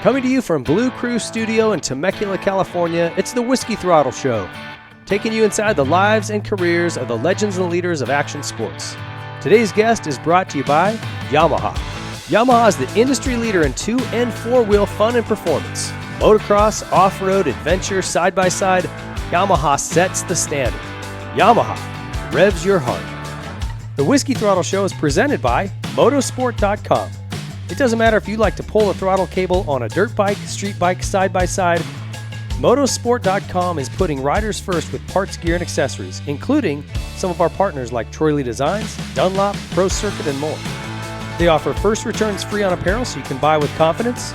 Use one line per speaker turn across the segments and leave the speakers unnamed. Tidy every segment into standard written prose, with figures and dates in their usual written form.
Coming to you from Blu Cru Studio in Temecula, California, it's the Whiskey Throttle Show, taking you inside the lives and careers of the legends and leaders of action sports. Today's guest is brought to you by Yamaha. Yamaha is the industry leader in 2- and 4-wheel fun and performance. Motocross, off-road, adventure, side-by-side, Yamaha sets the standard. Yamaha revs your heart. The Whiskey Throttle Show is presented by motosport.com. It doesn't matter if you like to pull a throttle cable on a dirt bike, street bike, side-by-side. Motosport.com is putting riders first with parts, gear, and accessories, including some of our partners like Troy Lee Designs, Dunlop, Pro Circuit, and more. They offer first returns free on apparel so you can buy with confidence.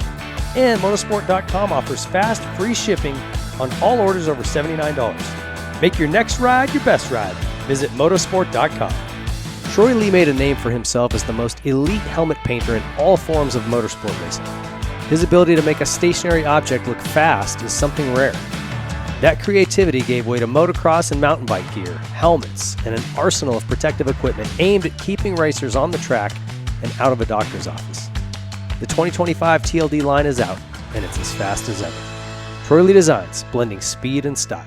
And Motosport.com offers fast, free shipping on all orders over $79. Make your next ride your best ride. Visit Motosport.com. Troy Lee made a name for himself as the most elite helmet painter in all forms of motorsport racing. His ability to make a stationary object look fast is something rare. That creativity gave way to motocross and mountain bike gear, helmets, and an arsenal of protective equipment aimed at keeping racers on the track and out of a doctor's office. The 2025 TLD line is out, and it's as fast as ever. Troy Lee Designs, blending speed and style.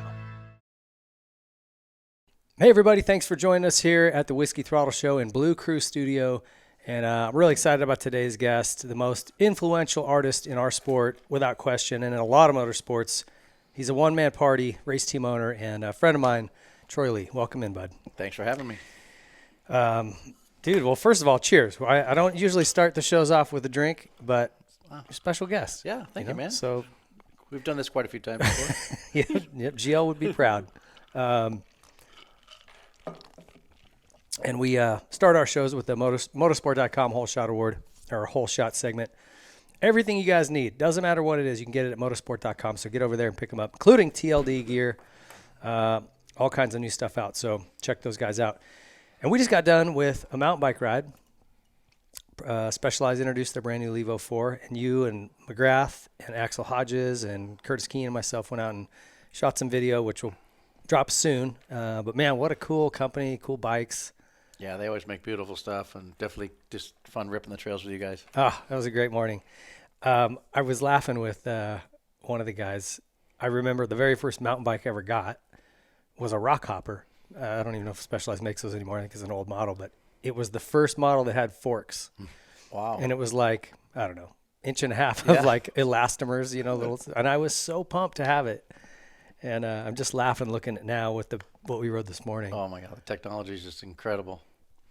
Hey everybody, thanks for joining us here at the Whiskey Throttle Show in Blu Cru Studio. And I'm really excited about today's guest, the most influential artist in our sport, without question, and in a lot of motorsports. He's a one-man party, race team owner, and a friend of mine, Troy Lee. Welcome in, bud.
Thanks for having me.
Dude, well, first of all, cheers. I don't usually start the shows off with a drink, but you're a special guest.
Yeah, thank you, man.
So
we've done this quite a few times before.
Yep, GL would be proud. And we start our shows with the motosport.com Whole Shot Award, or Whole Shot segment. Everything you guys need, doesn't matter what it is, you can get it at motosport.com. So get over there and pick them up, including TLD gear, all kinds of new stuff out. So check those guys out. And we just got done with a mountain bike ride. Specialized introduced their brand new Levo 4, and you and McGrath and Axel Hodges and Curtis Keene and myself went out and shot some video, which will drop soon. But man, what a cool company, cool bikes.
Yeah, they always make beautiful stuff, and definitely just fun ripping the trails with you guys.
Ah, that was a great morning. I was laughing with one of the guys. I remember the very first mountain bike I ever got was a rock hopper. I don't even know if Specialized makes those anymore. I think it's an old model, but it was the first model that had forks.
Wow.
And it was like, I don't know, inch and a half of like elastomers, little, and I was so pumped to have it. And I'm just laughing looking at now with what we rode this morning.
Oh my God, the technology is just incredible.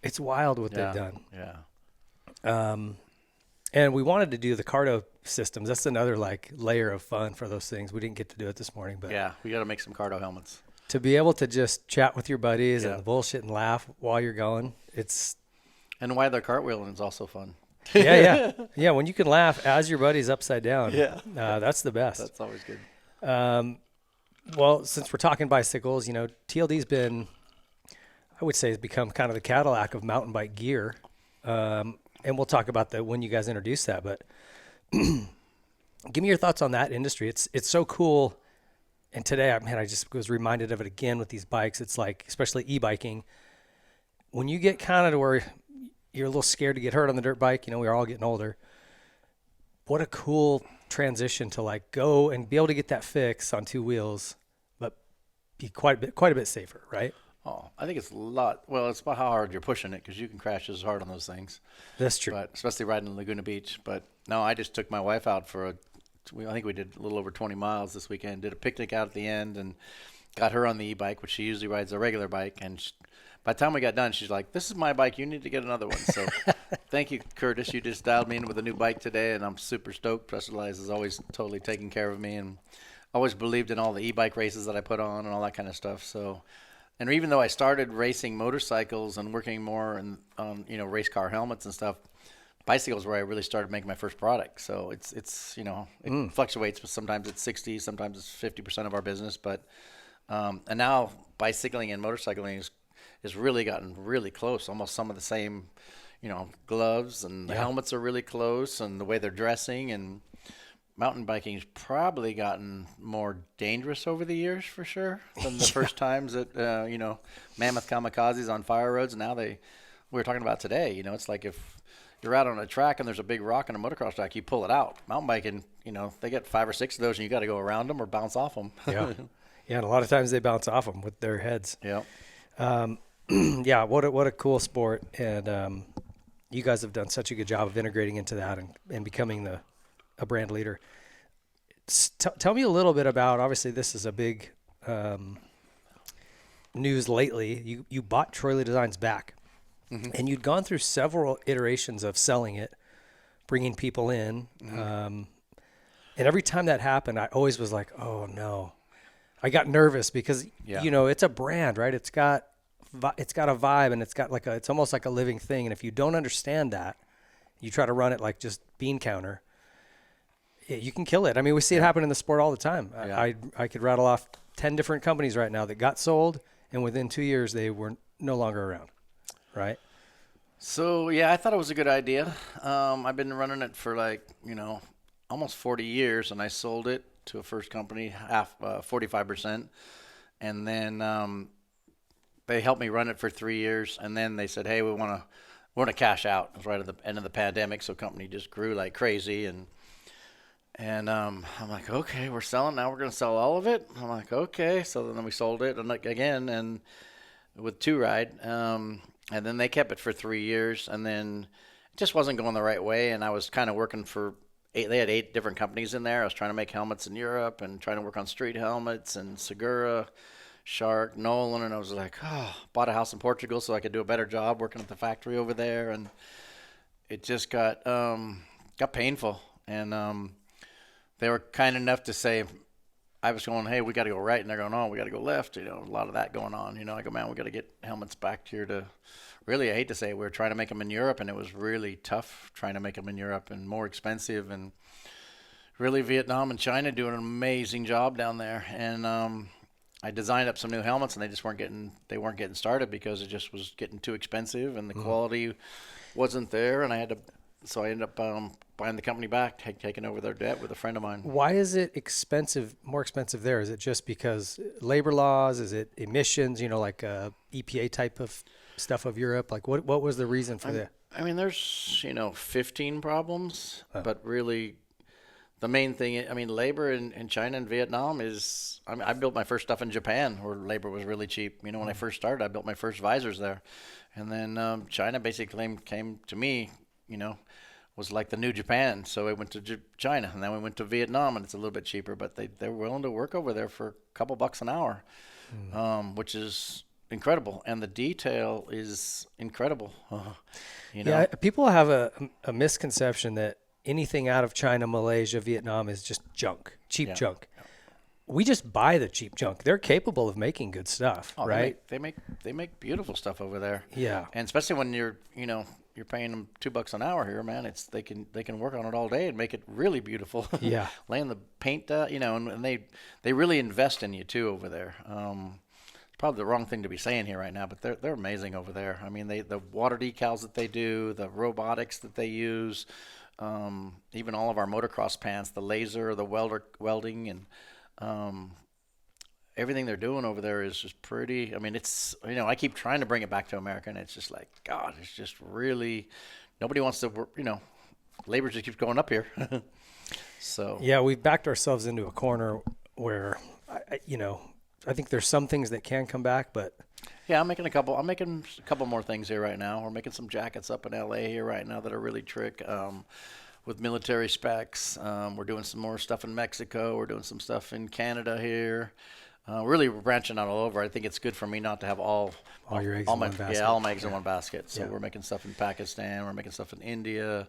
It's wild what they've done.
Yeah.
And we wanted to do the Cardo systems. That's another like layer of fun for those things. We didn't get to do it this morning, but
yeah, we got to make some Cardo helmets.
To be able to just chat with your buddies and bullshit and laugh while you're going,
and why they're cartwheeling is also fun.
Yeah. When you can laugh as your buddy's upside down, that's the best.
That's always good.
Well, since we're talking bicycles, TLD's been, I would say, has become kind of the Cadillac of mountain bike gear. And we'll talk about when you guys introduced that. But give me your thoughts on that industry. It's so cool. And today, I just was reminded of it again with these bikes. It's like, especially e-biking, when you get kind of to where you're a little scared to get hurt on the dirt bike, we're all getting older. What a cool transition to like go and be able to get that fix on two wheels, but be quite a bit safer, right?
Oh, I think it's a lot. Well, it's about how hard you're pushing it, because you can crash as hard on those things.
That's true.
But especially riding in Laguna Beach. But no, I just took my wife out I think we did a little over 20 miles this weekend. Did a picnic out at the end and got her on the e-bike, which she usually rides a regular bike. And by the time we got done, she's like, "This is my bike. You need to get another one." So thank you, Curtis. You just dialed me in with a new bike today, and I'm super stoked. Specialized is always totally taking care of me, and always believed in all the e-bike races that I put on and all that kind of stuff. So, and even though I started racing motorcycles and working more on race car helmets and stuff, bicycles where I really started making my first product. So it fluctuates, but sometimes it's 60, sometimes it's 50% of our business. But and now bicycling and motorcycling is really gotten really close. Almost some of the same, gloves and the helmets are really close, and the way they're dressing. And mountain biking has probably gotten more dangerous over the years, for sure, than the first times that Mammoth kamikazes on fire roads. And now we were talking about today. It's like if you're out on a track and there's a big rock on a motocross track, you pull it out. Mountain biking, they get 5 or 6 of those and you got to go around them or bounce off them.
Yeah. Yeah. And a lot of times they bounce off them with their heads.
Yeah.
Yeah. What a cool sport. And you guys have done such a good job of integrating into that and becoming a brand leader. Tell me a little bit about, obviously this is a big news lately. You bought Troy Designs back. Mm-hmm. And you'd gone through several iterations of selling it, bringing people in. Mm-hmm. And every time that happened, I always was like, oh no. I got nervous because, it's a brand, right? It's got a vibe, and it's got it's almost like a living thing. And if you don't understand that, you try to run it like just bean counter, you can kill it. I mean, we see it happen in the sport all the time. Yeah. I could rattle off 10 different companies right now that got sold, and within 2 years, they were no longer around. Right.
So, I thought it was a good idea. I've been running it for almost 40 years, and I sold it to a first company, 45%. And then they helped me run it for 3 years. And then they said, hey, we want to cash out. It was right at the end of the pandemic. So company just grew like crazy. And I'm like, okay, we're selling now. We're going to sell all of it. I'm like, okay. So then we sold it again, and with Two Ride. And then they kept it for 3 years, and then it just wasn't going the right way. And I was kind of working for they had 8 different companies in there. I was trying to make helmets in Europe and trying to work on street helmets and Segura, Shark, Nolan. And I was like, bought a house in Portugal so I could do a better job working at the factory over there. And it just got painful. And they were kind enough to say, I was going, hey, we got to go right. And they're going, oh, we got to go left. A lot of that going on. I go, man, we got to get helmets back here to really, I hate to say it, we were trying to make them in Europe, and it was really tough trying to make them in Europe and more expensive. And really Vietnam and China doing an amazing job down there. And I designed up some new helmets, and they just weren't getting started because it just was getting too expensive and the quality wasn't there. And I ended up buying the company back, taking over their debt with a friend of mine.
Why is it more expensive there? Is it just because labor laws? Is it emissions, like EPA type of stuff of Europe? Like what was the reason for that?
I mean, there's, 15 problems, but really the main thing, labor in China and Vietnam is, I built my first stuff in Japan where labor was really cheap. When I first started, I built my first visors there. And then China basically came to me, was like the new Japan. So I went to China, and then we went to Vietnam, and it's a little bit cheaper, but they're willing to work over there for a couple bucks an hour, which is incredible. And the detail is incredible.
Yeah, people have a misconception that anything out of China, Malaysia, Vietnam is just junk, cheap junk. We just buy the cheap junk. They're capable of making good stuff, right?
They make beautiful stuff over there.
Yeah.
And especially when you're paying them $2 an hour here, man. They can work on it all day and make it really beautiful.
Yeah.
Laying the paint, and they really invest in you too over there. It's probably the wrong thing to be saying here right now, but they're amazing over there. I mean, the water decals that they do, the robotics that they use, even all of our motocross pants, the laser, the welding, and everything they're doing over there is just pretty. I mean, it's, I keep trying to bring it back to America, and it's just like, God, it's just really, nobody wants to work, labor just keeps going up here. So. Yeah,
we've backed ourselves into a corner where, I think there's some things that can come back, but.
Yeah, I'm making a couple more things here right now. We're making some jackets up in LA here right now that are really trick. With military specs. We're doing some more stuff in Mexico. We're doing some stuff in Canada here. Really branching out all over. I think it's good for me not to have all
your eggs in one basket.
Yeah, all my eggs in one basket. So we're making stuff in Pakistan. We're making stuff in India.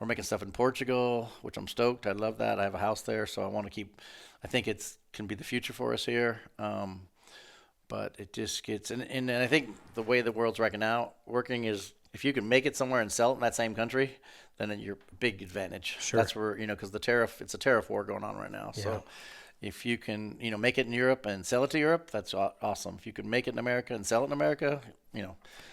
We're making stuff in Portugal, which I'm stoked. I love that. I have a house there, so I want to keep. I think it can be the future for us here. But it just gets, and I think the way the world's working is if you can make it somewhere and sell it in that same country, then you're a big advantage. Sure. That's where, because it's a tariff war going on right now. Yeah. So if you can, make it in Europe and sell it to Europe, that's awesome. If you can make it in America and sell it in America,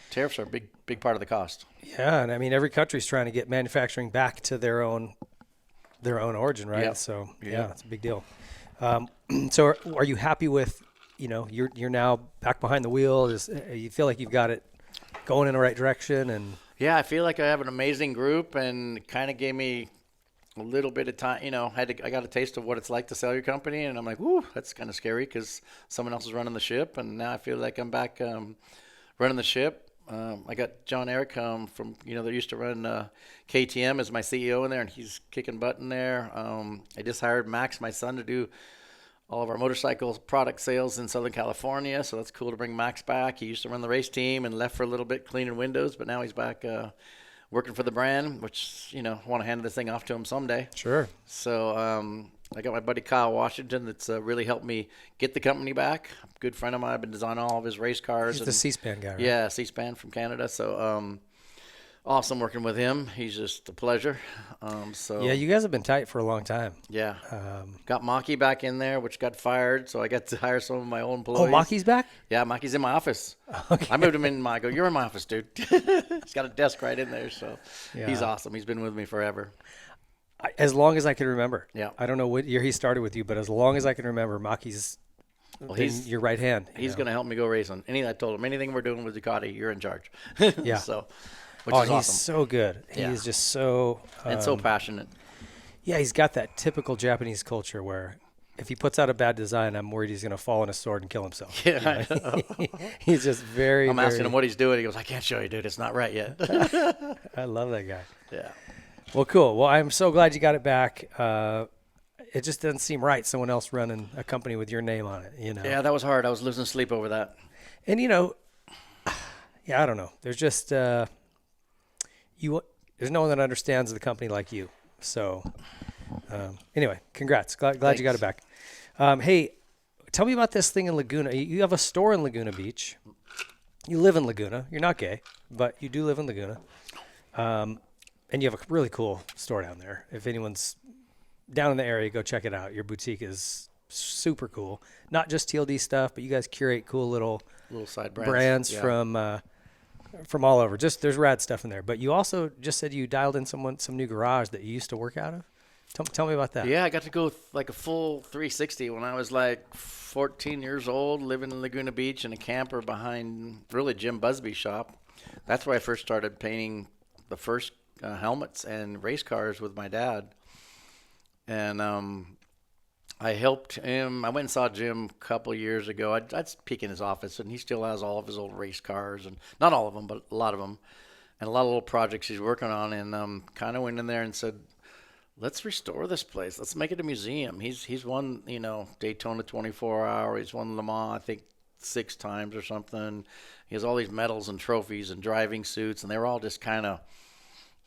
tariffs are a big part of the cost.
Yeah. And I mean, every country's trying to get manufacturing back to their own origin, right? Yep. So it's a big deal. So are you happy with, you're now back behind the wheel? You feel like you've got it going in the right direction? And
Yeah, I feel like I have an amazing group, and kind of gave me a little bit of time. I got a taste of what it's like to sell your company, and I'm like, whoo, that's kind of scary because someone else is running the ship, and now I feel like I'm back running the ship. I got John Eric from they used to run KTM as my CEO in there, and he's kicking butt in there. I just hired Max, my son, to do all of our motorcycle product sales in Southern California, so that's cool to bring Max back. He used to run the race team and left for a little bit cleaning windows, but now he's back working for the brand, which, I want to hand this thing off to him someday.
Sure.
So I got my buddy Kyle Washington that's really helped me get the company back. Good friend of mine. I've been designing all of his race cars.
He's the C-SPAN guy, right?
Yeah, C-SPAN from Canada. So awesome working with him. He's just a pleasure.
Yeah, you guys have been tight for a long time.
Yeah. Got Maki back in there, which got fired, so I got to hire some of my own employees.
Oh, Maki's back?
Yeah, Maki's in my office.
Okay.
I moved him in. I go, you're in my office, dude. He's got a desk right in there, so he's awesome. He's been with me forever.
As long as I can remember.
Yeah.
I don't know what year he started with you, but as long as I can remember, Maki's your right hand.
He's going to help me go racing. I told him, anything we're doing with Ducati, you're in charge.
Yeah.
So,
which is awesome. He's so good. He's just so
and so passionate.
Yeah, he's got that typical Japanese culture where if he puts out a bad design, I'm worried he's going to fall on a sword and kill himself.
Yeah, I know.
He's just very.
I'm asking him what he's doing. He goes, I can't show you, dude. It's not right yet.
I love that guy.
Yeah.
Well, cool. Well, I'm so glad you got it back. It just doesn't seem right, someone else running a company with your name on it,
Yeah, that was hard. I was losing sleep over that.
And, I don't know. There's just there's no one that understands the company like you. So, anyway, congrats. Glad you got it back. Hey, tell me about this thing in Laguna. You have a store in Laguna Beach. You live in Laguna. You're not gay, but you do live in Laguna. And you have a really cool store down there. If anyone's down in the area, go check it out. Your boutique is super cool. Not just TLD stuff, but you guys curate cool little
side
brands from all over. Just there's rad stuff in there. But you also just said you dialed in some new garage that you used to work out of. Tell me about that.
Yeah, I got to go like a full 360 when I was like 14 years old, living in Laguna Beach in a camper behind really Jim Busby's shop. That's where I first started painting the first helmets and race cars with my dad. And I helped him. I went and saw Jim a couple of years ago. I'd peek in his office, and he still has all of his old race cars, and not all of them, but a lot of them, and a lot of little projects he's working on. And kind of went in there and said, let's restore this place. Let's make it a museum. He's won, Daytona 24-hour. He's won Le Mans, I think, 6 times or something. He has all these medals and trophies and driving suits, and they were all just kind of.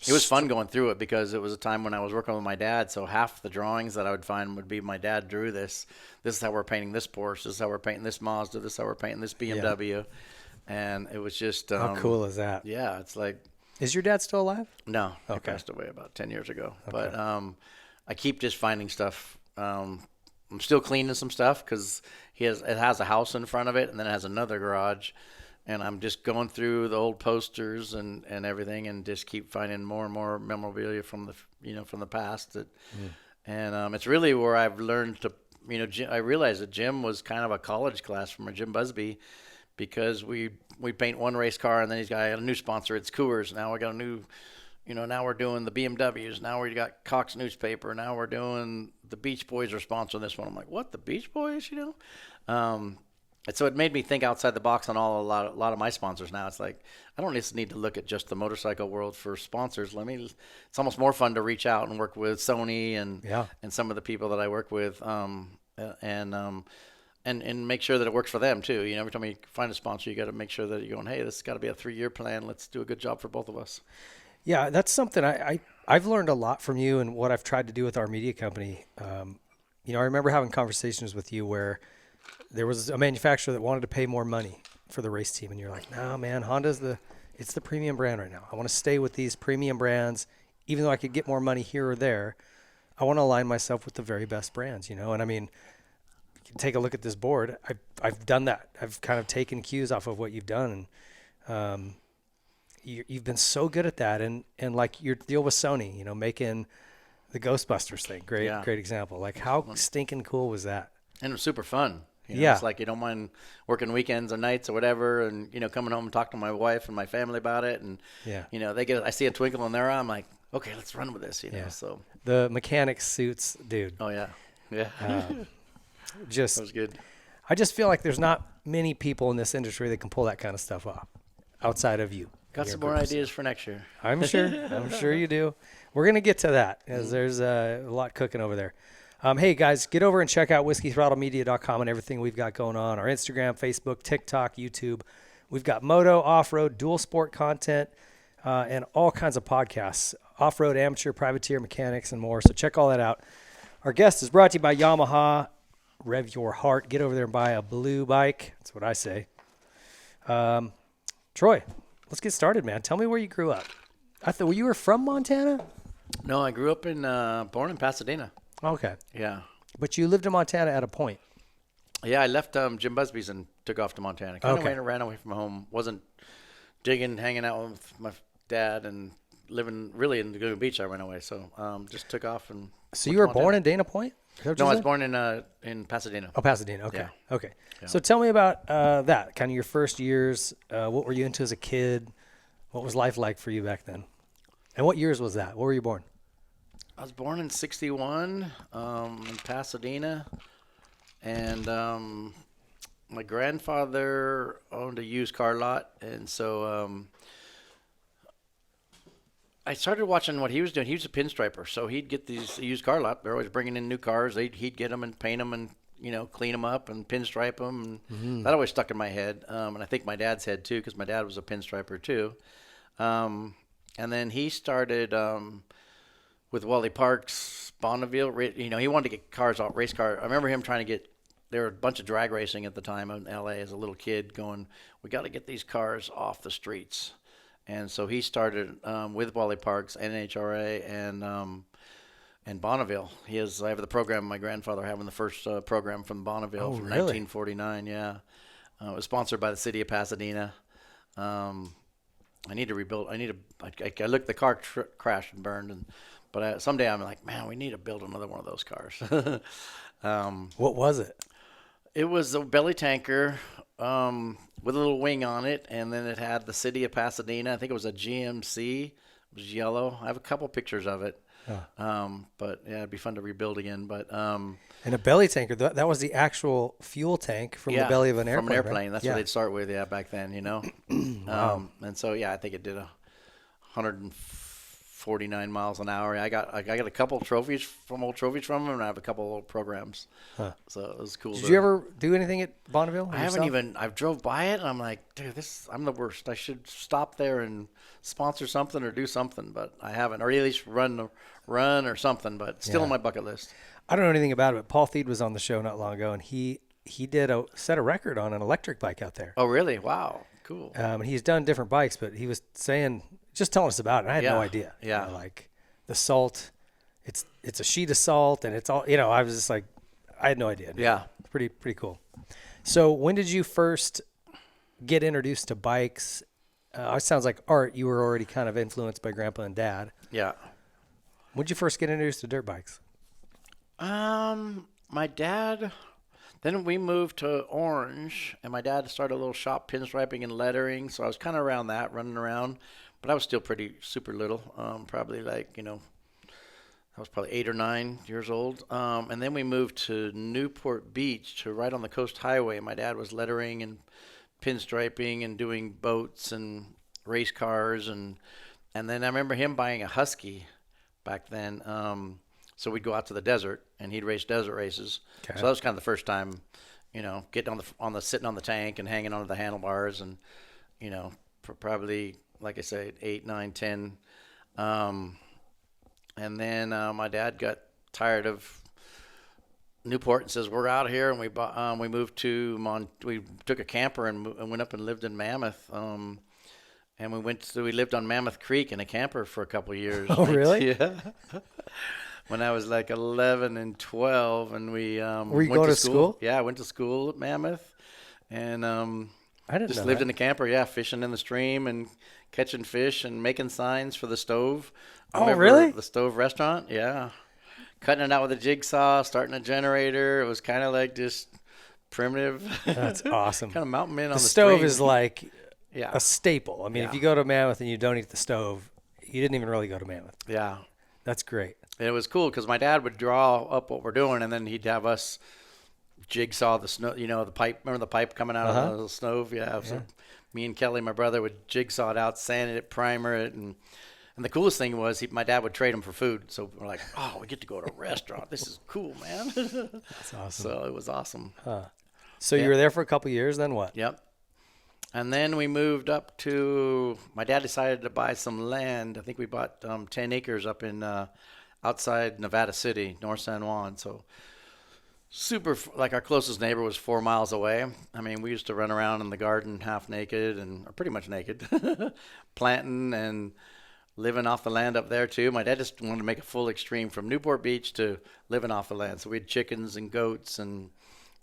It was fun going through it because it was a time when I was working with my dad. So half the drawings that I would find would be my dad drew this. This is how we're painting this Porsche. This is how we're painting this Mazda. This is how we're painting this BMW. Yeah. And it was just.
How cool is that?
Yeah, it's like.
Is your dad still alive?
No,
okay.
He passed away about 10 years ago. Okay. But I keep just finding stuff. I'm still cleaning some stuff because it has a house in front of it, and then it has another garage. And I'm just going through the old posters and everything, and just keep finding more and more memorabilia from the past. And it's really where I've learned to, I realized that Jim was kind of a college class from Jim Busby, because we paint one race car, and then he's got a new sponsor. It's Coors. Now we got a new, now we're doing the BMWs. Now we got Cox Newspaper. Now we're doing the Beach Boys are sponsoring this one. I'm like, what, the Beach Boys? And so it made me think outside the box on a lot of my sponsors now. It's like, I don't just need to look at just the motorcycle world for sponsors. It's almost more fun to reach out and work with Sony and some of the people that I work with, and make sure that it works for them too. Every time you find a sponsor, you got to make sure that you're going, hey, this has got to be a 3-year plan. Let's do a good job for both of us.
Yeah, that's something I've learned a lot from you, and what I've tried to do with our media company. I remember having conversations with you where there was a manufacturer that wanted to pay more money for the race team, and you're like, no, man, Honda's it's the premium brand right now. I want to stay with these premium brands, even though I could get more money here or there. I want to align myself with the very best brands, And I mean, you can take a look at this board. I've done that. I've kind of taken cues off of what you've done, and you've been so good at that. And like your deal with Sony, making the Ghostbusters thing, great example. Like, how stinking cool was that?
And it was super fun.
Yeah.
It's like you don't mind working weekends or nights or whatever, and coming home and talking to my wife and my family about it, and
Yeah.
I see a twinkle in their eye. I'm like, okay, let's run with this. So
the mechanic suits, dude.
oh yeah, yeah, that was good.
I just feel like there's not many people in this industry that can pull that kind of stuff off outside of you.
Got some more ideas for next year.
I'm sure you do. We're going to get to that as there's a lot cooking over there. Hey, guys, get over and check out whiskeythrottlemedia.com and everything we've got going on. Our Instagram, Facebook, TikTok, YouTube. We've got moto, off-road, dual sport content, and all kinds of podcasts. Off-road, amateur, privateer, mechanics, and more. So check all that out. Our guest is brought to you by Yamaha. Rev your heart. Get over there and buy a blue bike. That's what I say. Troy, let's get started, man. Tell me where you grew up. I thought you were from Montana?
No, I grew up born in Pasadena.
Okay.
Yeah.
But you lived in Montana at a point.
Yeah, I left Jim Busby's and took off to Montana. Kind of ran away from home. Wasn't digging, hanging out with my dad, and living really in Laguna Beach. I ran away, so just took off and.
So you were born in Dana Point?
No, I was born in Pasadena.
Oh, Pasadena. Okay.
Yeah.
Okay.
Yeah.
So tell me about that. Kind of your first years. What were you into as a kid? What was life like for you back then? And what years was that? Where were you born?
I was born in '61 in Pasadena, and my grandfather owned a used car lot, and so I started watching what he was doing. He was a pinstriper, so he'd get these used car lot. They're always bringing in new cars. He'd get them and paint them and clean them up and pinstripe them. And that always stuck in my head, and I think my dad's head too, because my dad was a pinstriper too. And then he started. With Wally Parks, Bonneville, he wanted to get cars off, race car. I remember him trying to get, there were a bunch of drag racing at the time in LA as a little kid going, we got to get these cars off the streets. And so he started with Wally Parks, NHRA, and Bonneville. I have the program, my grandfather having the first program from Bonneville from 1949, yeah. It was sponsored by the city of Pasadena. I need to rebuild, I looked, the car crashed and burned, but someday I'm like, man, we need to build another one of those cars.
What was it?
It was a belly tanker with a little wing on it, and then it had the city of Pasadena. I think it was a GMC. It was yellow. I have a couple pictures of it. But yeah, it'd be fun to rebuild again. But
and a belly tanker, that was the actual fuel tank from the belly of an airplane.
From an airplane.
Right?
That's what they'd start with, back then,
Wow.
And so I think it did 149 miles an hour. I got a couple trophies from him, and I have a couple old programs. So it was cool.
Did you ever do anything at Bonneville?
I haven't even. I've drove by it, and I'm like, dude, I'm the worst. I should stop there and sponsor something or do something, but I haven't, or at least run or something. But still on my bucket list.
I don't know anything about it, but Paul Theed was on the show not long ago, and he set a record on an electric bike out there.
Oh, really? Wow, cool.
And he's done different bikes, but he was just telling us about it. And I had no idea.
Yeah.
Like the salt, it's a sheet of salt, and it's all. I was just like, I had no idea.
Yeah.
Pretty cool. So when did you first get introduced to bikes? It sounds like Art, you were already kind of influenced by Grandpa and Dad.
Yeah.
When did you first get introduced to dirt bikes?
My dad. Then we moved to Orange, and my dad started a little shop, pinstriping and lettering. So I was kind of around that, running around, but I was still super little. Probably like I was probably 8 or 9 years old. And then we moved to Newport Beach, to right on the Coast Highway. My dad was lettering and pinstriping and doing boats and race cars, and then I remember him buying a Husky back then. So we'd go out to the desert, and he'd race desert races. Okay. So that was kind of the first time, getting on the sitting on the tank and hanging onto the handlebars, and probably, like I say, 8, 9, 10. And then my dad got tired of Newport and says, "We're out here," and we moved to we took a camper and went up and lived in Mammoth. And we lived on Mammoth Creek in a camper for a couple of years.
Oh, really?
Yeah. When I was like 11 and 12, and we
were you going to school?
Yeah, I went to school at Mammoth, and
I didn't
just
know
lived
that.
in the camper. Yeah, fishing in the stream and catching fish and making signs for the stove.
Oh, really?
The stove restaurant. Yeah, cutting it out with a jigsaw, starting a generator. It was kind of like just primitive.
That's awesome.
Kind of mountain men on the
stove
stream.
is like
Yeah.
a staple. I mean, if you go to Mammoth and you don't eat the stove, you didn't even really go to Mammoth.
Yeah.
That's great.
And it was cool because my dad would draw up what we're doing, and then he'd have us jigsaw the snow. The pipe. Remember the pipe coming out of the stove? Yeah. So me and Kelly, my brother, would jigsaw it out, sand it, primer it, and the coolest thing was my dad would trade them for food. So we're like, oh, we get to go to a restaurant. This is cool, man.
That's awesome.
So it was awesome.
So you were there for a couple of years, then what?
Yep. And then we moved up to, my dad decided to buy some land. I think we bought 10 acres up in outside Nevada City, North San Juan. So super, like our closest neighbor was 4 miles away. I mean, we used to run around in the garden half naked or pretty much naked, planting and living off the land up there too. My dad just wanted to make a full extreme from Newport Beach to living off the land. So we had chickens and goats and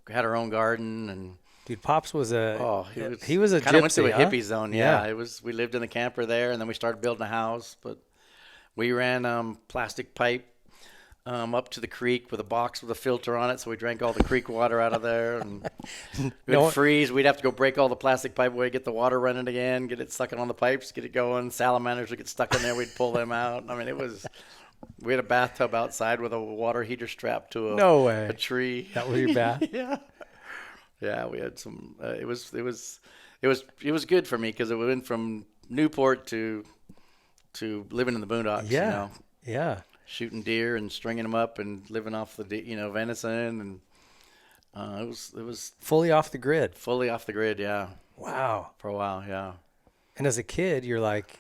we had our own garden. And
dude, Pops was he was a
kind of went
gypsy,
to a
huh?
hippie zone. Yeah, it was. We lived in the camper there, and then we started building a house. But we ran plastic pipe up to the creek with a box with a filter on it, so we drank all the creek water out of there. And we'd freeze. We'd have to go break all the plastic pipe away, get the water running again, get it sucking on the pipes, get it going. Salamanders would get stuck in there. We'd pull them out. I mean, it was. We had a bathtub outside with a water heater strapped to a tree.
That was your bath?
Yeah. Yeah, we had some. It was good for me because it went from Newport to living in the boondocks.
Yeah, yeah.
Shooting deer and stringing them up and living off the venison, and it was
fully off the grid.
Fully off the grid, yeah.
Wow.
For a while, yeah.
And as a kid, you're like,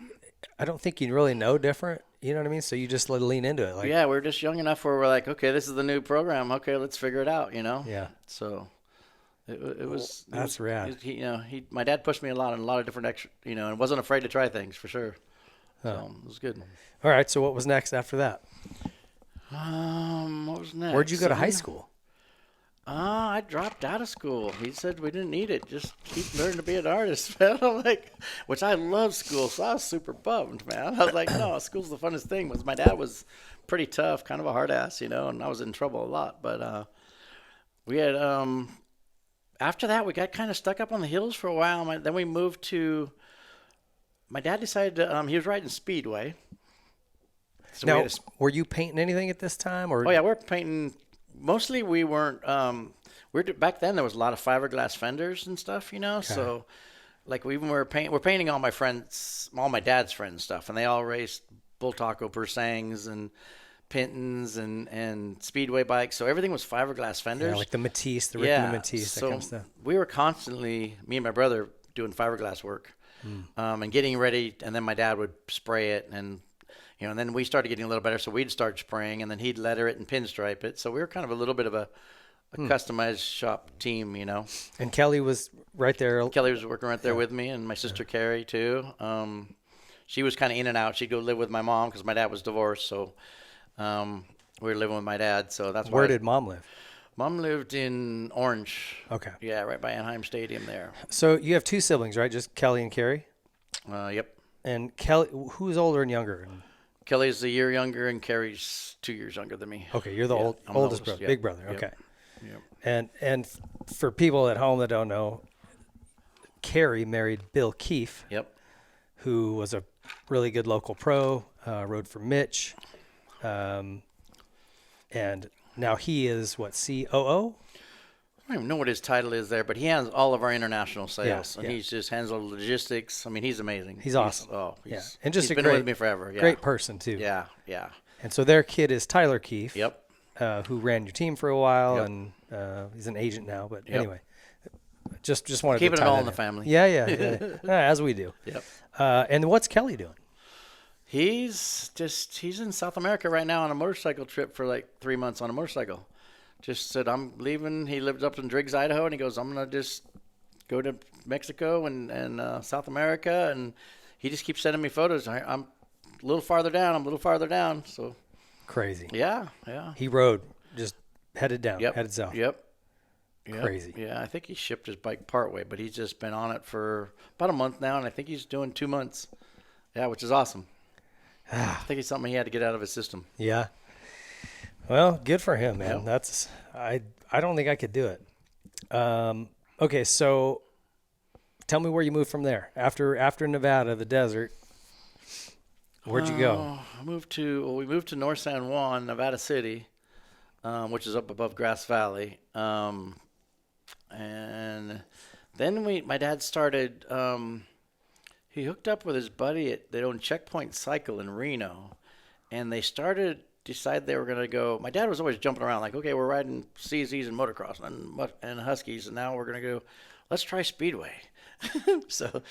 I don't think you really know different. You know what I mean? So you just lean into it. Like,
yeah, we were just young enough where we're like, okay, this is the new program. Okay, let's figure it out.
Yeah.
So. It was
that's rad.
My dad pushed me a lot of different extra, and wasn't afraid to try things for sure. So it was good.
All right. So what was next after that?
What was next?
Where'd you go to high school?
I dropped out of school. He said we didn't need it. Just keep learning to be an artist, man. I'm like, which I love school, so I was super bummed, man. I was like, no, school's the funnest thing. My dad was pretty tough, kind of a hard ass, and I was in trouble a lot. But we had after that, we got kind of stuck up on the hills for a while. Then we moved to. My dad decided to. He was riding Speedway. So
now, were you painting anything at this time, or?
Oh yeah, we're painting. Mostly, we weren't. Back then there was a lot of fiberglass fenders and stuff, Okay. So, like we're painting all my friends, all my dad's friends stuff, and they all raced Bull Taco Persangs and Paytons and Speedway bikes, so everything was fiberglass fenders.
Yeah, like the Matisse, the Rick and the Matisse,
so
that kind of stuff.
We were constantly, me and my brother, doing fiberglass work and getting ready, and then my dad would spray it, and and then we started getting a little better, so we'd start spraying, and then he'd letter it and pinstripe it. So we were kind of a little bit of a customized shop team,
And Kelly was right there.
Kelly was working right there with me, and my sister Carrie too. She was kind of in and out. She'd go live with my mom because my dad was divorced, so. We were living with my dad, so that's why.
Where did Mom live?
Mom lived in Orange.
Okay.
Yeah, right by Anaheim Stadium there.
So you have two siblings, right? Just Kelly and Carrie?
Yep.
And Kelly, who's older and younger?
Kelly's a year younger, and Carrie's 2 years younger than me.
Okay, you're the oldest brother, big brother.
Yep.
Okay.
Yep.
And for people at home that don't know, Carrie married Bill Keefe.
Yep.
Who was a really good local pro, rode for Mitch. And now he is COO?
I don't even know what his title is there, but he has all of our international sales, and he just handles the logistics. I mean, he's amazing.
He's awesome.
And just he's been with me forever. Yeah.
Great person too.
Yeah, yeah.
And so their kid is Tyler Keefe.
Yep.
Who ran your team for a while, and he's an agent now. But anyway, just wanted
keeping
to
it all in the family.
Yeah. As we do.
Yep.
And what's Kelly doing?
He's in South America right now on a motorcycle trip for like 3 months on a motorcycle. Just said, I'm leaving. He lives up in Driggs, Idaho, and he goes, I'm going to just go to Mexico and South America. And he just keeps sending me photos. I'm a little farther down. So
crazy.
Yeah.
He rode, just headed down, headed south.
Yep.
Crazy.
Yeah, I think he shipped his bike partway, but he's just been on it for about a month now, and I think he's doing 2 months. Yeah, which is awesome. I think it's something he had to get out of his system.
Yeah. Well, good for him, man.
Yep.
That's I don't think I could do it. Okay, so tell me where you moved from there. After Nevada, the desert, where'd you go?
We moved to North San Juan, Nevada City, which is up above Grass Valley. And then my dad started, he hooked up with his buddy they owned Checkpoint Cycle in Reno. And they decided they were going to go. My dad was always jumping around like, okay, we're riding CZs and motocross and Huskies. And now we're going to go, let's try Speedway. So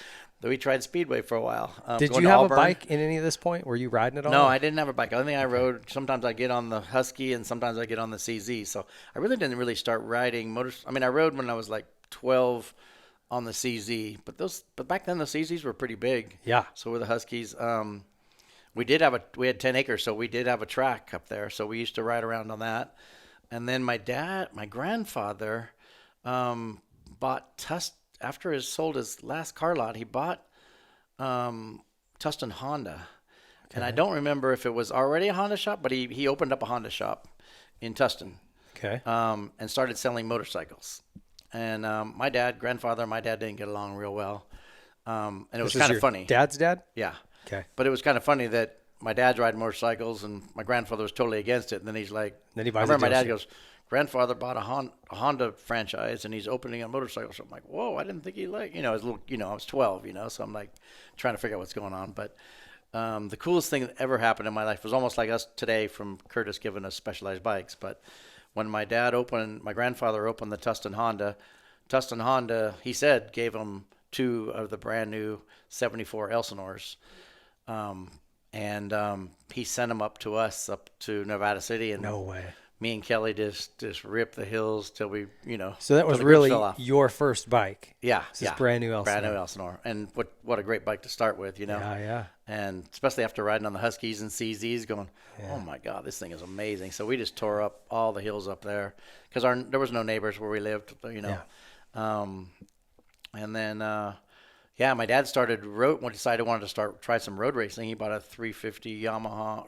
we tried Speedway for a while.
Did you have a bike in any of this point? Were you riding at all?
No, I didn't have a bike. The only thing I rode, sometimes I get on the Husky and sometimes I get on the CZ. So I really didn't start riding motors. I mean, I rode when I was like 12 on the CZ, but back then the CZs were pretty big.
Yeah.
So were the Huskies. We had 10 acres, so we did have a track up there. So we used to ride around on that. And then my grandfather, bought after he sold his last car lot, he bought Tustin Honda. Okay. And I don't remember if it was already a Honda shop, but he opened up a Honda shop in Tustin.
Okay.
And started selling motorcycles. And my dad didn't get along real well. And it was kind of funny.
Dad's dad?
Yeah.
Okay.
But it was kind of funny that my dad's riding motorcycles and my grandfather was totally against it. And then he's like,
then he buys
I remember my dad goes, grandfather bought a Honda franchise and he's opening a motorcycle. So I'm like, whoa, I didn't think he I was I was 12, so I'm like trying to figure out what's going on. But the coolest thing that ever happened in my life was almost like us today from Curtis giving us Specialized bikes. But when my grandfather opened the Tustin Honda, he said, gave him 2 of the brand new 74 Elsinores. And he sent them up to Nevada City. And
no way.
Me and Kelly just ripped the hills till we,
So that was really your first bike.
Yeah.
This brand new Elsinore.
Brand new Elsinore. And what a great bike to start with,
Yeah.
And especially after riding on the Huskies and CZs going, oh my God, this thing is amazing. So we just tore up all the hills up there because there was no neighbors where we lived,
Yeah.
And then, my dad decided he wanted to try some road racing. He bought a 350 Yamaha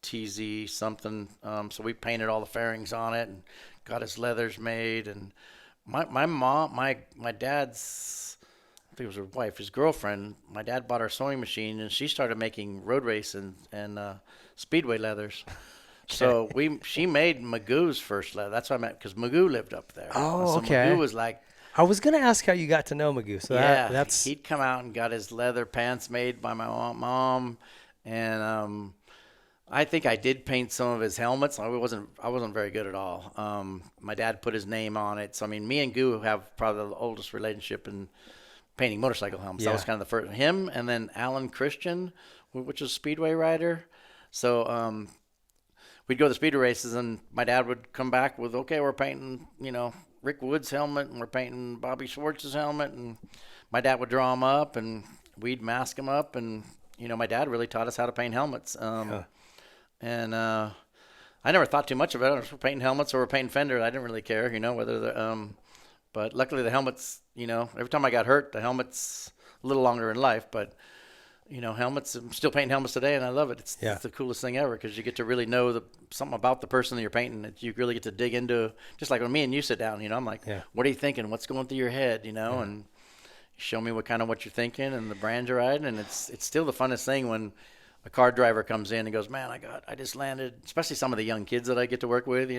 TZ something. So we painted all the fairings on it and got his leathers made. And my dad's, I think it was her wife, his girlfriend, my dad bought her sewing machine and she started making road race and Speedway leathers. So she made Magoo's first leather. That's what I meant, because Magoo lived up there.
Oh,
so
okay.
Magoo was like,
I was going to ask how you got to know Magoo. So that's
he'd come out and got his leather pants made by my mom, and I think I did paint some of his helmets. I wasn't very good at all. My dad put his name on it. So I mean, me and Goo have probably the oldest relationship in painting motorcycle helmets. That was kind of the first. Him and then Alan Christian, which is a Speedway rider. So we'd go to the Speedway races, and my dad would come back with, okay, we're painting, Rick Wood's helmet, and we're painting Bobby Schwartz's helmet, and my dad would draw them up, and we'd mask them up, and my dad really taught us how to paint helmets. And I never thought too much of it. I was painting helmets or we're painting fenders. I didn't really care, whether the but luckily the helmets, every time I got hurt, the helmet's a little longer in life, but helmets, I'm still painting helmets today, and I love it. It's the coolest thing ever, because you get to really know something about the person that you're painting that you really get to dig into. Just like when me and you sit down, I'm like, what are you thinking? What's going through your head, and show me what you're thinking and the brand you're riding. And it's still the funnest thing when a car driver comes in and goes, man, I just landed, especially some of the young kids that I get to work with,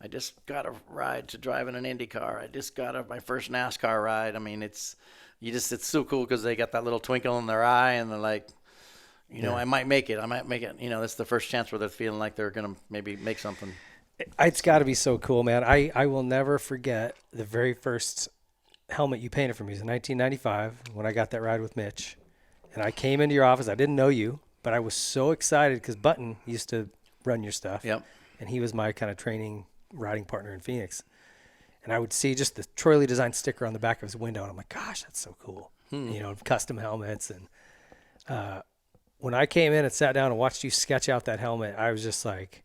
I just got a ride to drive in an Indy car. I just got my first NASCAR ride. I mean, it's so cool because they got that little twinkle in their eye and they're like, I might make it. That's the first chance where they're feeling like they're going to maybe make something.
It's got to be so cool, man. I will never forget the very first helmet you painted for me. It was in 1995 when I got that ride with Mitch. And I came into your office. I didn't know you, but I was so excited because Button used to run your stuff.
Yep. And
he was my kind of training riding partner in Phoenix. And I would see just the Troy Lee design sticker on the back of his window. And I'm like, gosh, that's so cool. Custom helmets. And when I came in and sat down and watched you sketch out that helmet, I was just like,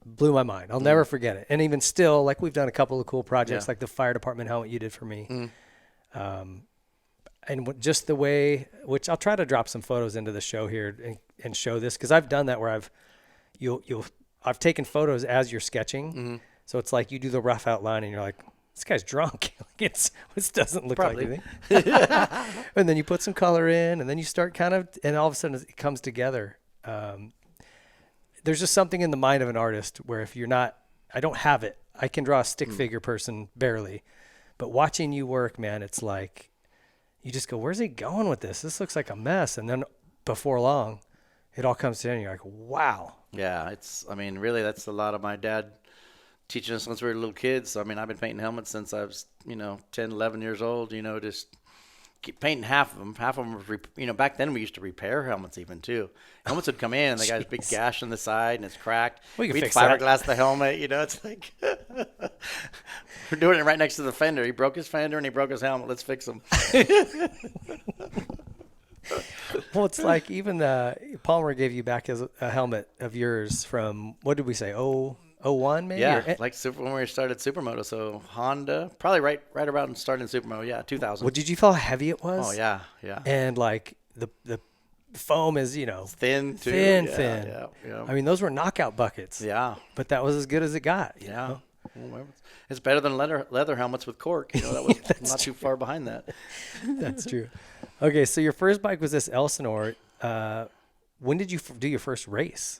blew my mind. I'll never forget it. And even still, like, we've done a couple of cool projects, like the fire department helmet you did for me. And just the way, which I'll try to drop some photos into the show here and show this, because I've done that where I've taken photos as you're sketching, So it's like you do the rough outline and you're like, this guy's drunk. This doesn't look
Probably.
like anything. And then you put some color in, and then you start and all of a sudden it comes together. There's just something in the mind of an artist where if you're not, I don't have it. I can draw a stick figure person barely. But watching you work, man, it's like you just go, where's he going with this? This looks like a mess. And then before long, it all comes together and you're like, wow.
Yeah, really that's a lot of my dad teaching us since we were little kids. So, I've been painting helmets since I was, 10, 11 years old, just keep painting half of them. Half of them were, back then we used to repair helmets even too. Helmets would come in and they got a big gash on the side and it's cracked.
We'd
fix fiberglass the helmet, it's like we're doing it right next to the fender. He broke his fender and he broke his helmet. Let's fix him.
Well, it's like even Palmer gave you back a helmet of yours from, what did we say, 01 maybe?
Yeah, when we started Supermoto. So Honda, probably right around starting Supermoto. Yeah, 2000.
Well, did you feel how heavy it was?
Oh, yeah.
And like the foam is,
thin too.
Thin.
Yeah.
Those were knockout buckets.
Yeah.
But that was as good as it got.
Yeah. Well, it's better than leather helmets with cork. That was not too far behind that.
That's true. Okay, so your first bike was this Elsinore. When did you do your first race?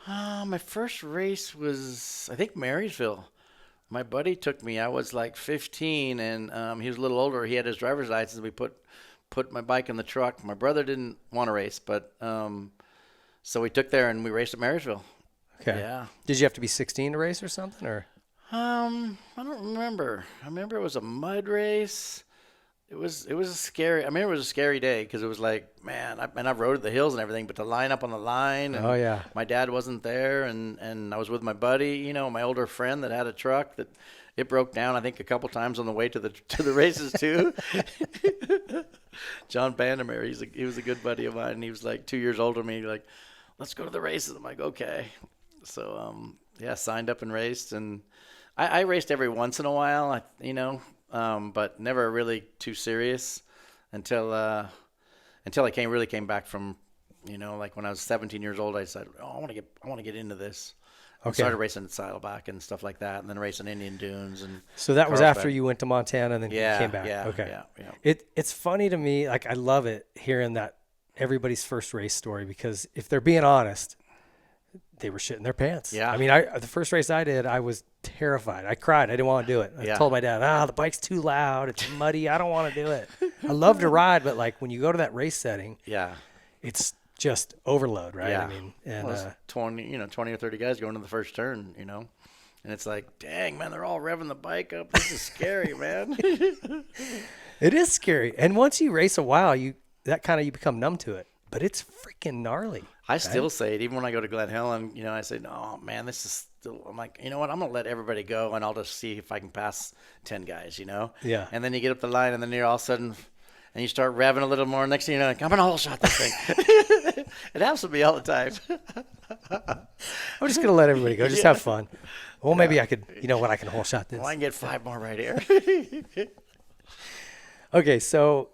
My first race was, I think, Marysville. My buddy took me. I was like 15, and he was a little older. He had his driver's license. We put my bike in the truck. My brother didn't want to race, but so we took there and we raced at Marysville.
Okay.
Yeah.
Did you have to be 16 to race or something, or?
I don't remember. I remember it was a mud race. It was a scary. It was a scary day because it was like, man, I rode the hills and everything, but to line up on the line. And
oh yeah.
My dad wasn't there, and I was with my buddy, my older friend that had a truck that it broke down. I think a couple times on the way to the races too. John Vandermeer, he was a good buddy of mine, and he was like 2 years older than me. Like, let's go to the races. I'm like, okay. So signed up and raced, and I raced every once in a while, but never really too serious until I really came back from, like when I was 17 years old, I decided, I want to get into this. Okay. I started racing at Saddleback and stuff like that, and then racing Indian Dunes. And
so that was after you went to Montana and then you came back.
Yeah.
Okay.
Yeah.
It's funny to me. Like, I love it hearing that everybody's first race story, because if they're being honest, they were shitting their pants.
Yeah.
The first race I did, I was terrified. I cried. I didn't want to do it. I told my dad, the bike's too loud. It's muddy. I don't want to do it. I love to ride, but like when you go to that race setting, it's just overload, right?
Yeah.
And
20 or 30 guys going to the first turn, and it's like, dang, man, they're all revving the bike up. This is scary, man.
It is scary. And once you race a while, you become numb to it. But it's freaking gnarly.
I still say it, even when I go to Glen Helen, I say, no, man, this is still, I'm like, you know what, I'm going to let everybody go, and I'll just see if I can pass 10 guys,
Yeah. And
then you get up the line, and then you're all of a sudden, and you start revving a little more. Next thing you know, like, I'm going to whole shot this thing. It happens to me all the time.
I'm just going to let everybody go. Just have fun. Well, maybe I could, I can whole shot this.
Well, I can get 5 more right here.
Okay, so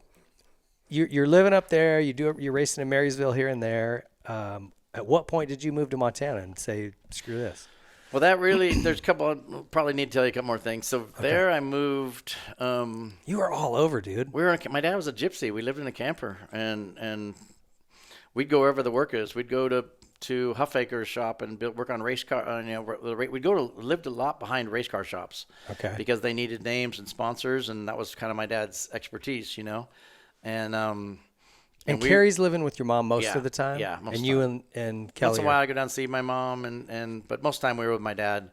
you're living up there. You're racing in Marysville here and there. At what point did you move to Montana and say, screw this?
Well, there's a couple, probably need to tell you a couple more things. So there I moved.
You were all over, dude.
My dad was a gypsy. We lived in a camper, and we'd go wherever the work is. We'd go to Huffaker's shop and work on race car. We'd lived a lot behind race car shops.
Okay.
Because they needed names and sponsors, and that was kind of my dad's expertise, And
Carrie's living with your mom most of the time?
Yeah, most of the
time. You and Kelly?
Once in a while I go down and see my mom, but most of the time we were with my dad.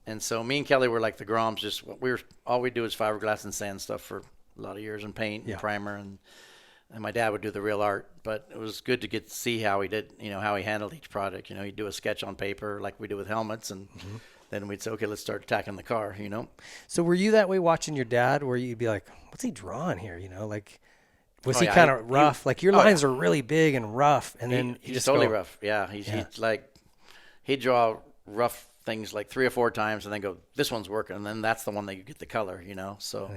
And so me and Kelly were like the Groms. All we do is fiberglass and sand stuff for a lot of years, and paint and primer, and my dad would do the real art. But it was good to get to see how he did, how he handled each product. He'd do a sketch on paper like we do with helmets, and then we'd say, okay, let's start attacking the car,
So were you that way watching your dad, where you'd be like, what's he drawing here, like... Was he kind of rough? Like your lines are really big and rough, and then
he's totally rough. Yeah, he'd draw rough things like 3 or 4 times, and then go, this one's working, and then that's the one that you get the color. So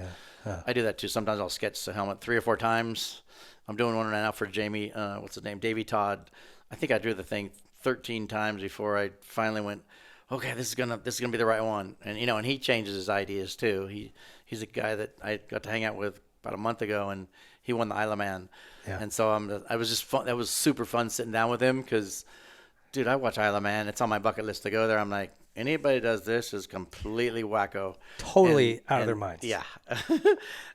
I do that too. Sometimes I'll sketch the helmet 3 or 4 times. I'm doing one right now for Jamie. What's his name? Davey Todd. I think I drew the thing 13 times before I finally went, okay, this is gonna be the right one. And and he changes his ideas too. He's a guy that I got to hang out with about a month ago, and he won the Isle of Man.
Yeah.
And so I was just fun. That was super fun sitting down with him because, dude, I watch Isle of Man. It's on my bucket list to go there. I'm like, anybody does this is completely wacko.
Totally out of their minds.
Yeah.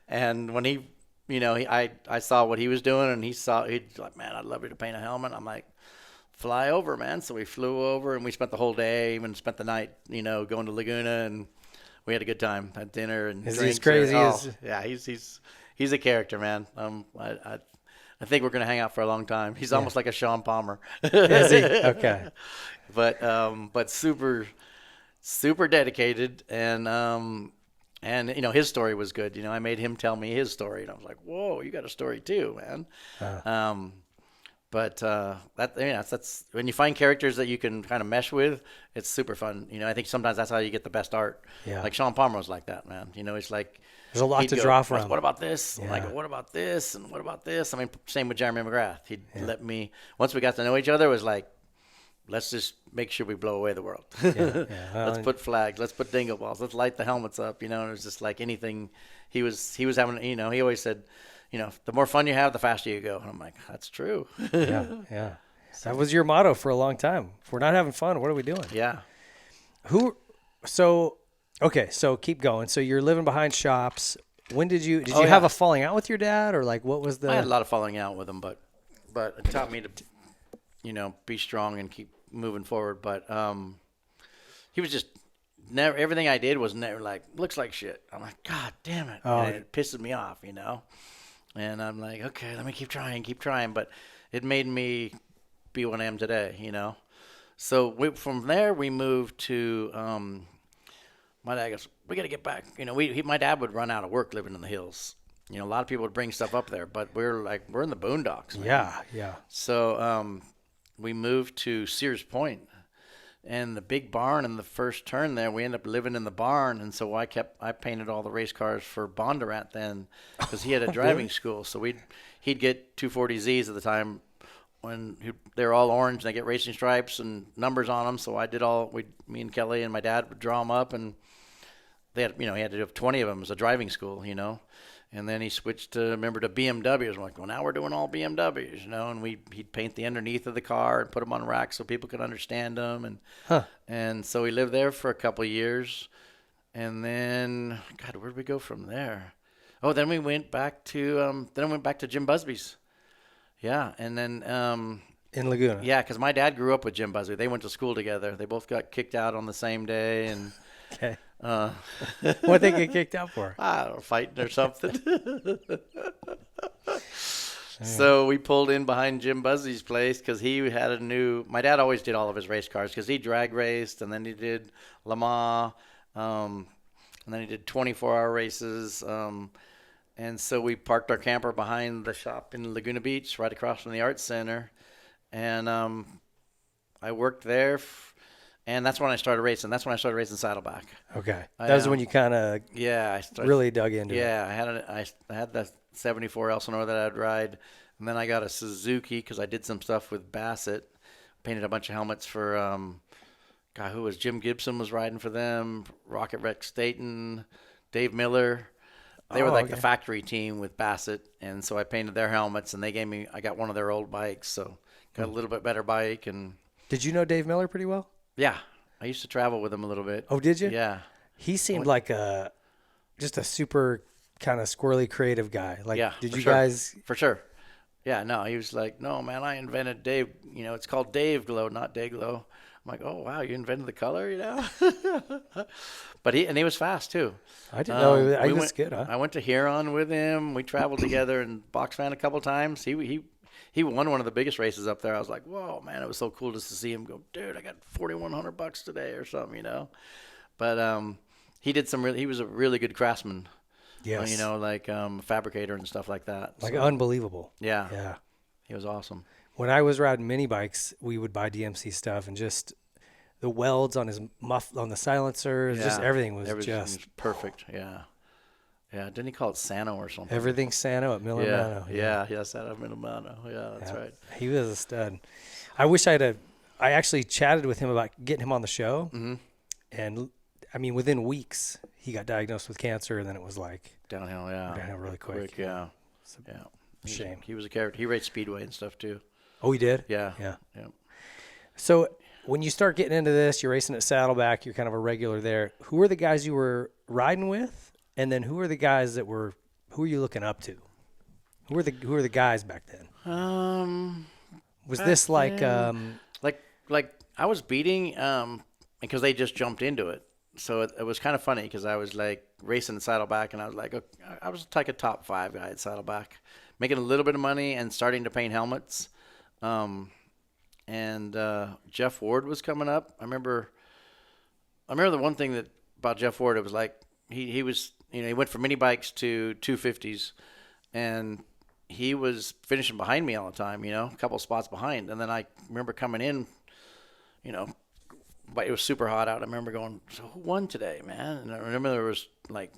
And when he, I saw what he was doing, and he's like, man, I'd love you to paint a helmet. I'm like, fly over, man. So we flew over, and we spent the whole day, even spent the night, going to Laguna, and we had a good time. Had dinner and
Is he
drinks.
as crazy as?
Yeah, he's a character, man. I think we're gonna hang out for a long time. He's almost like a Sean Palmer.
Is he? Okay.
But super dedicated, and his story was good. I made him tell me his story, and I was like, whoa, you got a story too, man. But that's when you find characters that you can kind of mesh with, it's super fun. I think sometimes that's how you get the best art.
Yeah.
Like Sean Palmer was like that, man. It's like
There's a lot to draw from.
What about this?
Yeah.
Like, what about this? And what about this? I mean, same with Jeremy McGrath. He'd let me, once we got to know each other, it was like, let's just make sure we blow away the world.
Yeah.
Let's put flags. Let's put dingo balls. Let's light the helmets up. And it was just like anything. He was having. He always said, the more fun you have, the faster you go. And I'm like, that's true.
Yeah. That was your motto for a long time. If we're not having fun, what are we doing?
Yeah.
So keep going. So you're living behind shops. When did you
Oh,
have a falling out with your dad, or like what was the?
I had a lot of falling out with him, but it taught me to, be strong and keep moving forward. But he was just never. Everything I did was never like looks like shit. I'm like, God damn it!
Oh.
And it pisses me off, And I'm like, okay, let me keep trying. But it made me be what I am today, So from there we moved to. My dad goes, we got to get back. My dad would run out of work living in the hills. A lot of people would bring stuff up there, but we're in the boondocks. Man.
Yeah.
So we moved to Sears Point, and the big barn in the first turn there, we ended up living in the barn. And so I painted all the race cars for Bondurant then, because he had a driving school. So he'd get 240Zs at the time when they're all orange, and they get racing stripes and numbers on them. So I did me and Kelly and my dad would draw them up, and they had, he had to have 20 of them as a driving school, and then he switched to BMWs. I'm like, well, now we're doing all BMWs, and he'd paint the underneath of the car and put them on racks so people could understand them. And so we lived there for a couple of years. And then, God, where'd we go from there? Oh, then we went back to, Jim Busby's. Yeah. And then, in
Laguna.
Yeah. 'Cause my dad grew up with Jim Busby. They went to school together. They both got kicked out on the same day. And,
Okay. What they get kicked out for?
I don't know, fighting or something. So we pulled in behind Jim Busby's place because he had my dad always did all of his race cars because he drag raced, and then he did Le Mans, and then he did 24-hour races. And so we parked our camper behind the shop in Laguna Beach, right across from the Arts Center. And I worked there. And that's when I started racing. That's when I started racing Saddleback.
Okay. That was when you kind of really dug into it.
Yeah, I had the 74 Elsinore that I'd ride. And then I got a Suzuki because I did some stuff with Bassett. Painted a bunch of helmets for, who was Jim Gibson was riding for them, Rocket Rex Staten, Dave Miller. They were the factory team with Bassett. And so I painted their helmets, and I got one of their old bikes. So got a little bit better bike. And
did you know Dave Miller pretty well?
Yeah, I used to travel with him a little bit.
Oh, did you?
Yeah.
He seemed like just a super kind of squirrely creative guy. Like,
yeah,
did you guys?
For sure. Yeah, no, he was like, no, man, I invented Dave. It's called Dave Glow, not Day Glow. I'm like, oh, wow, you invented the color, But he was fast, too.
I didn't know. He was good, huh?
I went to Huron with him. We traveled together in box fan a couple times. He won one of the biggest races up there. I was like, whoa, man, it was so cool just to see him go, dude, I got $4,100 today or something, But he did he was a really good craftsman.
Yes.
Fabricator and stuff like that.
Like unbelievable.
Yeah.
Yeah.
He was awesome.
When I was riding mini bikes, we would buy DMC stuff, and just the welds on his on the silencers, just everything was
perfect. Yeah. Yeah, didn't he call it Sano or something?
Everything Sano at Milano.
Yeah, Sano at Milano. Yeah, that's right.
He was a stud. I wish I'd have I actually chatted with him about getting him on the show.
Mm-hmm.
And, I mean, within weeks, he got diagnosed with cancer, and then it was like
Downhill, yeah.
downhill really quick.
Yeah.
It's a
Yeah.
shame.
He was a character. He raced Speedway and stuff, too.
Oh, he did?
Yeah.
Yeah.
Yeah.
So when you start getting into this, you're racing at Saddleback, you're kind of a regular there. Who are the guys you were riding with? And then who are the guys who are you looking up to? Who are the guys back then? Was this like
like I was beating because they just jumped into it. So it was kind of funny because I was like racing at Saddleback, and I was like, I was like a top 5 guy at Saddleback, making a little bit of money and starting to paint helmets. And Jeff Ward was coming up. I remember the one thing about Jeff Ward, it was like he was, he went from mini bikes to 250s, and he was finishing behind me all the time, a couple of spots behind. And then I remember coming in, but it was super hot out. I remember going, so who won today, man? And I remember there was like,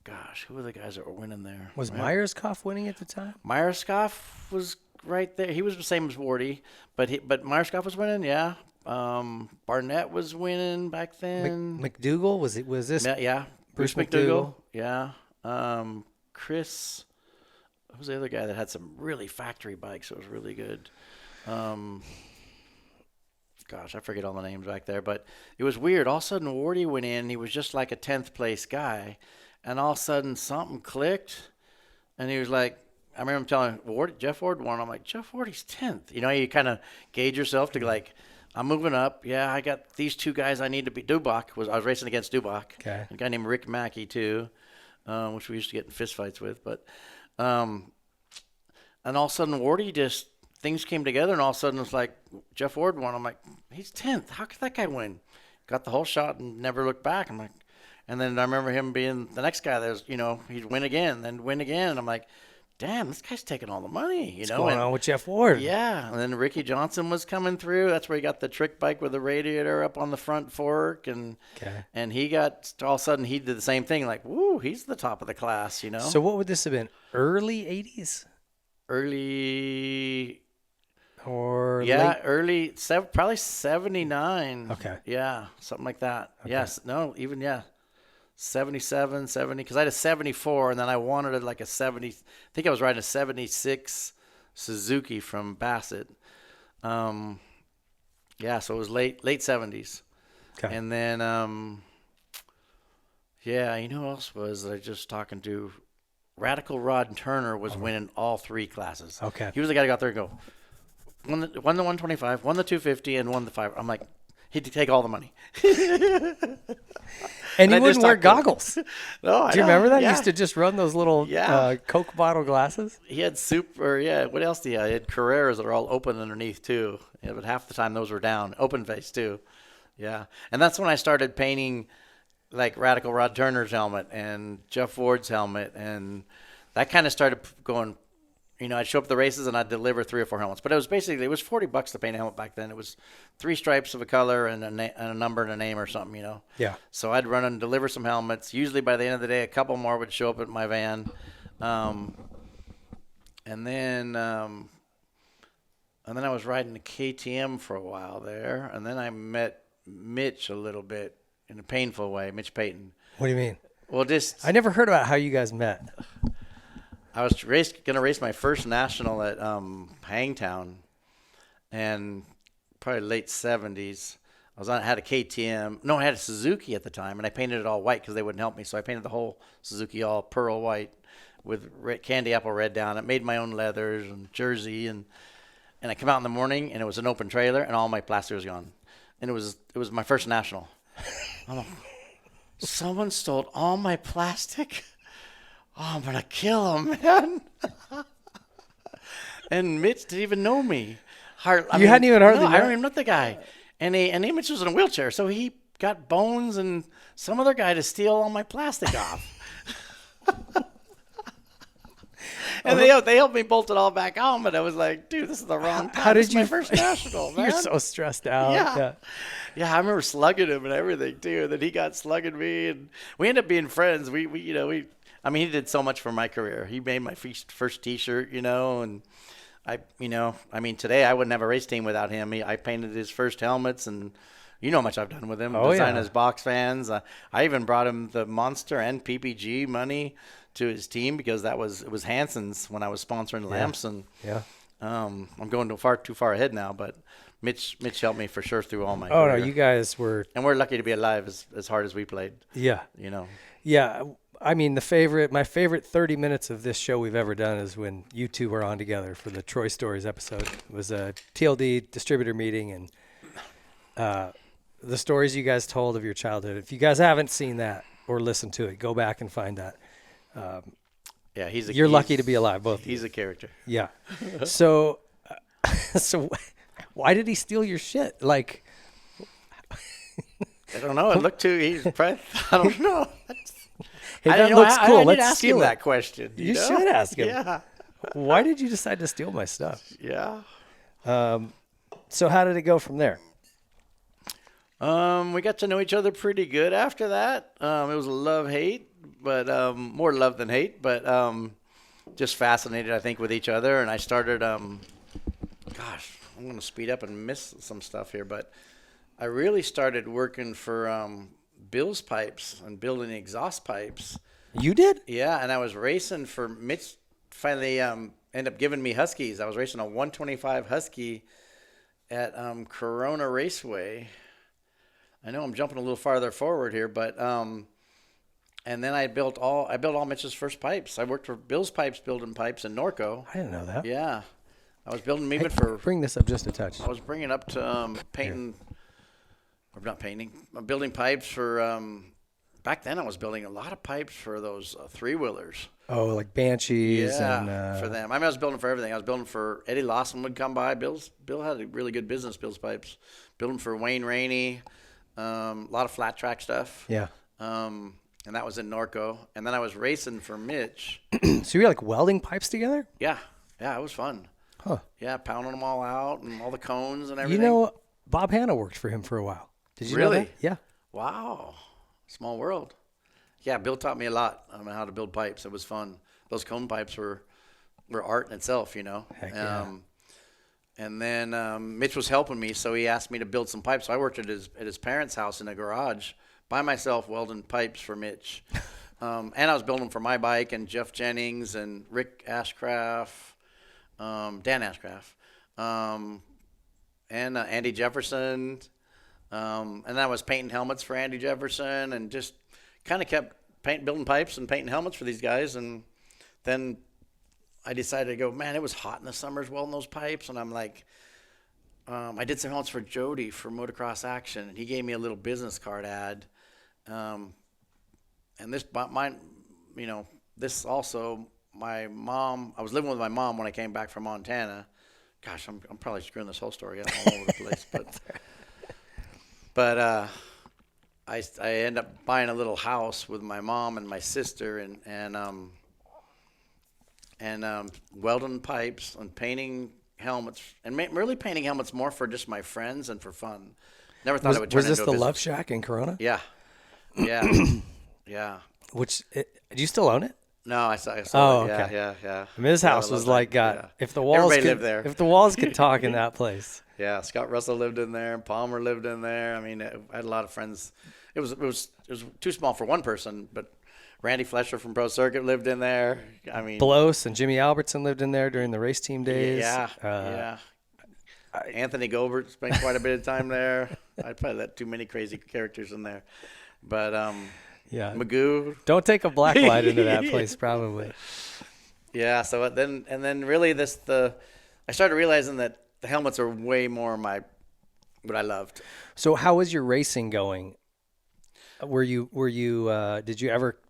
gosh, who were the guys that were winning there?
was Myerscough winning at the time?
Myerscough was right there. He was the same as Wardy, but Myerscough was winning, yeah. Barnett was winning back then.
McDougal was this?
Yeah, Bruce McDougal. Yeah. Chris, who was the other guy that had some really factory bikes that was really good? Gosh, I forget all the names back there, but it was weird. All of a sudden, Wardy went in. He was just like a 10th place guy, and all of a sudden, something clicked, and he was like, I remember him telling Jeff Ward won. I'm like, Jeff Ward, he's 10th. You kind of gauge yourself to like, I'm moving up. Yeah, I got these 2 guys I need to beat. I was racing against Dubach.
Okay.
A guy named Rick Mackey, too, which we used to get in fistfights with. But, and all of a sudden, Wardy things came together, and all of a sudden, it's like, Jeff Ward won. I'm like, he's 10th. How could that guy win? Got the whole shot and never looked back. I'm like, and then I remember him being the next guy that was, he'd win again, then win again. And I'm like, damn, this guy's taking all the money,
What's going on with Jeff Ward?
Yeah, and then Ricky Johnson was coming through. That's where he got the trick bike with the radiator up on the front fork, and he got, all of a sudden he did the same thing. Like, woo, he's the top of the class,
So what would this have been? Early 80s?
Early,
or
yeah,
late?
early, probably 79.
Okay,
yeah, something like that.
Okay.
Yes, no, even 77, 70, because I had a 74, and then I wanted like a 70. I think I was riding a 76 Suzuki from Bassett. So it was late 70s.
Okay.
And then, who else was I just talking to? Radical Rod Turner was winning all 3 classes.
Okay.
He was the guy that got there and go, won the 125, won the 250, and won the 5. I'm like, he'd take all the money.
And you wouldn't wear goggles.
No,
do you remember that?
Yeah.
He used to just run those little Coke bottle glasses.
He had what else did he have? He had Carreras that are all open underneath, too. Yeah, but half the time those were down. Open face, too. Yeah. And that's when I started painting, like, Radical Rod Turner's helmet and Jeff Ward's helmet. And that kind of started going, I'd show up at the races and I'd deliver 3 or 4 helmets. But it was $40 to paint a helmet back then. It was 3 stripes of a color and a number and a name or something,
Yeah.
So I'd run and deliver some helmets. Usually by the end of the day, a couple more would show up at my van. And then I was riding the KTM for a while there. And then I met Mitch a little bit in a painful way, Mitch Payton.
What do you mean?
Well,
I never heard about how you guys met.
I was going to race my first national at Hangtown, and probably late 70s. I had a KTM. No, I had a Suzuki at the time, and I painted it all white because they wouldn't help me. So I painted the whole Suzuki all pearl white with candy apple red down. I made my own leathers and jersey, and I come out in the morning, and it was an open trailer, and all my plaster was gone. And it was my first national. I'm like, someone stole all my plastic? Oh, I'm going to kill him, man. And Mitch didn't even know me.
Hadn't even hardly
I
met?
don't even know the guy. And Mitch was in a wheelchair, so he got Bones and some other guy to steal all my plastic off. And they helped me bolt it all back on, but I was like, dude, this is the wrong time.
How did
this is my first national, man?
You're so stressed out.
Yeah, I remember slugging him and everything too. And then he got slugging me, and we ended up being friends. He did so much for my career. He made my first T-shirt, and Today I wouldn't have a race team without him. I painted his first helmets, and you know how much I've done with him.
Oh,
Designed
yeah.
his box fans. I even brought him the Monster and PPG money to his team because it was Hanson's when I was sponsoring Lamson.
Yeah.
I'm going too far ahead now, but Mitch helped me for sure through all my
Oh,
career.
no, you guys were.
And we're lucky to be alive as hard as we played.
Yeah.
You know.
Yeah. I mean, my favorite 30 minutes of this show we've ever done is when you two were on together for the Troy Stories episode. It was a TLD distributor meeting, and the stories you guys told of your childhood. If you guys haven't seen that or listened to it, go back and find that.
Yeah,
you're lucky to be alive, both.
He's a character.
Yeah. So why did he steal your shit? Like,
I don't know. It looked too. He's probably. I don't know.
hey, that looks cool.
I
Let's
did ask
steal
him
it.
that question.
You
know?
should ask him.
Yeah.
Why did you decide to steal my stuff?
Yeah.
So how did it go from there?
We got to know each other pretty good after that. It was a love-hate, but more love than hate, but just fascinated, I think, with each other. And I started, I'm going to speed up and miss some stuff here, but I really started working for Bill's Pipes and building exhaust pipes.
You did?
Yeah, and I was racing for Mitch. Finally ended up giving me Huskies. I was racing a 125 Husky at Corona Raceway. I know I'm jumping a little farther forward here, but and then I built all Mitch's first pipes. I worked for Bill's Pipes building pipes in Norco.
I didn't know that.
Yeah, I was building even for.
Bring this up just a touch.
I was bringing up to painting, or not painting, building pipes for. Back then, I was building a lot of pipes for those 3-wheelers.
Oh, like Banshees and
for them. I was building for everything. I was building for Eddie Lawson would come by. Bill had a really good business, Bill's Pipes. Building for Wayne Rainey, a lot of flat track stuff.
Yeah.
And that was in Norco. And then I was racing for Mitch.
So you were like welding pipes together?
Yeah, it was fun.
Huh.
Yeah, pounding them all out and all the cones and everything.
You know, Bob Hanna worked for him for a while. Did you know
Really?
that? Yeah.
Wow. Small world. Yeah, Bill taught me a lot on how to build pipes. It was fun. Those cone pipes were art in itself, you know.
Heck yeah.
And then Mitch was helping me, so he asked me to build some pipes. So I worked at his parents' house in a garage by myself welding pipes for Mitch. And I was building for my bike and Jeff Jennings and Rick Ashcraft, Dan Ashcraft, and Andy Jefferson. And then I was painting helmets for Andy Jefferson and just kind of kept building pipes and painting helmets for these guys. And then I decided to go, man, it was hot in the summers welding those pipes. And I'm like, I did some helmets for Jody for Motocross Action. And he gave me a little business card ad. And this also, my mom, I was living with my mom when I came back from Montana. Gosh, I'm probably screwing this whole story up all over the place. But I ended up buying a little house with my mom and my sister and welding pipes and painting helmets and really painting helmets more for just my friends and for fun. Never thought it would turn into a business.
Was this the Love Shack in Corona?
Yeah. Yeah.
Do you still own it?
No, I saw
Oh,
it.
okay.
Yeah.
I mean, this house was like if the walls
Everybody
could,
lived there.
If the walls could talk in that place.
Yeah, Scott Russell lived in there. Palmer lived in there. I mean, I had a lot of friends. It was too small for one person, but Randy Flesher from Pro Circuit lived in there. I mean,
Bloss and Jimmy Albertson lived in there during the race team days.
Yeah. Anthony Gobert spent quite a bit of time there. I'd probably let too many crazy characters in there, but
yeah,
Magoo.
Don't take a black light into that place, probably.
Yeah. So then really I started realizing that the helmets are way more what I loved.
So how was your racing going? Were you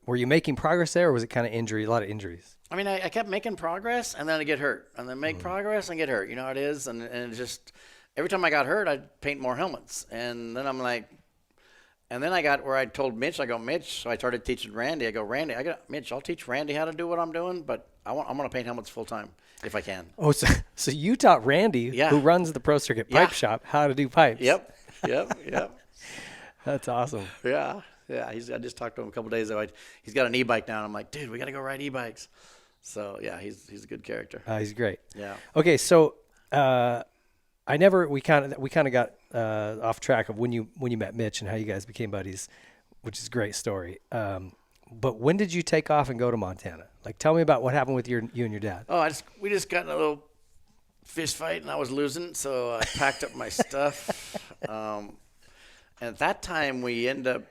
making progress there, or was it kind of a lot of injuries?
I mean, I kept making progress, and then I get hurt, and then make progress and get hurt. You know how it is, and it just every time I got hurt, I'd paint more helmets, and then I'm like, and then I got where I told Mitch, I go, Mitch. So I started teaching Randy. I go, Randy, Mitch, I'll teach Randy how to do what I'm doing, but I'm going to paint helmets full time if I can.
Oh, so you taught Randy, who runs the Pro Circuit Pipe Shop, how to do pipes.
Yep.
That's awesome.
Yeah. I just talked to him a couple days ago. He's got an e-bike now, and I'm like, dude, we got to go ride e-bikes. So yeah, he's a good character.
He's great.
Yeah.
Okay, so we kind of got off track of when you met Mitch and how you guys became buddies, which is a great story. But when did you take off and go to Montana? Like, tell me about what happened with you and your dad.
Oh, we just got in a little fist fight, and I was losing, so I packed up my stuff. And at that time, we ended up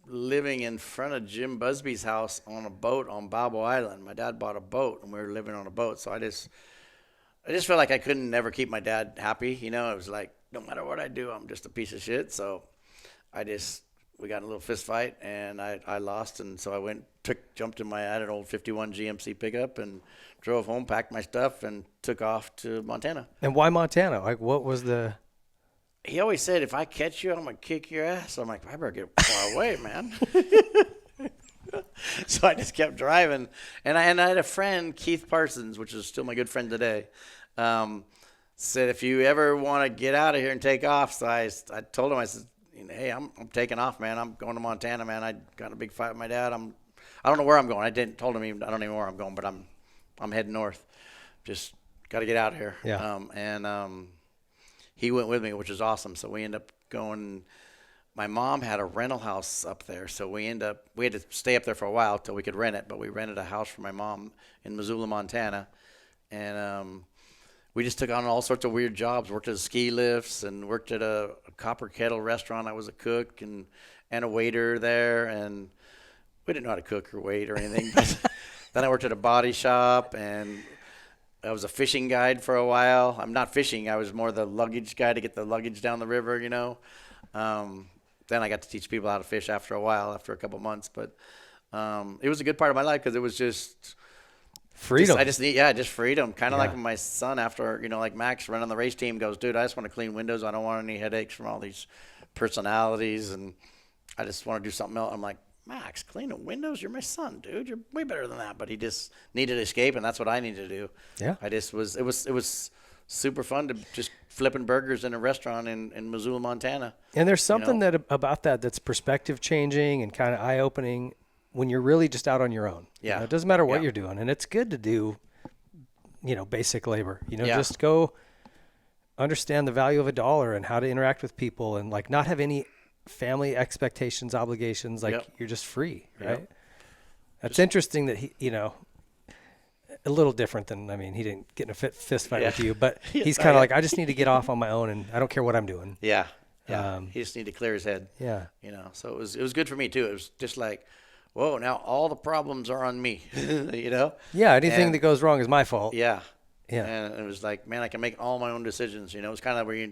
living in front of Jim Busby's house on a boat on Balboa Island. My dad bought a boat, and we were living on a boat. So I just felt like I couldn't never keep my dad happy. You know, it was like, no matter what I do, I'm just a piece of shit. So we got in a little fist fight, and I lost. And so I jumped in I had an old 51 GMC pickup and drove home, packed my stuff, and took off to Montana.
And why Montana? Like, what was the...
He always said, if I catch you, I'm going to kick your ass. I'm like, I better get far away, man. So I just kept driving. And I had a friend, Keith Parsons, which is still my good friend today, said, if you ever want to get out of here and take off. So I told him, I said, hey, I'm taking off, man. I'm going to Montana, man. I got in a big fight with my dad. I don't know where I'm going. I don't even know where I'm going, but I'm heading north. Just got to get out of here.
Yeah.
He went with me, which was awesome. So we ended up going. My mom had a rental house up there, so we had to stay up there for a while till we could rent it. But we rented a house for my mom in Missoula, Montana, and we just took on all sorts of weird jobs. Worked at ski lifts and worked at a Copper Kettle restaurant. I was a cook and a waiter there, and we didn't know how to cook or wait or anything. But then I worked at a body shop, and I was a fishing guide for a while. I'm not fishing. I was more the luggage guy to get the luggage down the river, you know. Then I got to teach people how to fish after a couple months. But it was a good part of my life because it was just
freedom.
Just freedom. Kind of like when my son, after, you know, like Max running the race team, goes, dude, I just want to clean windows. I don't want any headaches from all these personalities, and I just want to do something else. I'm like, Max, cleaning windows? You're my son, dude. You're way better than that. But he just needed escape, and that's what I needed to do.
Yeah.
It was super fun to just flipping burgers in a restaurant in Missoula, Montana.
And there's something about that's perspective changing and kind of eye opening when you're really just out on your own.
Yeah.
You know, it doesn't matter what you're doing, and it's good to do, you know, basic labor. You know,
Yeah.
just go understand the value of a dollar and how to interact with people, and like not have any family expectations, obligations. Like you're just free, right?
Yep.
That's interesting that he, you know, a little different than, I mean, he didn't get in a fist fight with you, but he's kind of like, I just need to get off on my own, and I don't care what I'm doing.
Yeah. He just needed to clear his head.
Yeah.
You know, so it was good for me too. It was just like, whoa, now all the problems are on me, you know?
Yeah. Anything that goes wrong is my fault.
Yeah.
Yeah.
And it was like, man, I can make all my own decisions. You know, it's kind of where your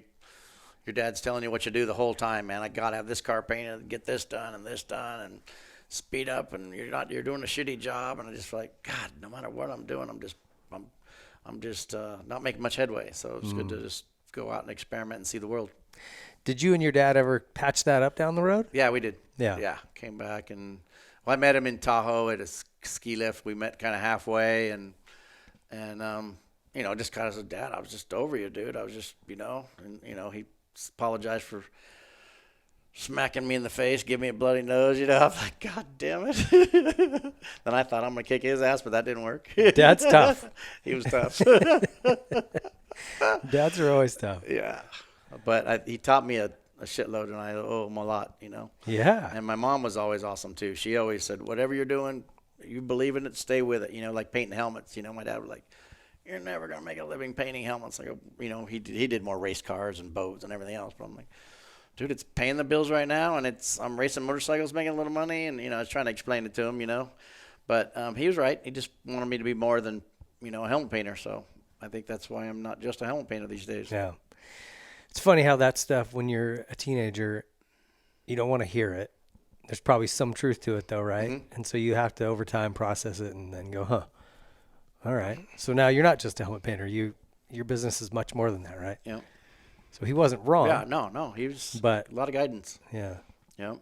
dad's telling you what you do the whole time, man. I got to have this car painted, get this done, and speed up, and you're doing a shitty job. And I just feel like, God, no matter what I'm doing, I'm just not making much headway. So it's good to just go out and experiment and see the world.
Did you and your dad ever patch that up down the road?
Yeah, we did.
Yeah.
Yeah. Came back, and I met him in Tahoe at a ski lift. We met kind of halfway, and you know, just kind of said, Dad, I was just over you, dude. I was just, you know, and, you know, he apologized for smacking me in the face, give me a bloody nose, you know. I'm like, God damn it. Then I thought I'm going to kick his ass, but that didn't work.
Dad's tough.
He was tough.
Dads are always tough.
Yeah. But he taught me a shitload, and I owe him a lot, you know.
Yeah.
And my mom was always awesome, too. She always said, whatever you're doing, you believe in it, stay with it. You know, like painting helmets. You know, my dad was like, you're never going to make a living painting helmets. Like, you know, he did more race cars and boats and everything else. But I'm like, dude, it's paying the bills right now, and I'm racing motorcycles, making a little money. And, you know, I was trying to explain it to him, you know. But he was right. He just wanted me to be more than, you know, a helmet painter. So I think that's why I'm not just a helmet painter these days.
Yeah. It's funny how that stuff, when you're a teenager, you don't want to hear it. There's probably some truth to it, though, right?
Mm-hmm.
And so you have to, over time, process it and then go, huh, all right. So now you're not just a helmet painter. Your business is much more than that, right?
Yeah.
So he wasn't wrong.
Yeah, no. He was a lot of guidance.
Yeah.
Yeah.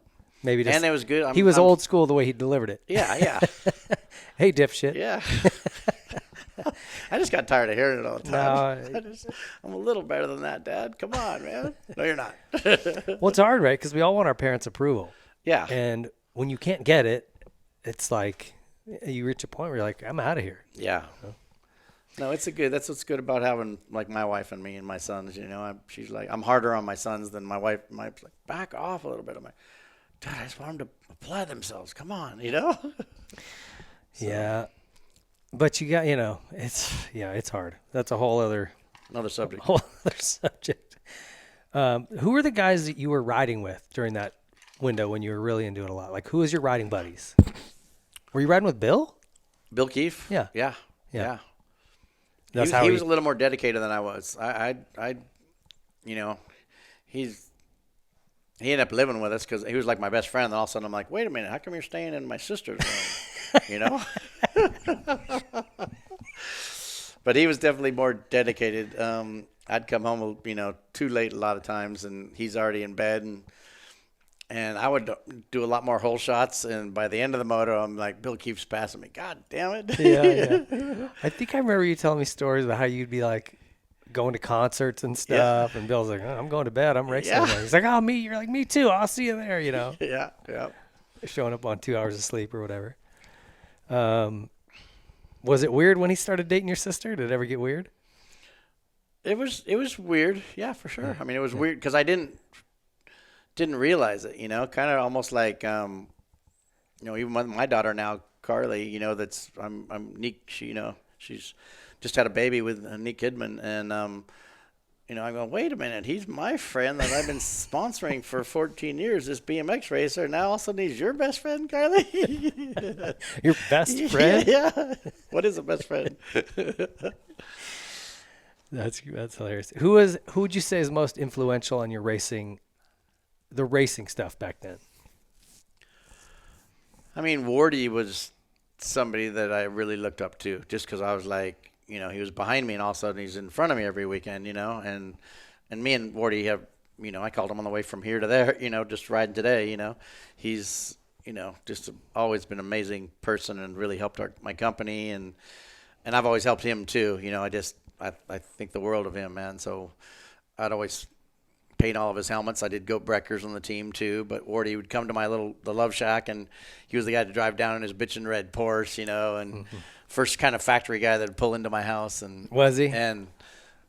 Maybe just,
and it was good.
He was old school the way he delivered it.
Yeah.
Hey, dipshit.
Yeah. I just got tired of hearing it all the time. I'm a little better than that, Dad. Come on, man. No, you're not.
Well, it's hard, right? Because we all want our parents' approval.
Yeah.
And when you can't get it, it's like, You reach a point where you're like, I'm out of here.
Yeah. No, that's what's good about having like my wife and me and my sons, you know. She's like, I'm harder on my sons than my wife. My wife's like, back off a little bit. I'm like, Dad, I just want them to apply themselves. Come on, you know?
Yeah. But you got, it's hard. That's a whole other
Another
subject. Who are the guys that you were riding with during that window when you were really into it a lot? Like, who was your riding buddies? Were you riding with Bill?
Bill Keefe?
Yeah.
Yeah.
That's
He was a little more dedicated than I was. He ended up living with us because he was like my best friend. And all of a sudden, I'm like, wait a minute, how come you're staying in my sister's room? You know? But he was definitely more dedicated. I'd come home, too late a lot of times, and he's already in bed, and I would do a lot more hole shots. And by the end of the moto, I'm like, Bill keeps passing me. God damn it!
Yeah. I think I remember you telling me stories about how you'd be like going to concerts and stuff, and Bill's like, I'm going to bed. I'm racing. Yeah. He's like, oh, me. You're like, me too. I'll see you there.
Yeah.
Showing up on 2 hours of sleep or whatever. Was it weird when he started dating your sister? Did it ever get weird?
It was weird. Yeah, for sure. I mean, it was weird because I didn't realize it, kind of almost like, even my daughter now, Carly, I'm Nick, she's just had a baby with Nick Kidman. And, I'm going, wait a minute, he's my friend that I've been sponsoring for 14 years, this BMX racer. Now all of a sudden he's your best friend, Carly?
Your best friend?
Yeah. What is a best friend?
That's hilarious. Who would you say is most influential on your the racing stuff back then?
I mean, Wardy was somebody that I really looked up to just because I was like, he was behind me and all of a sudden he's in front of me every weekend, and me and Wardy have, I called him on the way from here to there, just riding today, he's, just always been an amazing person and really helped my company. And I've always helped him too. I think the world of him, man. So I'd always paint all of his helmets. I did goat breakers on the team too, but Wardy would come to the Love Shack, and he was the guy to drive down in his bitchin' red Porsche, and first kind of factory guy that'd pull into my house. And
was he?
And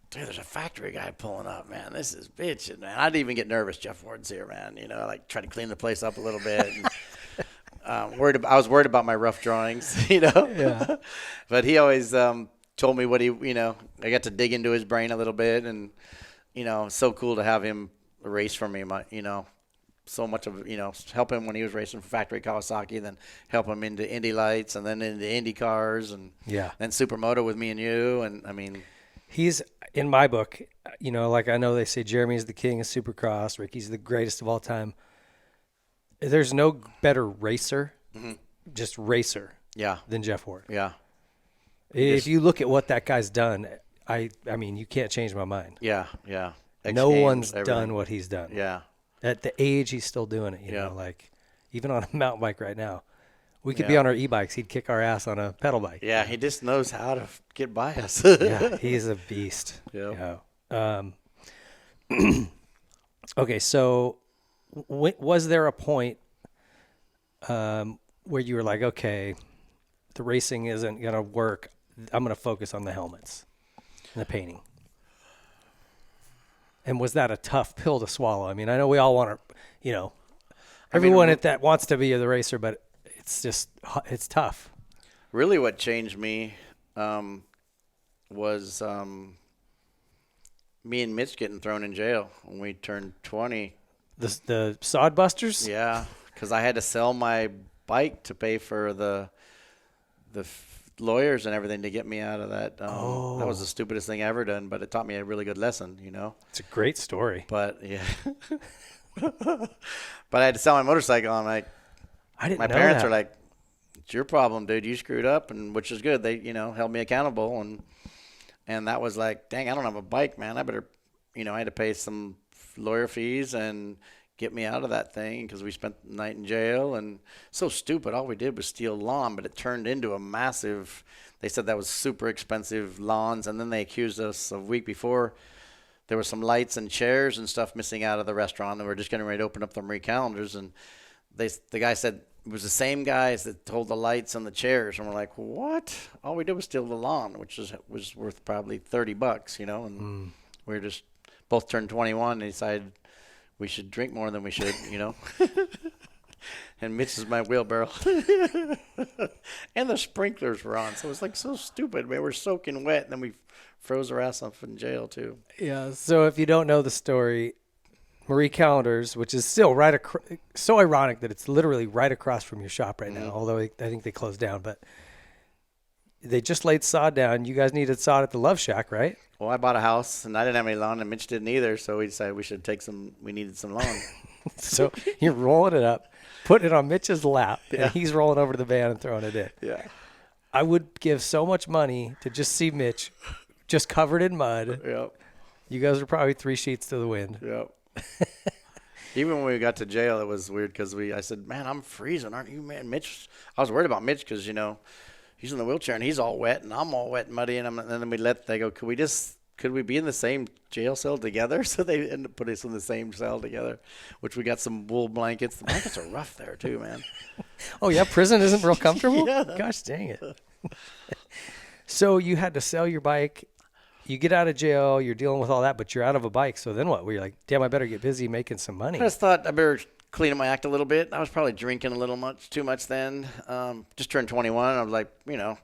dude, there's a factory guy pulling up, man. This is bitchin', man. I'd even get nervous. Jeff Ward's here, man. Like try to clean the place up a little bit. And, I was worried about my rough drawings,
Yeah.
But he always told me what I got to dig into his brain a little bit, and so cool to have him race for me. So much of help him when he was racing for Factory Kawasaki, then help him into Indy Lights, and then into Indy cars, and then Supermoto with me and you, and I mean,
he's in my book. Like I know they say Jeremy's the king of Supercross, Ricky's the greatest of all time. There's no better racer, just racer, than Jeff Ward.
Yeah.
If you look at what that guy's done, I mean, you can't change my mind.
Yeah.
No one's done what he's done.
Yeah.
At the age he's still doing it, you know, like even on a mountain bike right now. We could be on our e-bikes. He'd kick our ass on a pedal bike.
Yeah, he just knows how to get by us.
Yeah, he's a beast.
Yeah.
Okay, so was there a point where you were like, okay, the racing isn't going to work. I'm going to focus on the helmets and the painting. And was that a tough pill to swallow? I mean, I know we all want to, everyone that wants to be the racer, but it's tough.
Really what changed me was me and Mitch getting thrown in jail when we turned 20.
The Sodbusters?
Yeah, because I had to sell my bike to pay for the lawyers and everything to get me out of that. That was the stupidest thing I ever done, but it taught me a really good lesson,
It's a great story.
But, yeah. But I had to sell my motorcycle. I'm like,
I didn't
my
know
parents
that.
are like, it's your problem, dude. You screwed up, and which is good. They, held me accountable, and that was like, dang, I don't have a bike, man. I better, I had to pay some lawyer fees and get me out of that thing because we spent the night in jail. And so stupid. All we did was steal lawn, but it turned into a massive. They said that was super expensive lawns, and then they accused us a week before. There were some lights and chairs and stuff missing out of the restaurant, and we're just getting ready to open up the Marie calendars, and the guy said, it was the same guys that told the lights on the chairs, and we're like, what? All we did was steal the lawn, which was worth probably $30, and we were just both turned 21 and decided we should drink more than we should, And Mitch is my wheelbarrow. And the sprinklers were on, so it was like so stupid. We were soaking wet, and then we froze our ass off in jail too.
Yeah. So if you don't know the story, Marie Callender's, which is still so ironic that it's literally right across from your shop right now, although I think they closed down, but they just laid sod down. You guys needed sod at the Love Shack, right?
Well, I bought a house, and I didn't have any lawn, and Mitch didn't either, so we decided we needed some lawn.
So you're rolling it up, putting it on Mitch's lap,
Yeah.
and he's rolling over to the van and throwing it in.
Yeah.
I would give so much money to just see Mitch just covered in mud.
Yep.
You guys are probably 3 sheets to the wind.
Yep. Even when we got to jail, it was weird because I said, man, I'm freezing, aren't you, man? Mitch, I was worried about Mitch because, he's in the wheelchair and he's all wet and I'm all wet and muddy. And then they go, could we be in the same jail cell together? So they ended up putting us in the same cell together, which we got some wool blankets. The blankets are rough there too, man.
Oh, yeah, prison isn't real comfortable?
Yeah.
Gosh dang it. So you had to sell your bike. You get out of jail, you're dealing with all that, but you're out of a bike. So then what? Were you like, damn, I better get busy making some money?
I just thought I better clean up my act a little bit. I was probably drinking too much then. Just turned 21. I was like,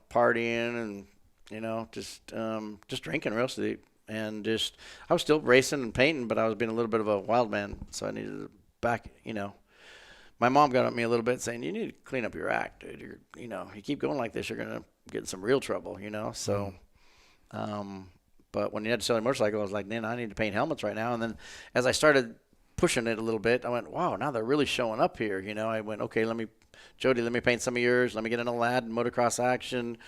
partying and, just drinking real steep. And I was still racing and painting, but I was being a little bit of a wild man. So I needed to back, My mom got at me a little bit saying, you need to clean up your act, dude. You keep going like this, you're going to get in some real trouble, So, but when you had to sell a motorcycle, I was like, man, I need to paint helmets right now. And then as I started pushing it a little bit, I went, wow, now they're really showing up here. I went, okay, Jody, let me paint some of yours. Let me get in a lad motocross action.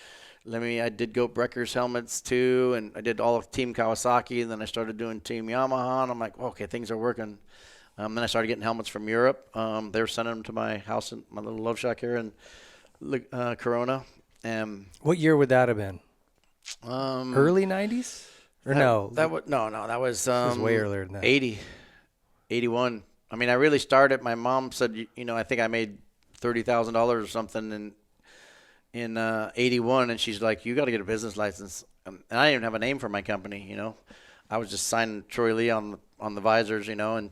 I did Goat Brecker's helmets too. And I did all of Team Kawasaki. And then I started doing Team Yamaha. And I'm like, okay, things are working. Then I started getting helmets from Europe. They were sending them to my house in my little Love Shack here in Corona.
What year would that have been? Early 90s? Or no?
That was
It was way earlier than that.
81. I mean, I really started. My mom said, I think I made $30,000 or something in 81, and she's like, you got to get a business license. And I didn't even have a name for my company. I was just signing Troy Lee on the visors, and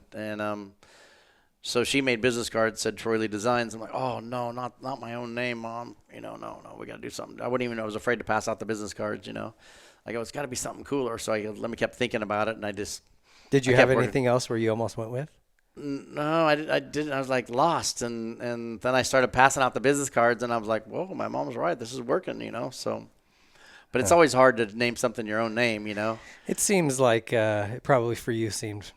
so she made business cards, said Troy Lee Designs. I'm like, oh no, not my own name, Mom. No, we got to do something. I wouldn't even know. I was afraid to pass out the business cards. I go, it's got to be something cooler. So I kept thinking about it, and I just.
Did you have anything else where you almost went with?
No, I didn't. I was like lost, and then I started passing out the business cards, and I was like, whoa, my mom was right. This is working, So, but it's always hard to name something your own name,
It seems like it probably for you seemed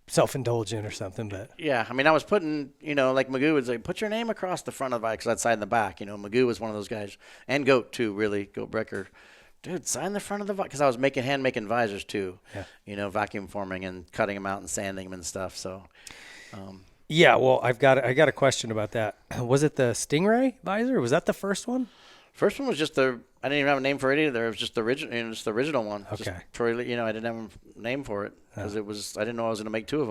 self-indulgent or something, but
yeah, I mean, I was putting, like Magoo would say, put your name across the front of the bike because I'd sign the back. Magoo was one of those guys, and Goat too, really, Goat Brecker. Dude, sign the front of the because I was hand making visors too, vacuum forming and cutting them out and sanding them and stuff. So,
yeah, well, I got a question about that. Was it the Stingray visor? Was that the first one?
First one was just I didn't even have a name for it either. It was just the original, just the original one.
Okay.
Just Troy, I didn't have a name for it because I didn't know I was going to make 2 of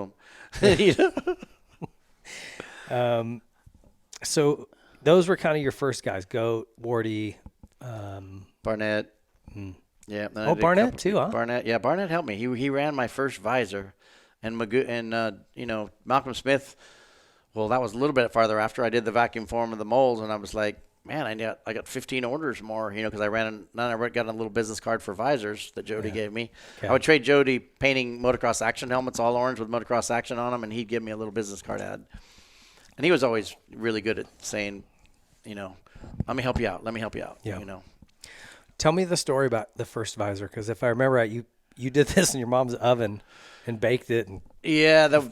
them.
So those were kind of your first guys: Goat, Wardy,
Barnett. Yeah.
Barnett too, huh?
Barnett, yeah. Barnett helped me. He ran my first visor, and Magoo and Malcolm Smith. Well, that was a little bit farther after I did the vacuum form of the molds, and I was like, man, I got 15 orders more, because I got a little business card for visors that Jody gave me.
Okay.
I would trade Jody painting motocross action helmets, all orange with motocross action on them, and he'd give me a little business card ad. And he was always really good at saying, let me help you out.
Yeah. Tell me the story about the first visor, because if I remember right, you did this in your mom's oven and baked it and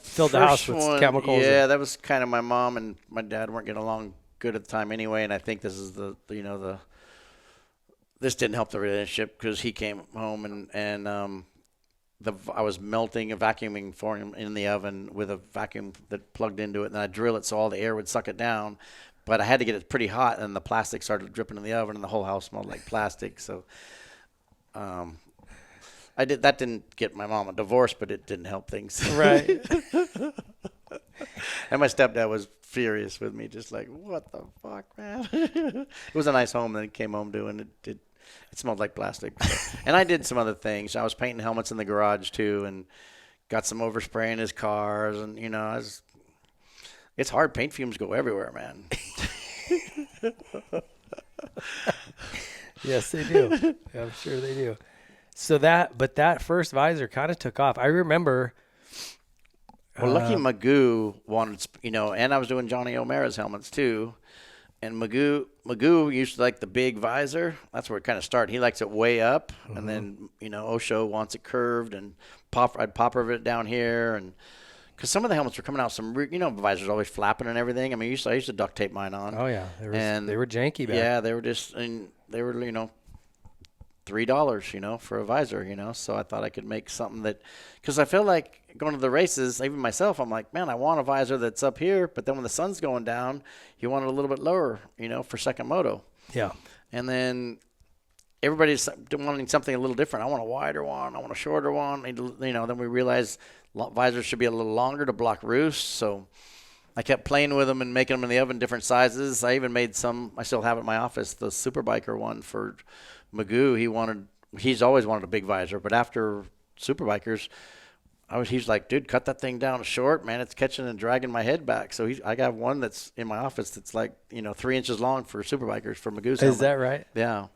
filled the house with chemicals.
Yeah, that was kind of my mom and my dad weren't getting along good at the time anyway, and I think this is this didn't help the relationship because he came home and I was melting and vacuuming for him in the oven with a vacuum that plugged into it, and I drill it so all the air would suck it down. But I had to get it pretty hot, and the plastic started dripping in the oven, and the whole house smelled like plastic. So, that didn't get my mom a divorce, but it didn't help things.
Right.
And my stepdad was furious with me, just like, what the fuck, man? It was a nice home that he came home to, and it smelled like plastic. So. And I did some other things. I was painting helmets in the garage too, and got some overspray in his cars, and it's hard. Paint fumes go everywhere, man.
Yes, they do. I'm sure they do. So that first visor kind of took off. I remember.
Well, Lucky Magoo wanted, and I was doing Johnny O'Mara's helmets too. And Magoo used to like the big visor. That's where it kind of started. He likes it way up, and then Osho wants it curved, and I'd popper it down here, and because some of the helmets were coming out, visors always flapping and everything. I mean, I used to duct tape mine on.
Oh yeah, they were janky back.
Yeah, they were $3, for a visor, So I thought I could make something that, because I feel like going to the races, even myself, I'm like, man, I want a visor that's up here, but then when the sun's going down, you want it a little bit lower, for second moto.
Yeah.
And then everybody's wanting something a little different. I want a wider one. I want a shorter one. Then we realized visors should be a little longer to block roosts. So I kept playing with them and making them in the oven different sizes. I even made some, I still have it in my office, the Superbiker one for Magoo. He's always wanted a big visor, but after Superbikers, he's like, dude, cut that thing down short, man. It's catching and dragging my head back. So I got one that's in my office that's like, 3 inches long for Superbikers for Magoo's helmet.
Is that right?
Yeah.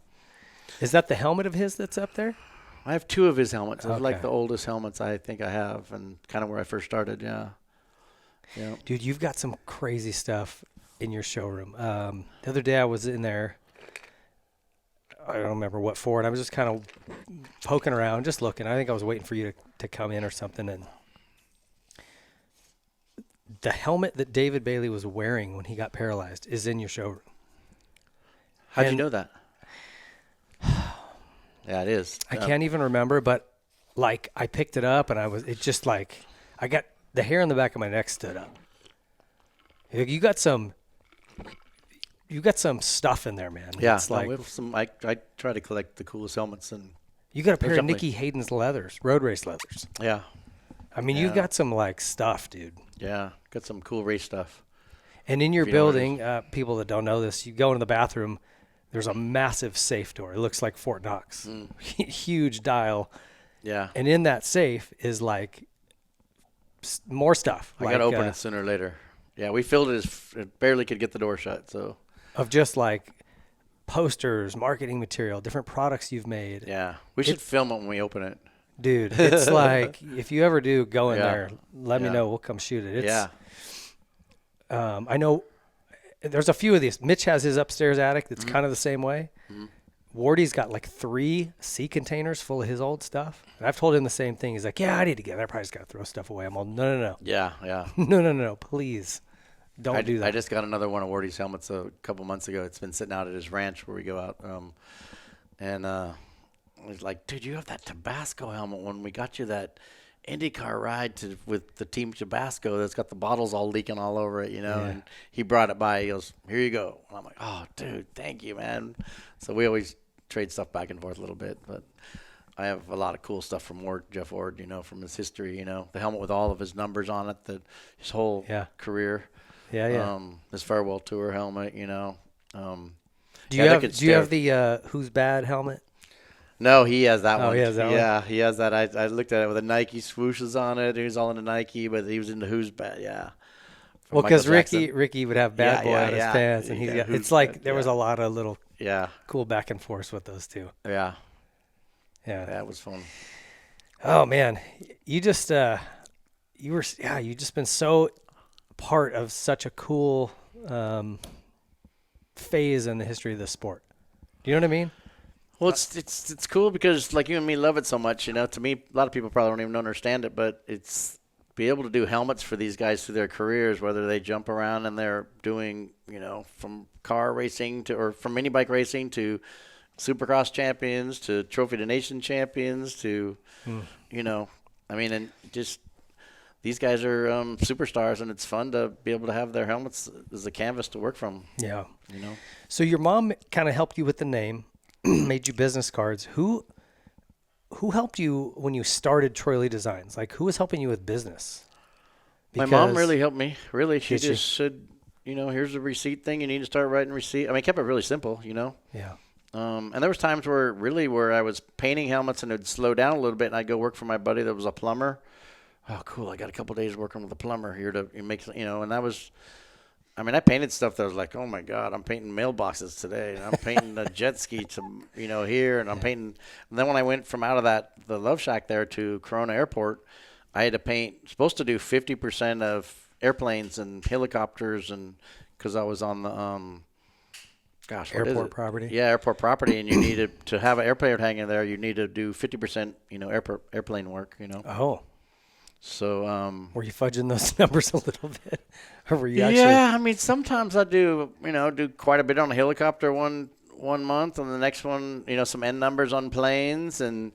Is that the helmet of his that's up there?
I have 2 of his helmets. They're
Okay.
like the oldest helmets I think I have, and kind of where I first started. Yeah. Yeah.
Dude, you've got some crazy stuff in your showroom. The other day I was in there. I don't remember what for, and I was just kind of poking around, just looking. I think I was waiting for you to come in or something. And the helmet that David Bailey was wearing when he got paralyzed is in your showroom.
How'd you know that? Yeah, it is.
I can't even remember, but like I picked it up and it just like, I got the hair on the back of my neck stood up. You got some stuff in there, man.
Yeah,
It's like,
we have some. I try to collect the coolest helmets, and
you got a pair of
definitely-
Nikki Hayden's leathers, road race leathers.
yeah,
I mean, you've got some like stuff, dude.
yeah, got some cool race stuff.
And in your
If you know what it
building, people that don't know this, you go into the bathroom, there's a massive safe door. It looks like Fort Knox. Huge dial.
Yeah,
And in that safe is like more stuff.
I got to open it sooner or later. Yeah, we filled it it barely could get the door shut. So
of just like posters, marketing material, different products you've made.
yeah, we should film it when we open it.
Dude, it's like, if you ever do go in
Yeah.
there, let me
Yeah.
know. We'll come shoot it. It's,
Yeah,
I know there's a few of these. Mitch has his upstairs attic that's kind of the same way. Wardy's got like 3 sea containers full of his old stuff. And I've told him the same thing. He's like, yeah, I need to get it. I probably just got to throw stuff away. I'm all, no.
yeah.
No, please. Don't do that.
I just got another one of Wardy's helmets a couple months ago. It's been sitting out at his ranch where we go out. And he's like, dude, you have that Tabasco helmet when we got you that IndyCar ride with the Team Tabasco that's got the bottles all leaking all over it,
Yeah.
And he brought it by. He goes, here you go. And I'm like, oh, dude, thank you, man. So we always trade stuff back and forth a little bit. But I have a lot of cool stuff from Jeff Ord, from his history, the helmet with all of his numbers on it, his whole career.
Yeah.
His farewell tour helmet,
Do you
look
have
at
do you have the Who's Bad helmet?
No, he has that one.
Oh, he has that one?
Yeah, he has that. I looked at it with the Nike swooshes on it. He was all into Nike, but he was into Who's Bad, yeah. From
Well, because
Michael Jackson.
Ricky would have Bad Boy on his pants, and
Yeah,
it's like there was
yeah.
a lot of little
Yeah,
cool back and forth with those two.
yeah,
Yeah.
that was fun.
Oh man, you just you've just been so part of such a cool phase in the history of the sport. Do you know what I mean?
Well, it's cool because like you and me love it so much. To me, a lot of people probably don't even understand it, but it's be able to do helmets for these guys through their careers, whether they jump around and they're doing, from car racing or from mini bike racing to Supercross champions to Trophy to Nation champions to, and just these guys are superstars, and it's fun to be able to have their helmets as a canvas to work from.
Yeah. So your mom kind of helped you with the name, made you business cards. Who helped you when you started Troy Lee Designs? Like, who was helping you with business?
My mom really helped me. Really, she just said, here's the receipt thing. You need to start writing receipt. I mean, I kept it really simple,
Yeah.
And there was times where I was painting helmets and it would slow down a little bit, and I'd go work for my buddy that was a plumber. Oh, cool! I got a couple days working with a plumber here to make, and that was. I mean, I painted stuff that was like, oh my God, I'm painting mailboxes today. And I'm painting a jet ski to, here, and I'm painting. And then when I went from out of the Love Shack there to Corona Airport, I had to paint. Supposed to do 50% of airplanes and helicopters, and because I was on the
airport property.
Yeah, airport property, and you needed to have an airplane hanging there. You need to do 50%, airplane work.
Oh.
So
were you fudging those numbers a little bit, or were you actually?
Yeah, I mean, sometimes I do quite a bit on a helicopter one month, and the next one, some end numbers on planes, and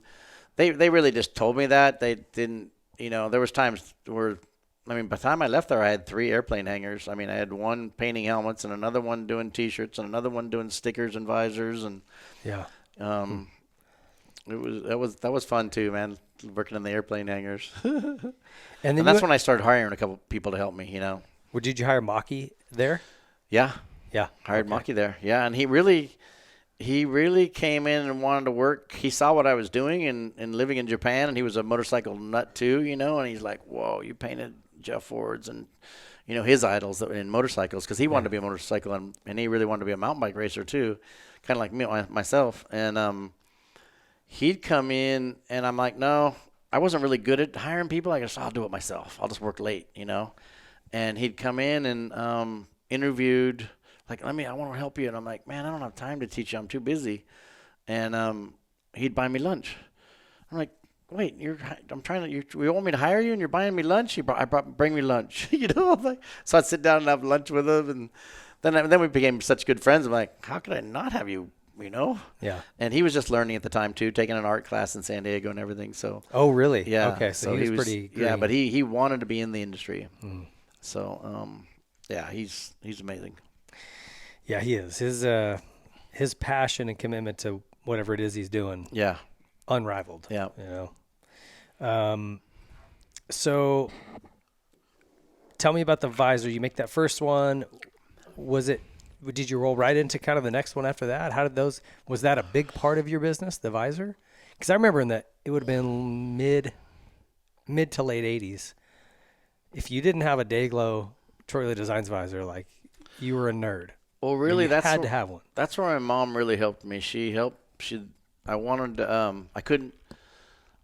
they really just told me that. They didn't, there was times where, I mean, by the time I left there, I had 3 airplane hangers. I mean, I had one painting helmets and another one doing T-shirts and another one doing stickers and visors, and
yeah,
that was fun too, man. Working in the airplane hangars.
and
that's when I started hiring a couple people to help me,
Well, did you hire Maki there?
Yeah.
Yeah.
Hired Maki there. Yeah, and he really came in and wanted to work. He saw what I was doing and living in Japan, and he was a motorcycle nut too, and he's like, whoa, you painted Jeff Ford's and, his idols in motorcycles, because he wanted to be a motorcycle, and he really wanted to be a mountain bike racer too, kind of like me, myself. And he'd come in, and I'm like, no, I wasn't really good at hiring people. I guess I'll do it myself. I'll just work late, And he'd come in and interviewed, like, I want to help you. And I'm like, man, I don't have time to teach you. I'm too busy. And he'd buy me lunch. I'm like, wait, you want me to hire you and you're buying me lunch? Bring me lunch, Like, so I'd sit down and have lunch with him. And then we became such good friends. I'm like, how could I not have you?
Yeah.
And he was just learning at the time too, taking an art class in San Diego and everything. So.
Oh, really?
Yeah.
Okay. So he was pretty green.
Yeah, but he wanted to be in the industry. So, he's amazing.
Yeah, he is. His passion and commitment to whatever it is he's doing.
Yeah.
Unrivaled.
Yeah.
So tell me about the visor. You make that first one. Did you roll right into kind of the next one after that? Was that a big part of your business, the visor? Because I remember it would have been mid to late 80s. If you didn't have a Dayglow Troy Lee Designs visor, like, you were a nerd.
Well, really,
you had to have one.
That's where my mom really helped me. I wanted to,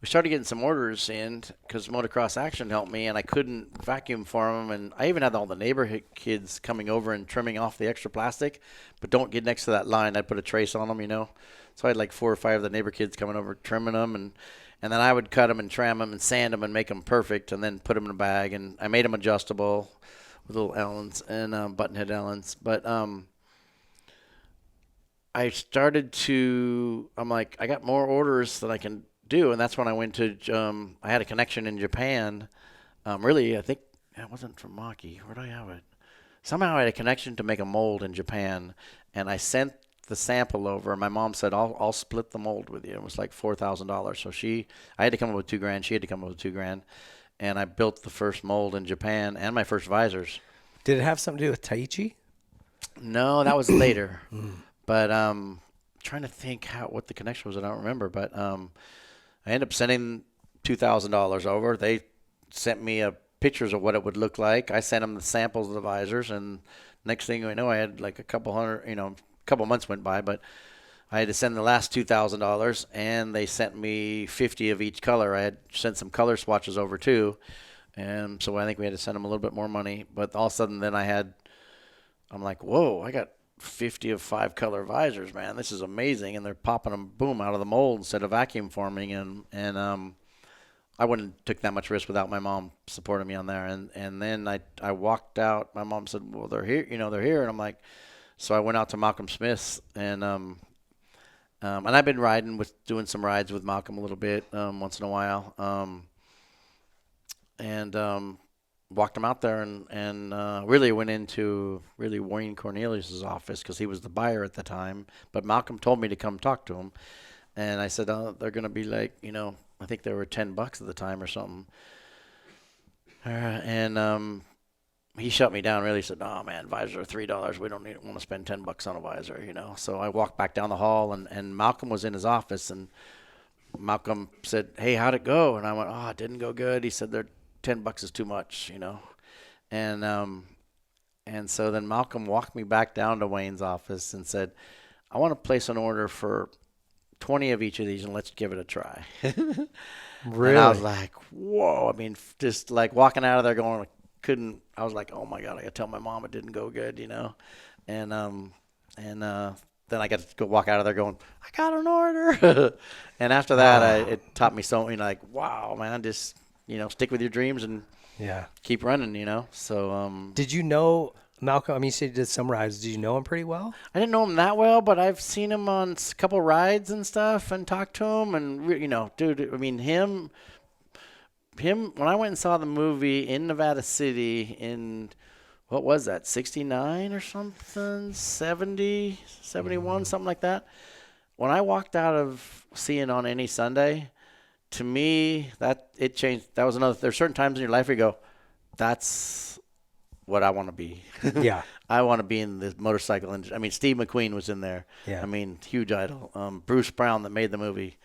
we started getting some orders in because Motocross Action helped me, and I couldn't vacuum for them. And I even had all the neighborhood kids coming over and trimming off the extra plastic, but don't get next to that line. I'd put a trace on them, So I had like 4 or 5 of the neighbor kids coming over trimming them, and then I would cut them and tram them and sand them and make them perfect, and then put them in a bag. And I made them adjustable with little Allens and button-head Allens. But I started to, I'm like, I got more orders that I can do, and that's when I went to, I had a connection in Japan. Really, I think it wasn't from Maki. Where did I have it? Somehow I had a connection to make a mold in Japan, and I sent the sample over, and my mom said, I'll split the mold with you. It was like $4,000. So I had to come up with $2,000. She had to come up with $2,000, and I built the first mold in Japan and my first visors.
Did it have something to do with Taichi?
No, that was later. But trying to think what the connection was, I don't remember. But I ended up sending $2,000 over. They sent me pictures of what it would look like. I sent them the samples of the visors, and next thing I know, I had like a couple months went by, but I had to send the last $2,000, and they sent me 50 of each color. I had sent some color swatches over too, and so I think we had to send them a little bit more money. But all of a sudden, then I'm like, whoa, I got 50 of 5 color visors, man. This is amazing. And they're popping them, boom, out of the mold instead of vacuum forming. And I wouldn't took that much risk without my mom supporting me on there. And then I walked out. My mom said, well, they're here, they're here. And I'm like, so I went out to Malcolm Smith's, and I've been doing some rides with Malcolm a little bit, once in a while. Walked him out there and really went into Wayne Cornelius's office because he was the buyer at the time. But Malcolm told me to come talk to him, and I said, they're going to be like, I think they were $10 at the time or something. And he shut me down. Really said, "Oh man, visor $3. We don't want to spend $10 on a visor, you know." So I walked back down the hall, and Malcolm was in his office, and Malcolm said, "Hey, how'd it go?" And I went, "Oh, it didn't go good." He said, "They're $10 is too much, you know." And so then Malcolm walked me back down to Wayne's office and said, "I want to place an order for 20 of each of these, and let's give it a try."
Really?
And I was like, whoa. I mean, just like walking out of there going, I was like, oh my God, I got to tell my mom it didn't go good, you know? And then I got to go walk out of there going, I got an order. And after that, it taught me something like, wow, man, just, you know, stick with your dreams and keep running, you know? So,
did you know Malcolm? I mean, you said you did some rides. Did you know him pretty well?
I didn't know him that well, but I've seen him on a couple rides and stuff and talked to him. And, you know, dude, I mean, him, when I went and saw the movie in Nevada City in, what was that, 69 or something, 70, 71, something like that. When I walked out of seeing On Any Sunday, to me, it changed. That was another, there's certain times in your life where you go, that's what I want to be.
Yeah.
I want to be in the motorcycle industry. I mean, Steve McQueen was in there.
Yeah.
I mean, huge idol. Bruce Brown that made the movie,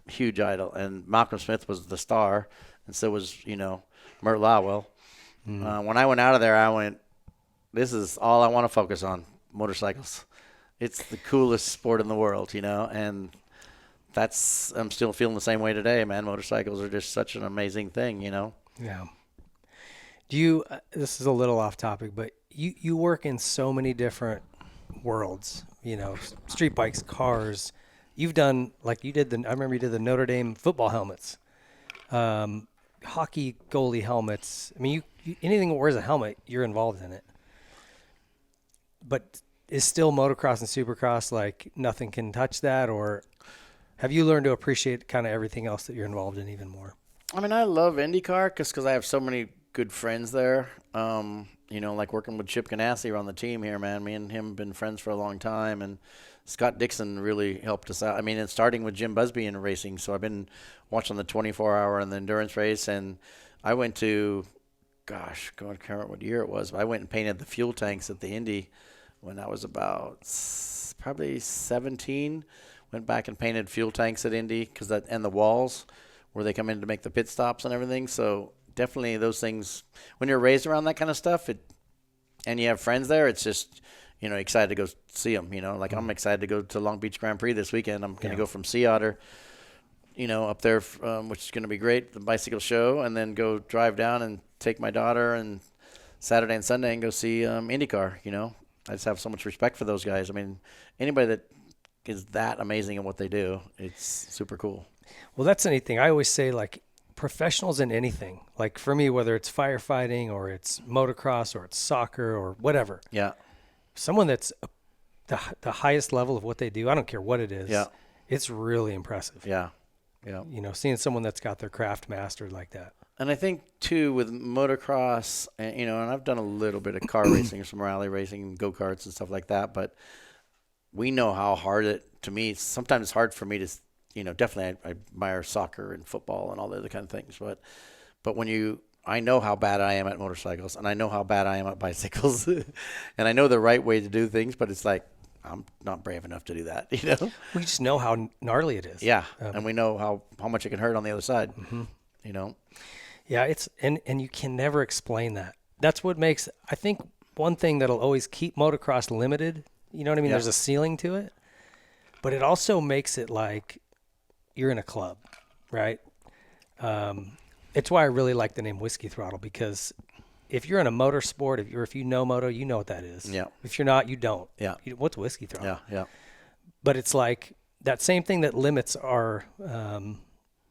huge idol. And Malcolm Smith was the star, and so was, you know, Mert Lawwell. When I went out of there, I went, this is all I want to focus on, motorcycles. It's the coolest sport in the world, you know, and I'm still feeling the same way today, man. Motorcycles are just such an amazing thing, you know.
Yeah. Do you, this is a little off topic, but you work in so many different worlds, you know, street bikes, cars. You've done, like you did I remember you did the Notre Dame football helmets, hockey goalie helmets. I mean, anything that wears a helmet, you're involved in it. But is still motocross and supercross like nothing can touch that, or have you learned to appreciate kind of everything else that you're involved in even more?
I mean, I love IndyCar because I have so many good friends there. You know, like working with Chip Ganassi on the team here, man. Me and him have been friends for a long time, and Scott Dixon really helped us out. I mean, it's starting with Jim Busby in racing, so I've been watching the 24-hour and the endurance race, and I went to, gosh, I can't remember what year it was, but I went and painted the fuel tanks at the Indy when I was about probably 17. Went back and painted fuel tanks at Indy and the walls where they come in to make the pit stops and everything. So definitely those things, when you're raised around that kind of stuff, and you have friends there, it's just, you know, excited to go see them, you know. Like I'm excited to go to Long Beach Grand Prix this weekend. I'm going to go from Sea Otter, you know, up there, which is going to be great, the bicycle show, and then go drive down and take my daughter and Saturday and Sunday and go see IndyCar, you know. I just have so much respect for those guys. I mean, anybody that is that amazing at what they do, it's super cool.
Well, that's the neat thing. I always say, like, professionals in anything. Like, for me, whether it's firefighting or it's motocross or it's soccer or whatever.
Yeah.
Someone that's the highest level of what they do, I don't care what it is.
Yeah.
It's really impressive.
Yeah. Yeah.
You know, seeing someone that's got their craft mastered like that.
And I think, too, with motocross, you know, and I've done a little bit of car racing, some rally racing, go-karts and stuff like that, but we know how hard sometimes it's hard for me to, you know, definitely I admire soccer and football and all the other kind of things, but I know how bad I am at motorcycles, and I know how bad I am at bicycles, and I know the right way to do things, but it's like, I'm not brave enough to do that, you know?
We just know how gnarly it is.
Yeah, and we know how much it can hurt on the other side, you know?
Yeah, it's and you can never explain that. That's what makes, I think, one thing that'll always keep motocross limited. You know what I mean? Yeah. There's a ceiling to it, but it also makes it like you're in a club, right? It's why I really like the name Whiskey Throttle, because if you're in a motorsport, if you know moto, you know what that is.
Yeah.
If you're not, you don't.
Yeah.
What's Whiskey Throttle?
Yeah. Yeah.
But it's like that same thing that limits our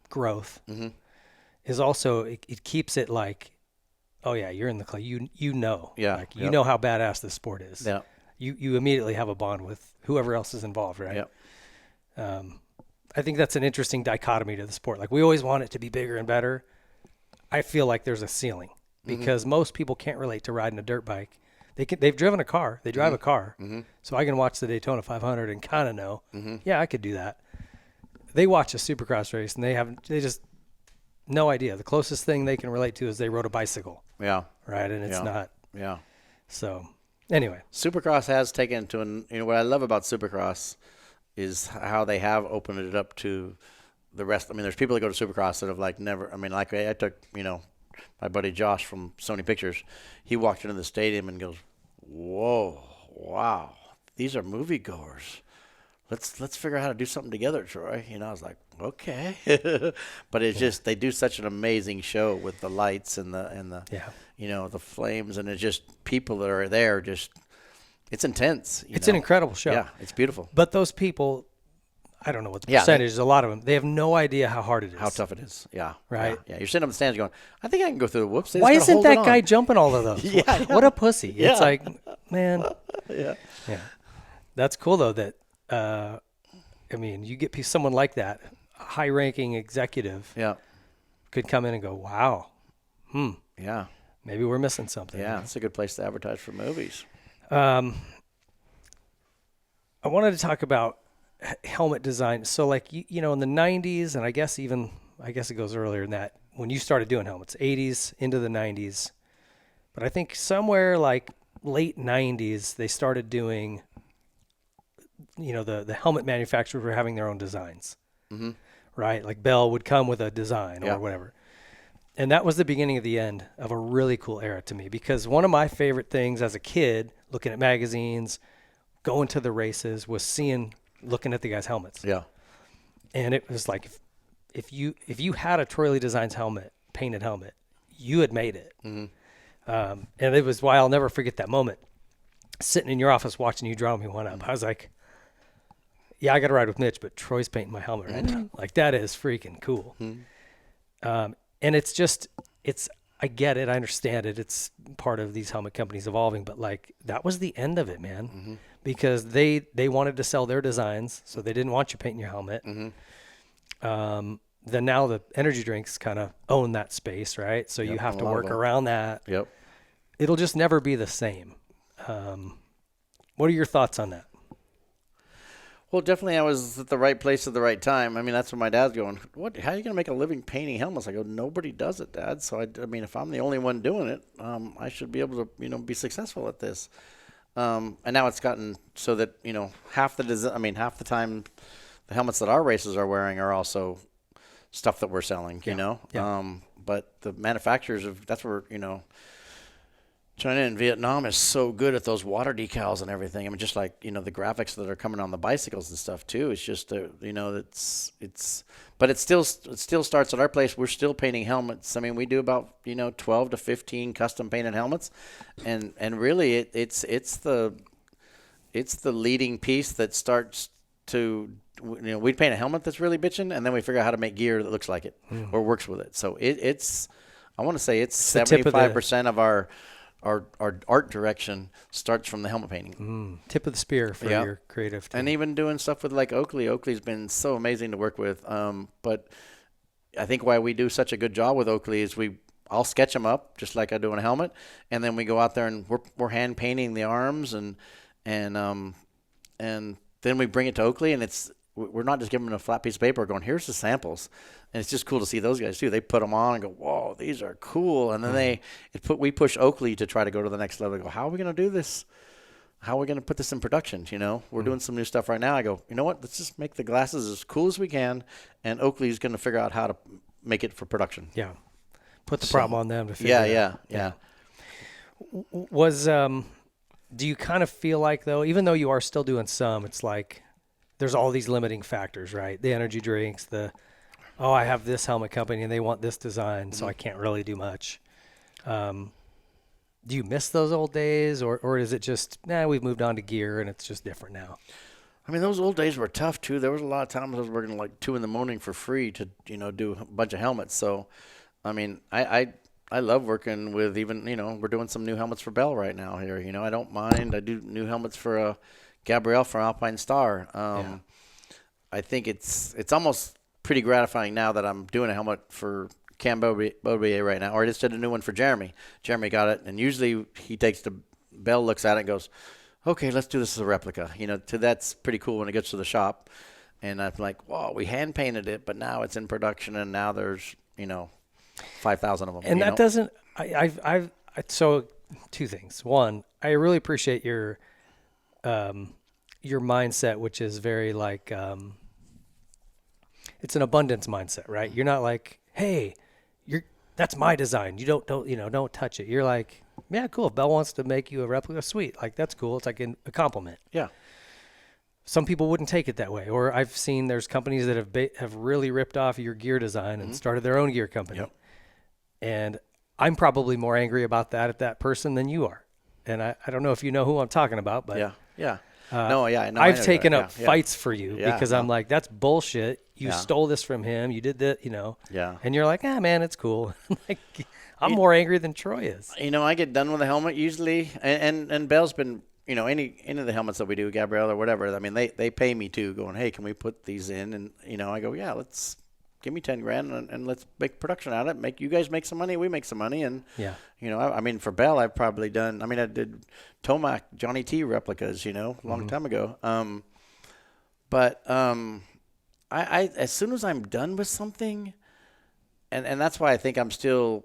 growth. Mm-hmm. Is also it keeps it like, oh yeah, you're in the club. You know, like you know how badass this sport is.
Yeah,
you immediately have a bond with whoever else is involved, right?
Yeah.
I think that's an interesting dichotomy to the sport. Like we always want it to be bigger and better. I feel like there's a ceiling because most people can't relate to riding a dirt bike. They've driven a car. They drive a car, so I can watch the Daytona 500 and kind of know, yeah, I could do that. They watch a Supercross race and they no idea. The closest thing they can relate to is they rode a bicycle.
Yeah.
Right. And it's not.
Yeah.
So anyway.
Supercross has taken to what I love about Supercross is how they have opened it up to the rest. I mean, there's people that go to Supercross that have like never, I mean, like I took, my buddy Josh from Sony Pictures, he walked into the stadium and goes, whoa, wow, these are moviegoers. Let's figure out how to do something together, Troy. I was like, okay. But it's just, they do such an amazing show with the lights and the the flames, and it's just people that are there, just, it's intense.
It's an incredible show.
Yeah, it's beautiful.
But those people, I don't know what the percentage is, a lot of them, they have no idea how hard it is.
How tough it is. Yeah.
Right?
Yeah. You're sitting on the stands going, I think I can go through the whoops.
Why isn't that guy jumping all of those?
Yeah.
What a pussy.
Yeah.
It's like, man.
Yeah.
That's cool, though, that, you get someone like that, a high-ranking executive, could come in and go, wow,
yeah,
maybe we're missing something.
Yeah, it's a good place to advertise for movies.
I wanted to talk about helmet design. So, like, in the 90s, and I guess it goes earlier than that, when you started doing helmets, 80s into the 90s. But I think somewhere like late 90s, they started doing, the helmet manufacturers were having their own designs, right? Like Bell would come with a design or whatever. And that was the beginning of the end of a really cool era to me, because one of my favorite things as a kid, looking at magazines, going to the races, was looking at the guys' helmets.
Yeah.
And it was like, if you had a Troy Lee Designs helmet, painted helmet, you had made it. And it was why I'll never forget that moment, sitting in your office watching you draw me one up. I was like, yeah, I got to ride with Mitch, but Troy's painting my helmet right now. Like, that is freaking cool. And I get it. I understand it. It's part of these helmet companies evolving, but like, that was the end of it, man, because they wanted to sell their designs. So they didn't want you painting your helmet. Then now the energy drinks kind of own that space, right? So you have to work around that.
Yep.
It'll just never be the same. What are your thoughts on that?
Well, definitely I was at the right place at the right time. I mean, that's where my dad's going, how are you going to make a living painting helmets? I go, nobody does it, Dad. So, if I'm the only one doing it, I should be able to, be successful at this. And now it's gotten so that, half the time the helmets that our racers are wearing are also stuff that we're selling, but the manufacturers that's where, China and Vietnam is so good at those water decals and everything. I mean, just like, the graphics that are coming on the bicycles and stuff too. It's just, but it still starts at our place. We're still painting helmets. I mean, we do about, 12 to 15 custom painted helmets. And really it's the leading piece that starts to, we'd paint a helmet that's really bitching, and then we figure out how to make gear that looks like it or works with it. So I want to say it's 75% of our art direction starts from the helmet painting.
Tip of the spear for your creative team.
And even doing stuff with like Oakley. Oakley's been so amazing to work with. But I think why we do such a good job with Oakley is I'll sketch them up just like I do in a helmet, and then we go out there and we're hand painting the arms and then we bring it to Oakley, and we're not just giving them a flat piece of paper. We're going, here's the samples. And it's just cool to see those guys too. They put them on and go, whoa, these are cool. And then we push Oakley to try to go to the next level. They go, how are we going to do this? How are we going to put this in production? We're doing some new stuff right now. I go, you know what? Let's just make the glasses as cool as we can. And Oakley's going to figure out how to make it for production.
Yeah. Put the problem on them to figure it out.
Yeah.
Do you kind of feel like, though, even though you are still doing some, it's like there's all these limiting factors, right? The energy drinks, I have this helmet company and they want this design, so I can't really do much. Do you miss those old days, or is it just, we've moved on to gear and it's just different now?
I mean, those old days were tough too. There was a lot of times I was working like 2 a.m. for free to, do a bunch of helmets. So, I mean, I love working with even, we're doing some new helmets for Bell right now here. I don't mind. I do new helmets for Gabrielle from Alpine Star. I think it's almost pretty gratifying now that I'm doing a helmet for Cam Beaubier right now, or I just did a new one for Jeremy. Jeremy got it, and usually he takes Bell looks at it and goes, okay, let's do this as a replica. That's pretty cool when it gets to the shop. And I'm like, wow, we hand painted it, but now it's in production, and now there's, 5,000 of them.
And that doesn't. So 2 things. One, I really appreciate your mindset, which is very like it's an abundance mindset, right? You're not like, hey, that's my design. You don't touch it. You're like, yeah, cool. If Bell wants to make you a replica, sweet. Like that's cool. It's like a compliment.
Yeah.
Some people wouldn't take it that way. Or I've seen there's companies that have really ripped off your gear design and started their own gear company.
Yep.
And I'm probably more angry about that at that person than you are. And I don't know if you know who I'm talking about, but
yeah.
I've taken up fights for you because I'm like, that's bullshit. You stole this from him. You did that,
Yeah.
And you're like, man, it's cool. Like, I'm more angry than Troy is.
I get done with the helmet usually, and Bell's been, any of the helmets that we do, Gabrielle or whatever. I mean, they pay me too, going, hey, can we put these in? And I go, yeah, let's give me $10,000 and let's make production out of it. You guys make some money, we make some money, and I mean, for Bell, I've probably done. I mean, I did Tomac Johnny T replicas, a long time ago. But I as soon as I'm done with something, and that's why I think I'm still,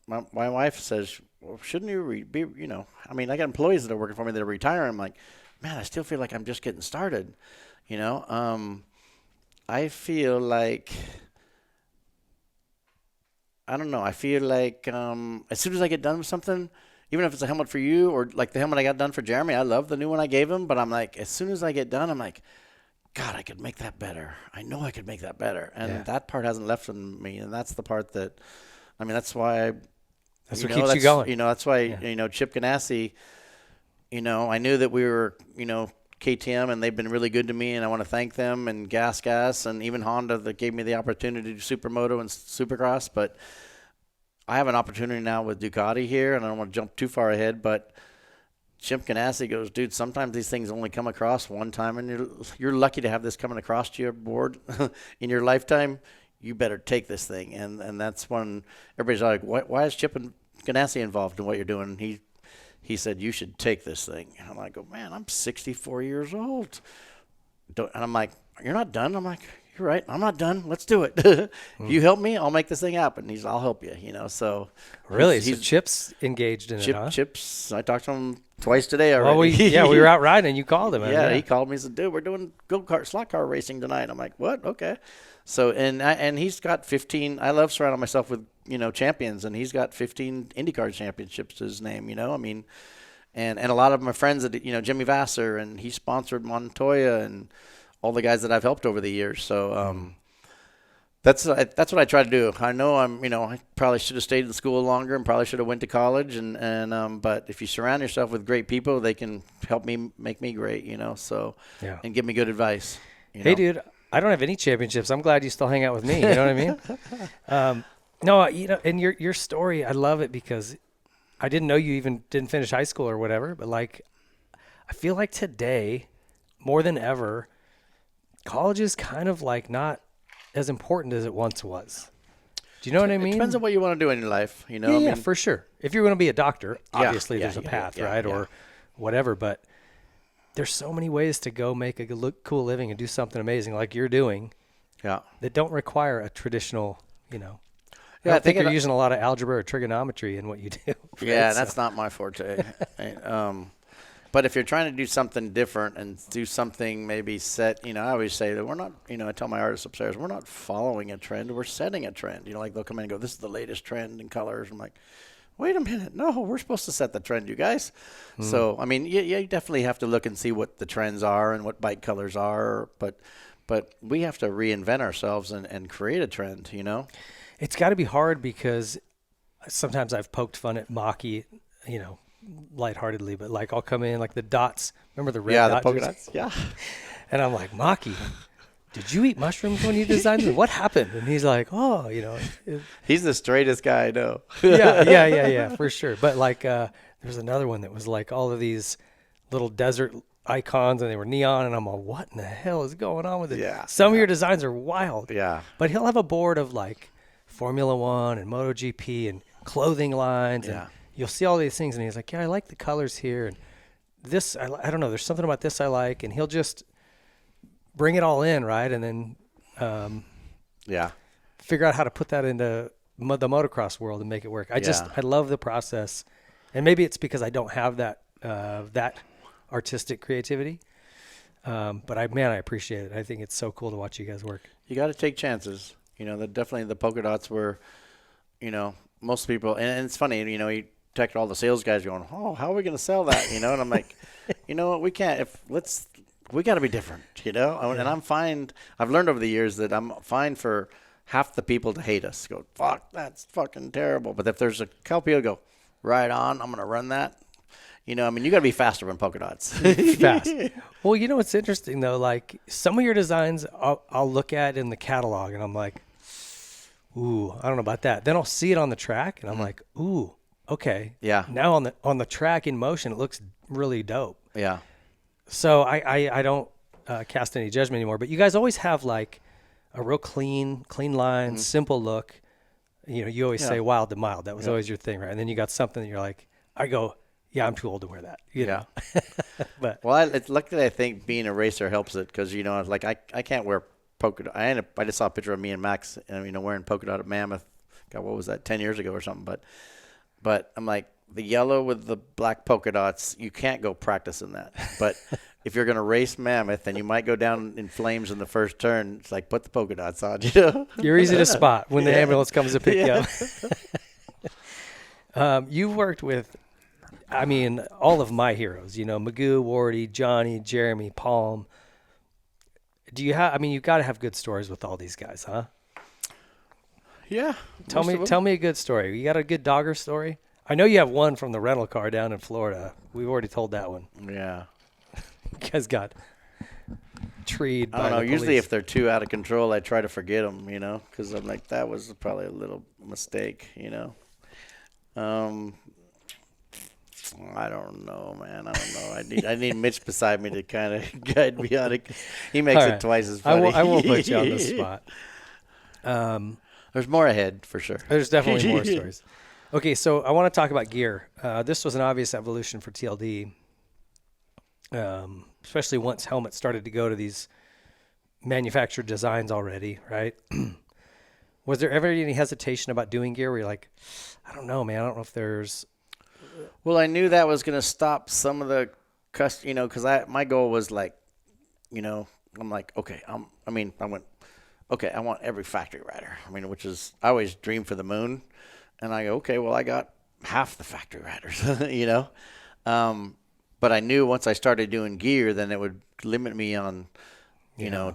my wife says, well, shouldn't you be, I mean, I got employees that are working for me that are retiring. I'm like, man, I still feel like I'm just getting started, I feel like, I don't know. I feel like as soon as I get done with something, even if it's a helmet for you or like the helmet I got done for Jeremy, I love the new one I gave him. But I'm like, as soon as I get done, I'm like, God, I could make that better. I know I could make that better. And that part hasn't left in me. And that's the part that, I mean, that's why.
That's what keeps you going.
That's why, Chip Ganassi, I knew that we were, KTM, and they've been really good to me, and I want to thank them, and Gas, and even Honda that gave me the opportunity to do Supermoto and Supercross. But I have an opportunity now with Ducati here, and I don't want to jump too far ahead, but Chip Ganassi goes, dude, sometimes these things only come across one time, and you're lucky to have this coming across to your board in your lifetime. You better take this thing. And that's when everybody's like, why is Chip and Ganassi involved in what you're doing? He said, you should take this thing. And I go, man, I'm 64 years old. And I'm like, you're not done? I'm like, you're right. I'm not done. Let's do it. You help me, I'll make this thing happen. I'll help you, so.
Really? So Chip's engaged in it, huh?
Chip's, I talked to him twice today already.
Well, we were out riding and you called him.
Yeah, he called me and said, dude, we're doing go-kart, slot car racing tonight. I'm like, what? Okay. So, and he's got 15, I love surrounding myself with, champions, and he's got 15 IndyCar championships to his name, I mean, and a lot of my friends that, Jimmy Vasser, and he sponsored Montoya and all the guys that I've helped over the years. So, that's what I try to do. I know I probably should have stayed in school longer and probably should have went to college, but if you surround yourself with great people, they can help me make me great, and give me good advice.
Hey, dude. I don't have any championships. I'm glad you still hang out with me. You know what I mean? No, and your story, I love it because I didn't know you even didn't finish high school or whatever, but like, I feel like today, more than ever, college is kind of like not as important as it once was. Do you know what I mean?
It depends on what you want to do in your life,
Yeah, for sure. If you're going to be a doctor, obviously there's a path, right? Yeah. Or whatever, but there's so many ways to go make a cool living and do something amazing like you're doing.
Yeah.
That don't require a traditional,
Yeah,
I think you're using a lot of algebra or trigonometry in what you do. Right?
Yeah, that's not my forte. But if you're trying to do something different and do something maybe set, I always say that we're not, I tell my artists upstairs, we're not following a trend, we're setting a trend. Like they'll come in and go, this is the latest trend in colors. I'm like, wait a minute. No, we're supposed to set the trend, you guys. So, I mean, you definitely have to look and see what the trends are and what bike colors are. But we have to reinvent ourselves and create a trend,
It's got to be hard because sometimes I've poked fun at Maki, lightheartedly, but like I'll come in like the dots. Remember the red dots?
Yeah, the polka dots. Yeah.
And I'm like, Maki, did you eat mushrooms when you designed it? What happened? And he's like, oh,
he's the straightest guy I know.
yeah, for sure. But like, there's another one that was like all of these little desert icons and they were neon. And I'm like, what in the hell is going on with it?
Yeah.
Some of your designs are wild.
Yeah.
But he'll have a board of like Formula One and MotoGP and clothing lines.
Yeah.
And you'll see all these things. And he's like, yeah, I like the colors here. And this, I don't know, there's something about this I like. And he'll just bring it all in, right? And then figure out how to put that into the motocross world and make it work. I
Yeah.
love the process, and maybe it's because I don't have that artistic creativity. But I appreciate it. I think it's so cool to watch you guys work.
You got to take chances. Definitely the polka dots were, most people, and it's funny, you text all the sales guys going, oh, how are we going to sell that? And I'm like, you know what, we can't, we got to be different, and I'm fine. I've learned over the years that I'm fine for half the people to hate us. Go, fuck, that's fucking terrible. But if there's a couple people go, right on, I'm going to run that. You got to be faster than polka dots.
Fast. Well, what's interesting though, like some of your designs I'll look at in the catalog and I'm like, ooh, I don't know about that. Then I'll see it on the track and I'm like, ooh, okay.
Yeah.
Now on the track in motion, it looks really dope.
Yeah.
So I don't cast any judgment anymore, but you guys always have like a real clean line, simple look. You always say wild to mild. That was always your thing, right? And then you got something that you're like, I go, yeah, I'm too old to wear that.
Yeah.
But
it's luckily I think being a racer helps it because like I can't wear polka dot. I just saw a picture of me and Max, wearing polka dot at Mammoth. God, what was that? 10 years ago or something. But I'm like the yellow with the black polka dots. You can't go practicing that. But if you're gonna race Mammoth and you might go down in flames in the first turn, it's like put the polka dots on.
You're easy to spot when the ambulance comes to pick you up. You've worked with, all of my heroes, Magoo, Wardy, Johnny, Jeremy, Palm. Do you have, you've got to have good stories with all these guys, huh?
Yeah.
Tell me a good story. You got a good dogger story? I know you have one from the rental car down in Florida. We've already told that one.
Yeah.
You guys got treed by
I don't know.
the
Usually
police.
if they're too out of control, I try to forget them, because I'm like, that was probably a little mistake, I don't know, man. I don't know. I need Mitch beside me to kind of guide me on it. He makes it twice as funny.
I won't put you on the spot.
There's more ahead for sure.
There's definitely more stories. Okay, so I want to talk about gear. This was an obvious evolution for TLD, especially once helmets started to go to these manufactured designs already, right? Was there ever any hesitation about doing gear where you're like, I don't know, man. I don't know if there's...
Well, I knew that was going to stop some of the because my goal was like, I'm like, okay, I went, okay, I want every factory rider. Which is, I always dream for the moon. And I go, okay, well, I got half the factory riders, But I knew once I started doing gear, then it would limit me on,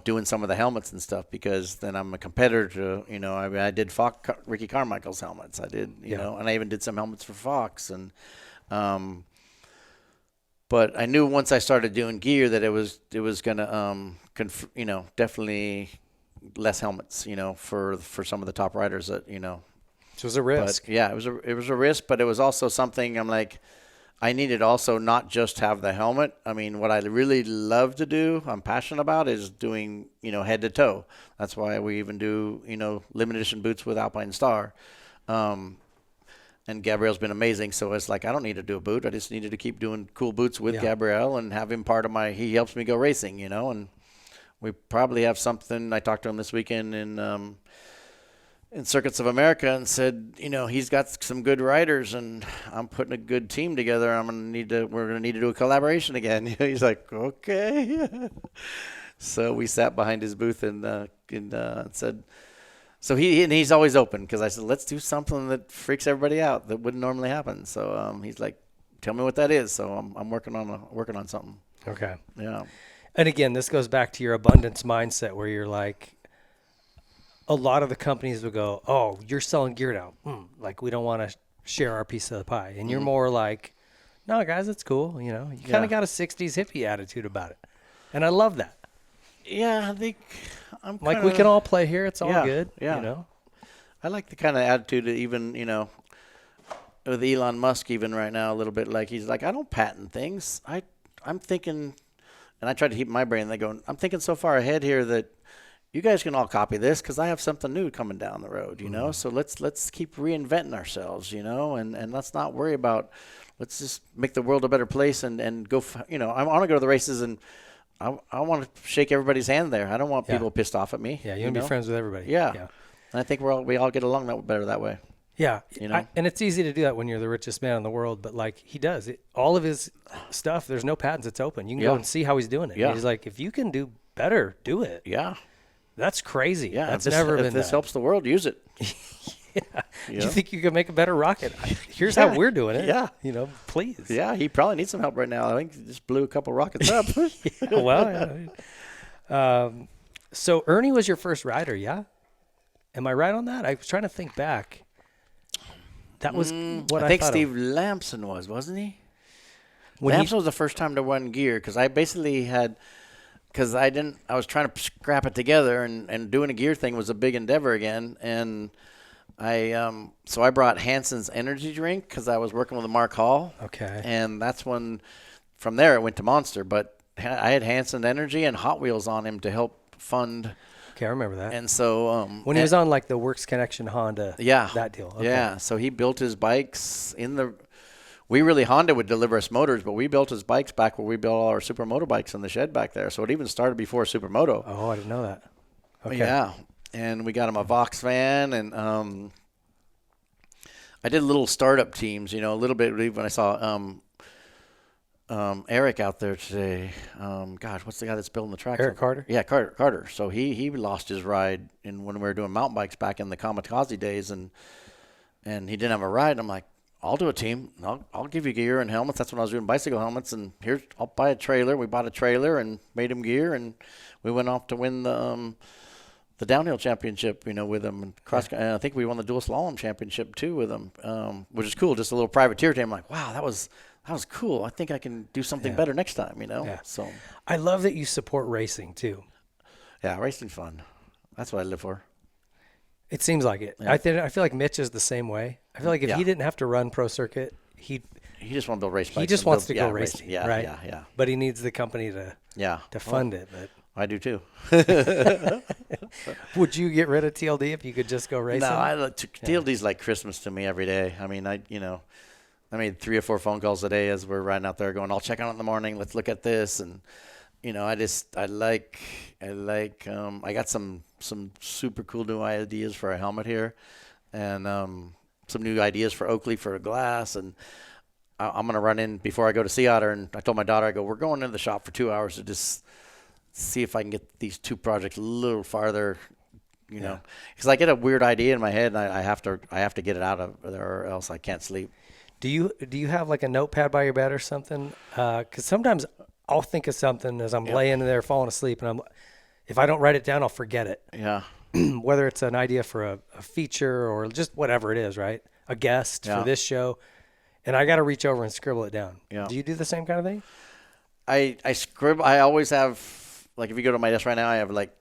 doing some of the helmets and stuff because then I'm a competitor to, I did Ricky Carmichael's helmets. I did, and I even did some helmets for Fox. And, but I knew once I started doing gear that it was going to, definitely less helmets, for some of the top riders that,
So it was a risk.
But yeah, it was a risk, but it was also something I'm like, I needed also not just have the helmet. What I really love to do, I'm passionate about, is doing, head to toe. That's why we even do, limited edition boots with Alpine Star. And Gabrielle's been amazing. So it's like, I don't need to do a boot. I just needed to keep doing cool boots with Gabrielle and have him part of he helps me go racing, and we probably have something. I talked to him this weekend in Circuits of America and said, he's got some good riders and I'm putting a good team together. We're going to need to do a collaboration again. He's like, okay. So we sat behind his booth and said, so he's always open because I said, let's do something that freaks everybody out that wouldn't normally happen. So he's like, tell me what that is. So I'm working on something.
Okay.
Yeah.
And again, this goes back to your abundance mindset where you're like, a lot of the companies will go, oh, you're selling gear now. Like, we don't want to share our piece of the pie. And you're more like, no, guys, it's cool. You kind of got a 60s hippie attitude about it. And I love that.
Yeah, I think I'm
like, we can all play here. It's all good.
Yeah. I like the kind of attitude that even, with Elon Musk even right now a little bit, like he's like, I don't patent things. I'm thinking, and I try to keep my brain, they go, I'm thinking so far ahead here that you guys can all copy this because I have something new coming down the road, So let's keep reinventing ourselves, and let's not worry about. Let's just make the world a better place and go. I want to go to the races and I want to shake everybody's hand there. I don't want people pissed off at me.
Yeah, you want to be friends with everybody.
Yeah. And I think we all get along better that way.
Yeah.
You know?
And it's easy to do that when you're the richest man in the world, but like he does it, all of his stuff, there's no patents. It's open. You can go and see how he's doing it.
Yeah.
And he's like, if you can do better, do it.
Yeah.
That's crazy.
Yeah.
That's
if this helps the world, use it.
Yeah. Do you think you can make a better rocket? Here's how we're doing it.
Yeah.
You know, please.
Yeah. He probably needs some help right now. I think he just blew a couple rockets up.
Yeah, well, yeah. So Ernie was your first rider, yeah? Am I right on that? I was trying to think back. That was what I
think
thought
Steve
of.
Lampson wasn't he?
When
Lampson was the first time to run gear because I basically had – because I was trying to scrap it together and doing a gear thing was a big endeavor again. And so I brought Hanson's energy drink because I was working with Mark Hall.
Okay.
And that's when – from there it went to Monster. But I had Hanson Energy and Hot Wheels on him to help fund –
Okay, I remember that.
and so
when he was on like the Works Connection Honda, that deal. Okay.
Yeah, so he built his bikes Honda would deliver us motors, but we built his bikes back where we built all our supermoto bikes in the shed back there. So it even started before supermoto.
Oh, I didn't know that. Okay.
Yeah, and we got him a Vox van, and I did little startup teams, a little bit when I saw Eric out there today. What's the guy that's building the tracks?
Eric Carter?
Yeah, Carter. So he lost his ride when we were doing mountain bikes back in the kamikaze days, and he didn't have a ride. And I'm like, I'll do a team. I'll give you gear and helmets. That's when I was doing bicycle helmets. And I'll buy a trailer. We bought a trailer and made him gear, and we went off to win the downhill championship, with him. And and I think we won the dual slalom championship too with him, which is cool. Just a little privateer team. I'm like, wow, that was cool. I think I can do something better next time, Yeah. So
I love that you support racing too.
Yeah, racing's fun. That's what I live for.
It seems like it. Yeah. I feel like Mitch is the same way. I feel like if he didn't have to run pro circuit, he
just wants to build race bikes.
He just wants to go racing.
Yeah,
right?
Yeah.
But he needs the company to fund it. But
I do too.
Would you get rid of TLD if you could just go racing?
No, TLD's like Christmas to me every day. I mean, I made 3 or 4 phone calls a day as we're riding out there going, I'll check on it in the morning. Let's look at this. And, I got some super cool new ideas for a helmet here and some new ideas for Oakley for a glass. And I'm going to run in before I go to Sea Otter. And I told my daughter, we're going into the shop for 2 hours to just see if I can get these 2 projects a little farther, because I get a weird idea in my head and I have to get it out of there or else I can't sleep.
Do you have like a notepad by your bed or something? Because sometimes I'll think of something as I'm laying there falling asleep, and if I don't write it down, I'll forget it.
Yeah.
Whether it's an idea for a feature or just whatever it is, right? A guest for this show, and I got to reach over and scribble it down.
Yeah.
Do you do the same kind of thing?
I scribble. I always have, like, if you go to my desk right now, I have like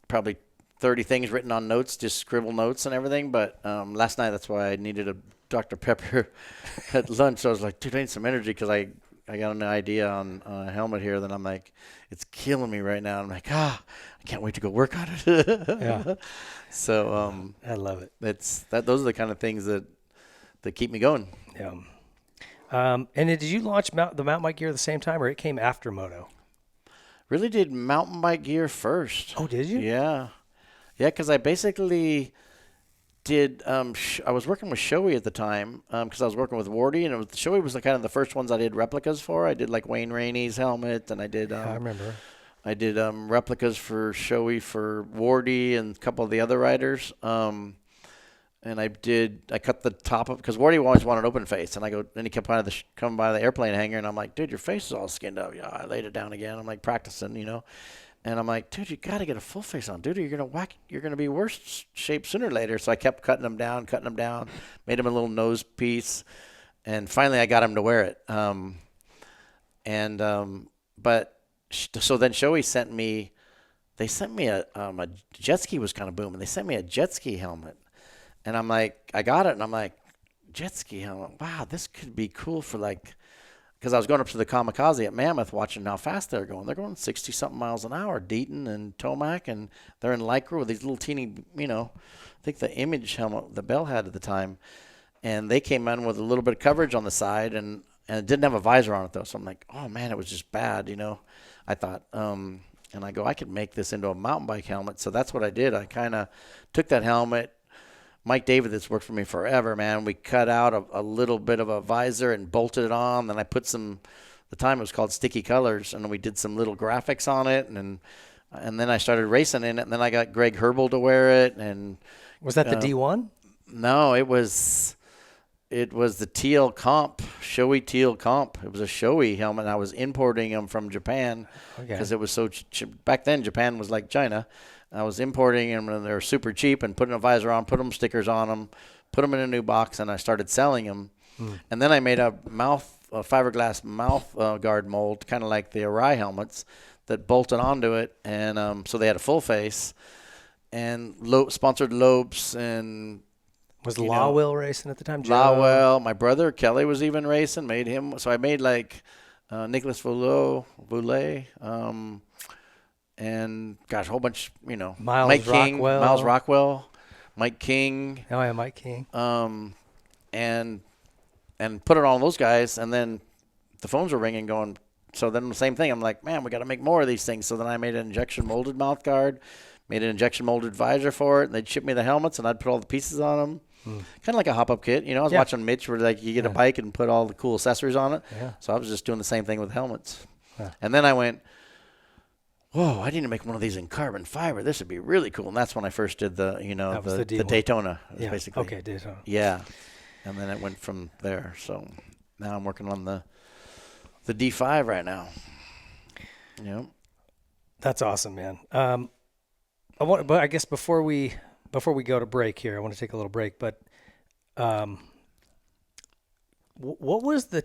probably 30 things written on notes, just scribble notes and everything. But last night, that's why I needed a Dr. Pepper at lunch. So I was like, dude, I need some energy because I got an idea on a helmet here. Then I'm like, it's killing me right now. I'm like, I can't wait to go work on it.
Yeah.
So
I love it.
Those are the kind of things that keep me going.
Yeah. And did you launch the mountain bike gear at the same time, or it came after Moto?
Really did mountain bike gear first.
Oh, did you?
Yeah. Yeah, because I basically did I was working with Shoei at the time because I was working with Wardy, and Shoei was kind of the first ones I did replicas for. I did like Wayne Rainey's helmet, and I did
I remember.
I did replicas for Shoei for Wardy and a couple of the other riders. And I cut the top of, because Wardy always wanted open face, and then he kept coming by the airplane hangar, and I'm like, dude, your face is all skinned up. Yeah, I laid it down again. I'm like practicing, and I'm like, dude, you got to get a full face on, dude. You're gonna be worse shape sooner or later. So I kept cutting them down, made him a little nose piece, and finally I got him to wear it. So then Shoei sent me a jet ski was kind of booming. They sent me a jet ski helmet. And I'm like, I got it, and I'm like, jet ski helmet. Wow, this could be cool for because I was going up to the kamikaze at Mammoth watching how fast they're going. They're going 60-something miles an hour, Deaton and Tomac, and they're in Lycra with these little teeny, I think the Image helmet the Bell had at the time. And they came in with a little bit of coverage on the side, and it didn't have a visor on it, though. So I'm like, oh, man, it was just bad, I thought. And I go, I could make this into a mountain bike helmet. So that's what I did. I kind of took that helmet. Mike David, that's worked for me forever, man. We cut out a little bit of a visor and bolted it on. Then I put the time it was called Sticky Colors, and we did some little graphics on it. And then I started racing in it. And then I got Greg Herbal to wear it. And
was that the D1?
No, it was the teal comp, showy teal comp. It was a showy helmet. I was importing them from Japan because it was so back then Japan was like China. I was importing them and they were super cheap and putting a visor on, put them stickers on them, put them in a new box, and I started selling them. And then I made a fiberglass mouth guard mold, kind of like the Arai helmets, that bolted onto it, and so they had a full face and sponsored Lopes and.
Was Lawwell racing at the time?
Lawwell. My brother Kelly was even racing. Made him. So I made like Nicholas Voulet, and gosh, a whole bunch. Mike King, Miles Rockwell, Mike King.
Oh yeah, Mike King.
And put it on those guys, and then the phones were ringing, going. So then the same thing. I'm like, man, we got to make more of these things. So then I made an injection molded mouth guard, made an injection molded visor for it, and they'd ship me the helmets, and I'd put all the pieces on them. Kind of like a hop-up kit. I was watching Mitch where like you get a bike and put all the cool accessories on it.
Yeah.
So I was just doing the same thing with helmets. Yeah. And then I went, whoa, I need to make one of these in carbon fiber. This would be really cool. And that's when I first did the Daytona. Basically.
Okay, Daytona.
Yeah. And then it went from there. So now I'm working on the D5 right now.
That's awesome, man. But I guess before we go to break here, I want to take a little break, but what was the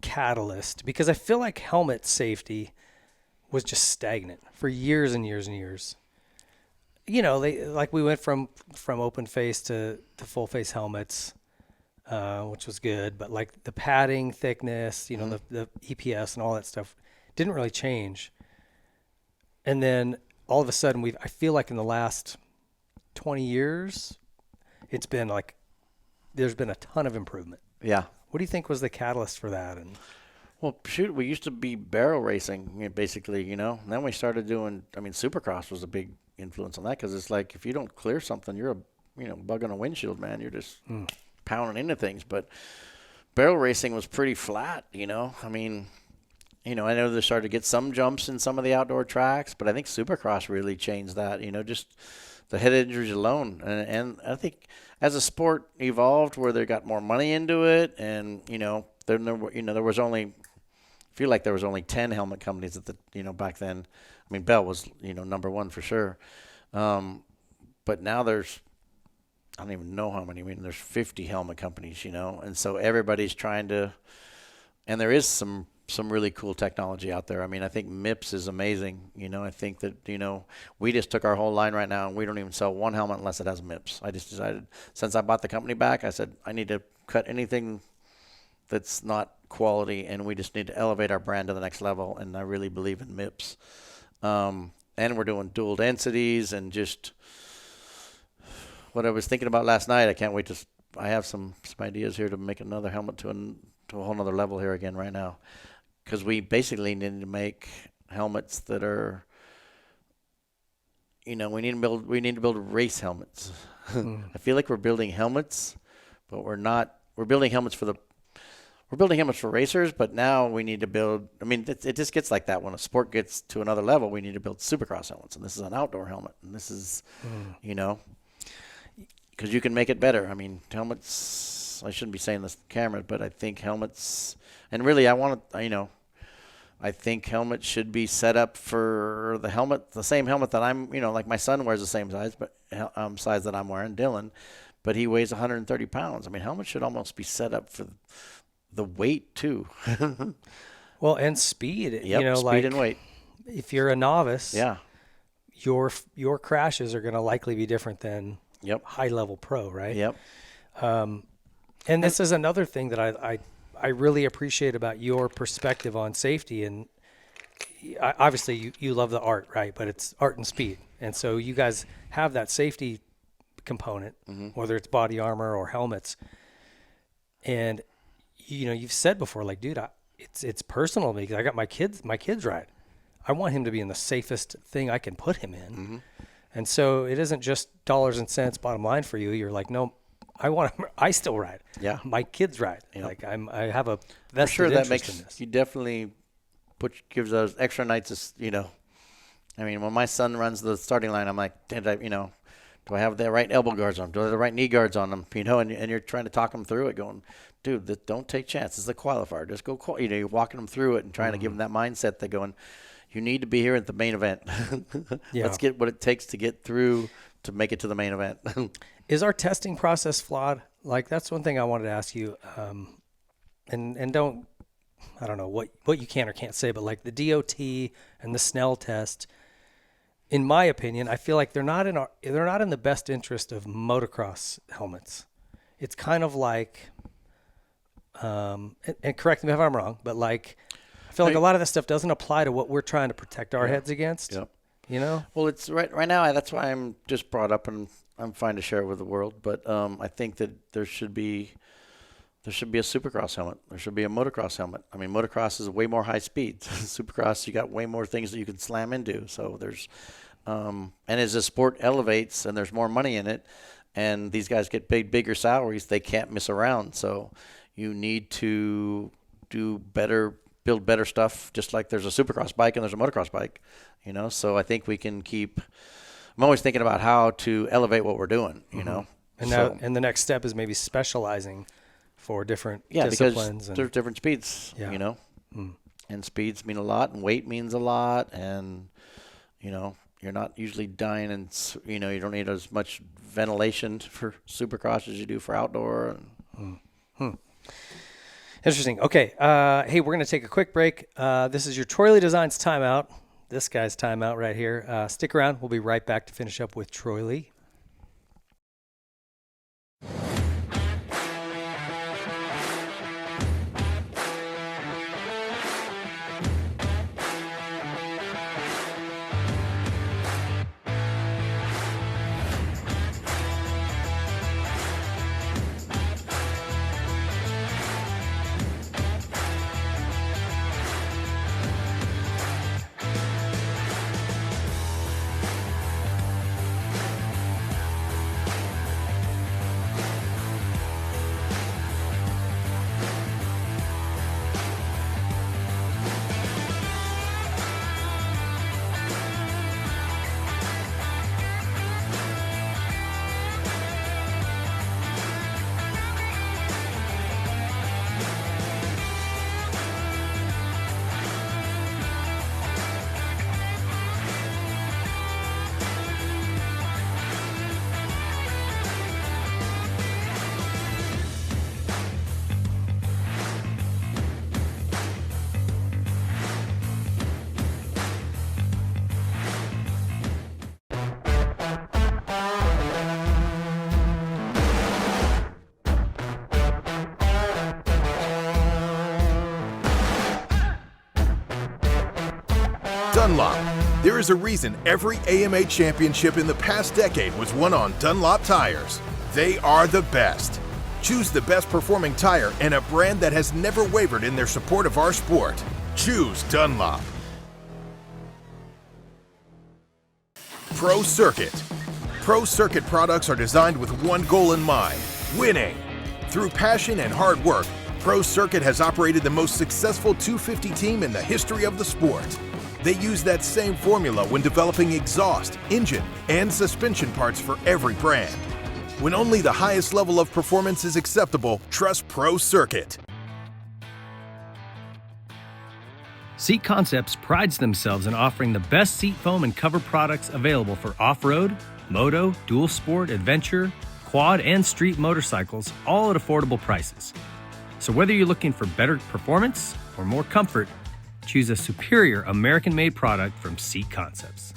catalyst? Because I feel like helmet safety was just stagnant for years and years and years. We went from open face to full face helmets, which was good, but like the padding thickness, the EPS and all that stuff didn't really change. And then all of a sudden I feel like in the last 20 years, it's been like there's been a ton of improvement.
Yeah.
What do you think was the catalyst for that? And
well, shoot, we used to be barrel racing, basically, And then we started doing. Supercross was a big influence on that because it's like if you don't clear something, you're a bug on a windshield, man. You're just pounding into things. But barrel racing was pretty flat, I know they started to get some jumps in some of the outdoor tracks, but I think Supercross really changed that. Just the head injuries alone, and I think as a sport evolved, where they got more money into it, and there was only. I feel like there was only 10 helmet companies at the back then. Bell was number one for sure, but now there's I don't even know how many. There's 50 helmet companies, and so everybody's trying to, and there is some really cool technology out there. I think MIPS is amazing. I think that, we just took our whole line right now and we don't even sell one helmet unless it has MIPS. I just decided since I bought the company back, I said, I need to cut anything that's not quality and we just need to elevate our brand to the next level. And I really believe in MIPS. And we're doing dual densities and just what I was thinking about last night. I can't wait I have some ideas here to make another helmet to a whole nother level here again right now. Because we basically need to make helmets that are, we need to build race helmets. I feel like we're building helmets, but we're not. We're building helmets for racers, but now we need to build. It just gets like that when a sport gets to another level. We need to build Supercross helmets, and this is an outdoor helmet, and this is, because you can make it better. Helmets. I shouldn't be saying this to the camera, but I think helmets. And really, I think helmets should be set up for the same helmet that I'm, like my son wears the same size, but size that I'm wearing, Dylan, but he weighs 130 pounds. Helmets should almost be set up for the weight too.
Well, and speed.
Yep, speed and weight.
If you're a novice,
yeah,
your crashes are going to likely be different than high level pro, right?
Yep.
And this is another thing that I really appreciate about your perspective on safety. And obviously you love the art, right? But it's art and speed. And so you guys have that safety component, whether it's body armor or helmets. And, you've said before, like, dude, it's personal to me because I got my kids ride. I want him to be in the safest thing I can put him in. And so it isn't just dollars and cents bottom line for you. You're like, no, I still ride.
Yeah.
My kids ride.
Yep.
Like I have a vested
sure that
interest
makes
in this.
you definitely gives those extra nights. I mean, when my son runs the starting line, I'm like, do I have the right elbow guards on? Do I have the right knee guards on them? And you're trying to talk them through it, going, dude, don't take chances. It's the qualifier. Just go. You're walking them through it and trying to give them that mindset. They're going, you need to be here at the main event. Let's get what it takes to get through to make it to the main event.
Is our testing process flawed? Like, that's one thing I wanted to ask you. And I don't know what you can or can't say, but like the DOT and the Snell test, in my opinion, I feel like they're not in the best interest of motocross helmets. It's kind of like, and correct me if I'm wrong, but like, I feel like a lot of this stuff doesn't apply to what we're trying to protect our heads against.
Yep.
You know?
Well, it's right now. That's why I'm just brought up, and I'm fine to share it with the world. But I think that there should be a Supercross helmet. There should be a motocross helmet. I mean, motocross is way more high speed. Supercross, you got way more things that you can slam into. So there's, and as the sport elevates and there's more money in it, and these guys get bigger salaries, they can't miss around. So you need to do better. Build better stuff, just like there's a Supercross bike and there's a motocross bike, So I think we can I'm always thinking about how to elevate what we're doing,
And and the next step is maybe specializing for different disciplines.
Because there's different speeds, and speeds mean a lot, and weight means a lot, and you're not usually dying, and you don't need as much ventilation for Supercross as you do for outdoor.
Interesting. Okay. Hey, we're going to take a quick break. This is your Troy Lee Designs timeout. This guy's timeout right here. Stick around. We'll be right back to finish up with Troy Lee.
Dunlop. There is a reason every AMA championship in the past decade was won on Dunlop tires. They are the best. Choose the best performing tire and a brand that has never wavered in their support of our sport. Choose Dunlop. Pro Circuit. Pro Circuit products are designed with one goal in mind: winning. Through passion and hard work, Pro Circuit has operated the most successful 250 team in the history of the sport. They use that same formula when developing exhaust, engine, and suspension parts for every brand. When only the highest level of performance is acceptable, trust Pro Circuit.
Seat Concepts prides themselves in offering the best seat foam and cover products available for off-road, moto, dual sport, adventure, quad, and street motorcycles, all at affordable prices. So whether you're looking for better performance or more comfort, choose a superior American-made product from Seat Concepts.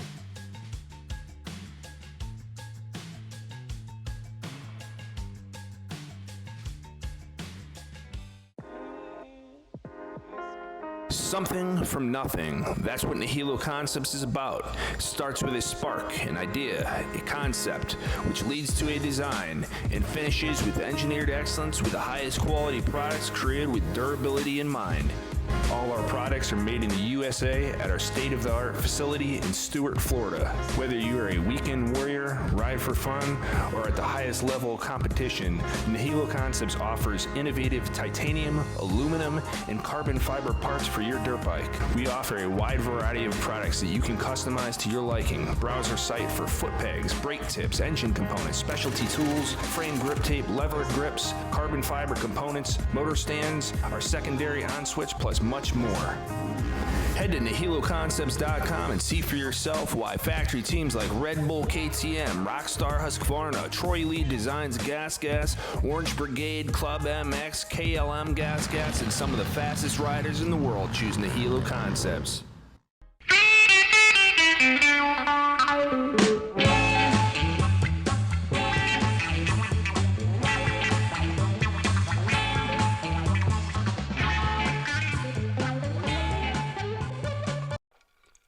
Something from nothing. That's what Nihilo Concepts is about. It starts with a spark, an idea, a concept, which leads to a design, and finishes with engineered excellence with the highest quality products created with durability in mind. All our products are made in the USA at our state-of-the-art facility in Stuart, Florida. Whether you are a weekend warrior, ride for fun, or at the highest level of competition, Nihilo Concepts offers innovative titanium, aluminum, and carbon fiber parts for your dirt bike. We offer a wide variety of products that you can customize to your liking. Browse our site for foot pegs, brake tips, engine components, specialty tools, frame grip tape, lever grips, carbon fiber components, motor stands, our secondary on-switch, plus much more. Head to NihiloConcepts.com and see for yourself why factory teams like Red Bull KTM, Rockstar Husqvarna, Troy Lee Designs Gas Gas, Orange Brigade, Club MX, KLM Gas Gas, and some of the fastest riders in the world choose Nihilo Concepts.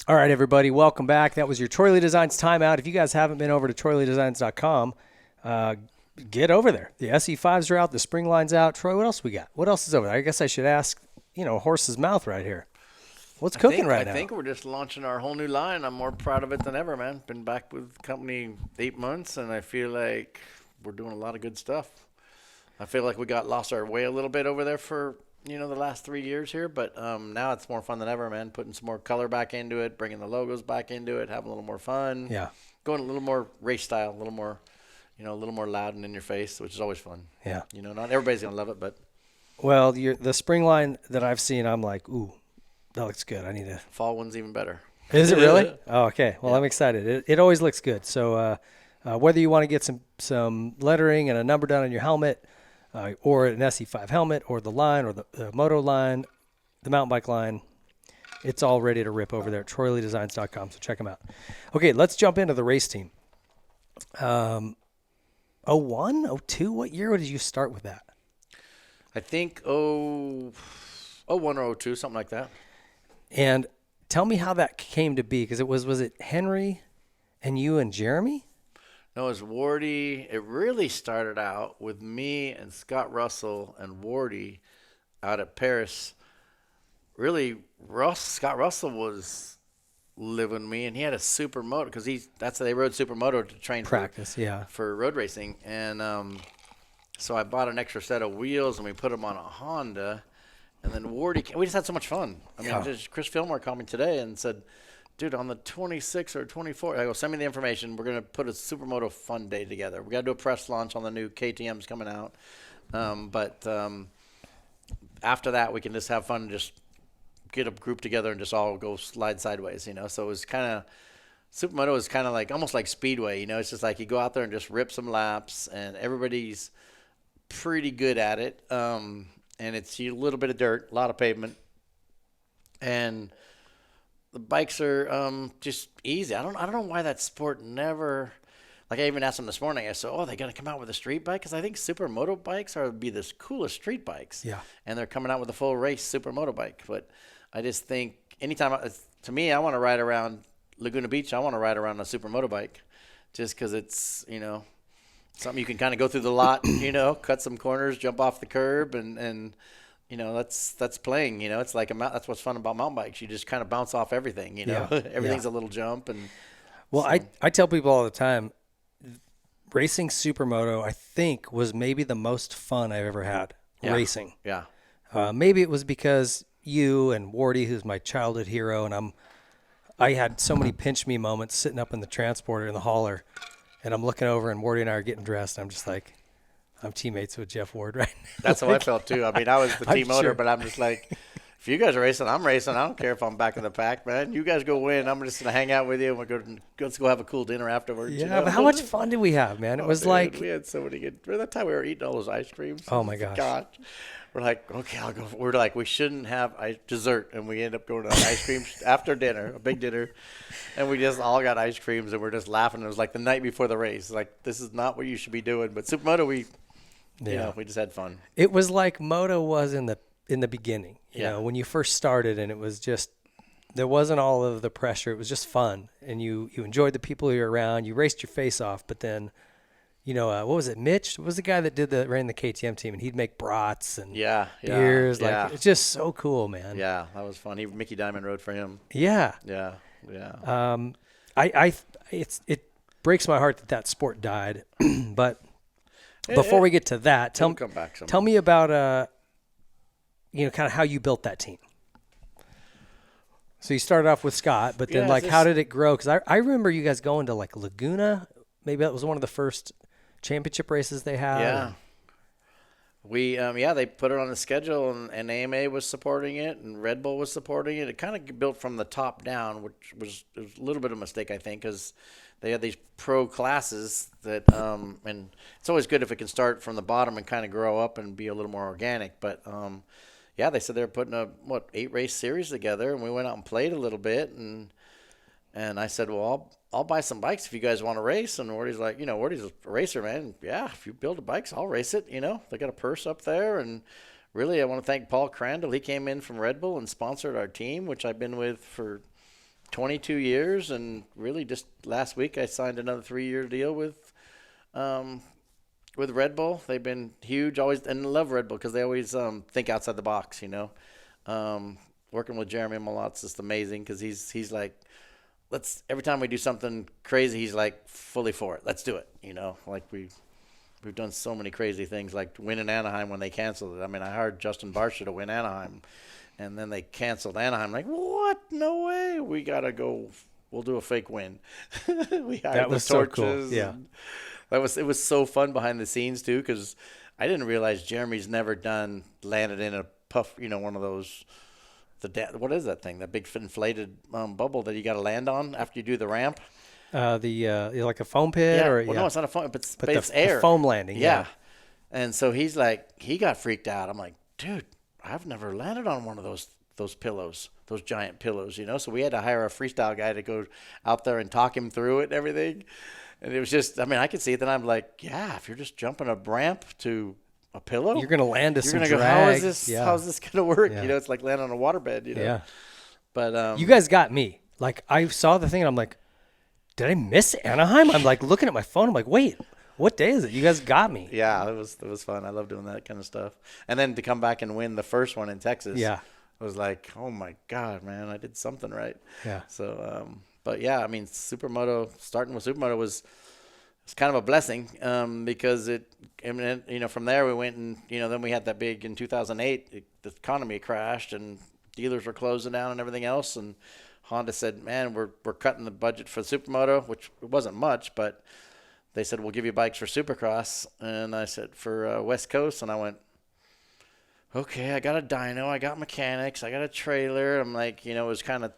All right, everybody, welcome back. That was your Troy Lee Designs timeout. If you guys haven't been over to TroyLeeDesigns.com, get over there. The SE5s are out. The spring line's out. Troy, what else we got? What else is over there? I guess I should ask, horse's mouth right here. What's cooking right now?
I think we're just launching our whole new line. I'm more proud of it than ever, man. Been back with the company 8 months, and I feel like we're doing a lot of good stuff. I feel like we lost our way a little bit over there for the last 3 years here, but now it's more fun than ever, man. Putting some more color back into it, bringing the logos back into it, having a little more fun.
Yeah.
Going a little more race style, a little more loud and in your face, which is always fun.
Yeah.
Not everybody's going to love it, but.
Well, the spring line that I've seen, I'm like, ooh, that looks good. I need to.
Fall one's even better.
Is it really? Oh, okay. Well, yeah. I'm excited. It always looks good. So whether you want to get some lettering and a number done on your helmet, or an SE5 helmet, or the line, or the moto line, the mountain bike line, it's all ready to rip over there at TroyLeeDesigns.com, so check them out. Okay, let's jump into the race team. 01, 02, what year did you start with that?
I think 01 or 02, something like that.
And tell me how that came to be, because was it Henry and you and Jeremy?
No, it was Wardy. It really started out with me and Scott Russell and Wardy out at Paris. Really, Scott Russell was living with me, and he had a supermoto because they rode supermoto to train
practice,
for road racing. And so I bought an extra set of wheels, and we put them on a Honda. And then Wardy, we just had so much fun. I mean, Chris Fillmore called me today and said, dude, on the 26th or 24th, I go, send me the information. We're going to put a supermoto fun day together. We got to do a press launch on the new KTMs coming out. But after that, we can just have fun and just get a group together and just all go slide sideways, So it was supermoto is kind of like almost like speedway, It's just like you go out there and just rip some laps, and everybody's pretty good at it. And it's a little bit of dirt, a lot of pavement, and the bikes are just easy. I don't know why that sport never. Like I even asked them this morning. I said, "Oh, they got to come out with a street bike?" Because I think supermoto bikes would be the coolest street bikes.
Yeah.
And they're coming out with a full race supermoto bike. But I just think anytime, to me, I want to ride around Laguna Beach. I want to ride around a supermoto bike, just because it's something you can kind of go through the lot. Cut some corners, jump off the curb, and that's playing. It's like that's what's fun about mountain bikes. You just kind of bounce off everything. Everything's a little jump. And
well, so. I tell people all the time, racing supermoto, I think, was maybe the most fun I've ever had racing.
Yeah.
Maybe it was because you and Wardy, who's my childhood hero, and I had so many pinch me moments sitting up in the transporter in the hauler, and I'm looking over, and Wardy and I are getting dressed, and I'm just like, I'm teammates with Jeff Ward right now.
That's how I felt too. I mean, I was the team owner, but I'm just like, if you guys are racing, I'm racing. I don't care if I'm back in the pack, man. You guys go win. I'm just gonna hang out with you, and let's go have a cool dinner afterwards.
Yeah, but how much fun did we have, man? It was like
we had so many good. Remember that time we were eating all those ice creams?
Oh my gosh.
We're like, okay, I'll go. We're like, we shouldn't have dessert, and we end up going to ice cream after dinner, a big dinner, and we just all got ice creams, and we're just laughing. It was like the night before the race. Like, this is not what you should be doing. But supermoto, we just had fun.
It was like moto was in the beginning, you know, when you first started, and it was just, there wasn't all of the pressure. It was just fun, and you enjoyed the people you were around. You raced your face off, but then, what was it? Mitch was the guy that ran the KTM team, and he'd make brats and beers.
Yeah.
It's just so cool, man.
Yeah, that was fun. Mickey Diamond rode for him.
Yeah.
Yeah.
It breaks my heart that sport died, but before we get to that, tell me about kind of how you built that team. So you started off with Scott, but then how did it grow? Because I remember you guys going to like Laguna. Maybe that was one of the first championship races they had.
Yeah. They put it on the schedule, and AMA was supporting it, and Red Bull was supporting it. It kind of built from the top down, which was a little bit of a mistake, I think, because they had these pro classes that, and it's always good if it can start from the bottom and kind of grow up and be a little more organic. But they said they were putting a 8-race series together, and we went out and played a little bit, and I said, well, I'll buy some bikes if you guys want to race. And Wardy's like, Wardy's a racer, man. Yeah, if you build the bikes, I'll race it. They got a purse up there. And really, I want to thank Paul Crandall. He came in from Red Bull and sponsored our team, which I've been with for 22 years. And really, just last week, I signed another 3-year deal with Red Bull. They've been huge, always, and I love Red Bull because they always think outside the box. Working with Jeremy Malotz is amazing because he's like, every time we do something crazy, he's like fully for it. Let's do it. Like we've done so many crazy things, like winning Anaheim when they canceled it. I mean, I hired Justin Barsha to win Anaheim, and then they canceled Anaheim. Like, what? No way. We gotta go. We'll do a fake win. We hired
that was
the torches.
so cool. Yeah,
it was so fun behind the scenes too, because I didn't realize Jeremy's never landed in a puff. One of those. What is that thing? That big inflated bubble that you got to land on after you do the ramp?
Like a foam pit?
Yeah.
Or,
no, it's not a foam, but it's
the
air.
The foam landing.
Yeah. And so he got freaked out. I'm like, dude, I've never landed on one of those pillows, those giant pillows, So we had to hire a freestyle guy to go out there and talk him through it and everything. And it was just, I could see it. Then I'm like, yeah, if you're just jumping a ramp to a pillow,
you're going to land to some drag.
Go, how's this going to work? Yeah. It's like landing on a waterbed,
Yeah.
But
you guys got me. Like, I saw the thing and I'm like, did I miss Anaheim? I'm like looking at my phone. I'm like, wait, what day is it? You guys got me.
Yeah, it was fun. I love doing that kind of stuff. And then to come back and win the first one in Texas. Yeah. I was like, oh my God, man, I did something right.
Yeah.
So, but yeah, Supermoto, starting with Supermoto was kind of a blessing because from there we went and, then we had that big in 2008, the economy crashed and dealers were closing down and everything else. And Honda said, man, we're cutting the budget for Supermoto, which wasn't much, but they said, we'll give you bikes for Supercross. And I said, for West Coast. And I went, okay, I got a dyno, I got mechanics, I got a trailer. I'm like, it was kind of,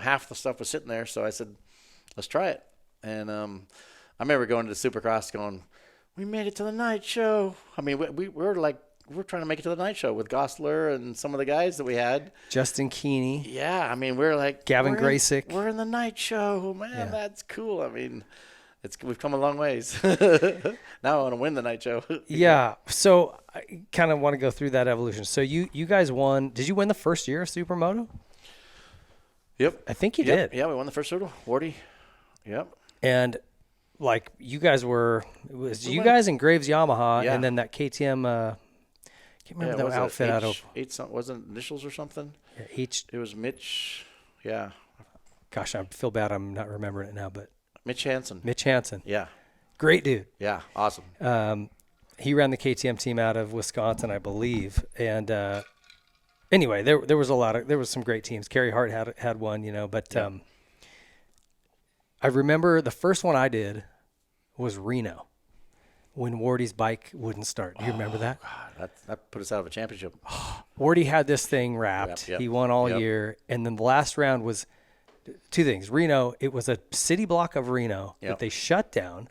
half the stuff was sitting there. So I said, let's try it. And I remember going to the Supercross going, we made it to the night show. We're trying to make it to the night show with Gosler and some of the guys that we had.
Justin Keeney.
Yeah, we're like
Gavin Graysick.
We're in the night show, man. Yeah. That's cool. We've come a long ways. Now I want to win the night show.
Yeah. So I kind of want to go through that evolution. So you guys won. Did you win the first year of Supermoto?
Yep.
I think you did.
Yeah, we won the first Super. 40. Yep.
And you guys you guys and Graves Yamaha, and then that KTM. Can't remember that outfit out of.
Wasn't initials or something?
Yeah,
It was Mitch. Yeah.
Gosh, I feel bad. I'm not remembering it now, but
Mitch Hansen.
Yeah. Great dude.
Yeah. Awesome.
He ran the KTM team out of Wisconsin, I believe. And anyway, there was some great teams. Kerry Hart had one, but I remember the first one I did was Reno, when Wardy's bike wouldn't start. Do you remember that?
God, that put us out of a championship.
Wardy had this thing wrapped. Yep. He won all year. And then the last round was two things. Reno, it was a city block of Reno that they shut down,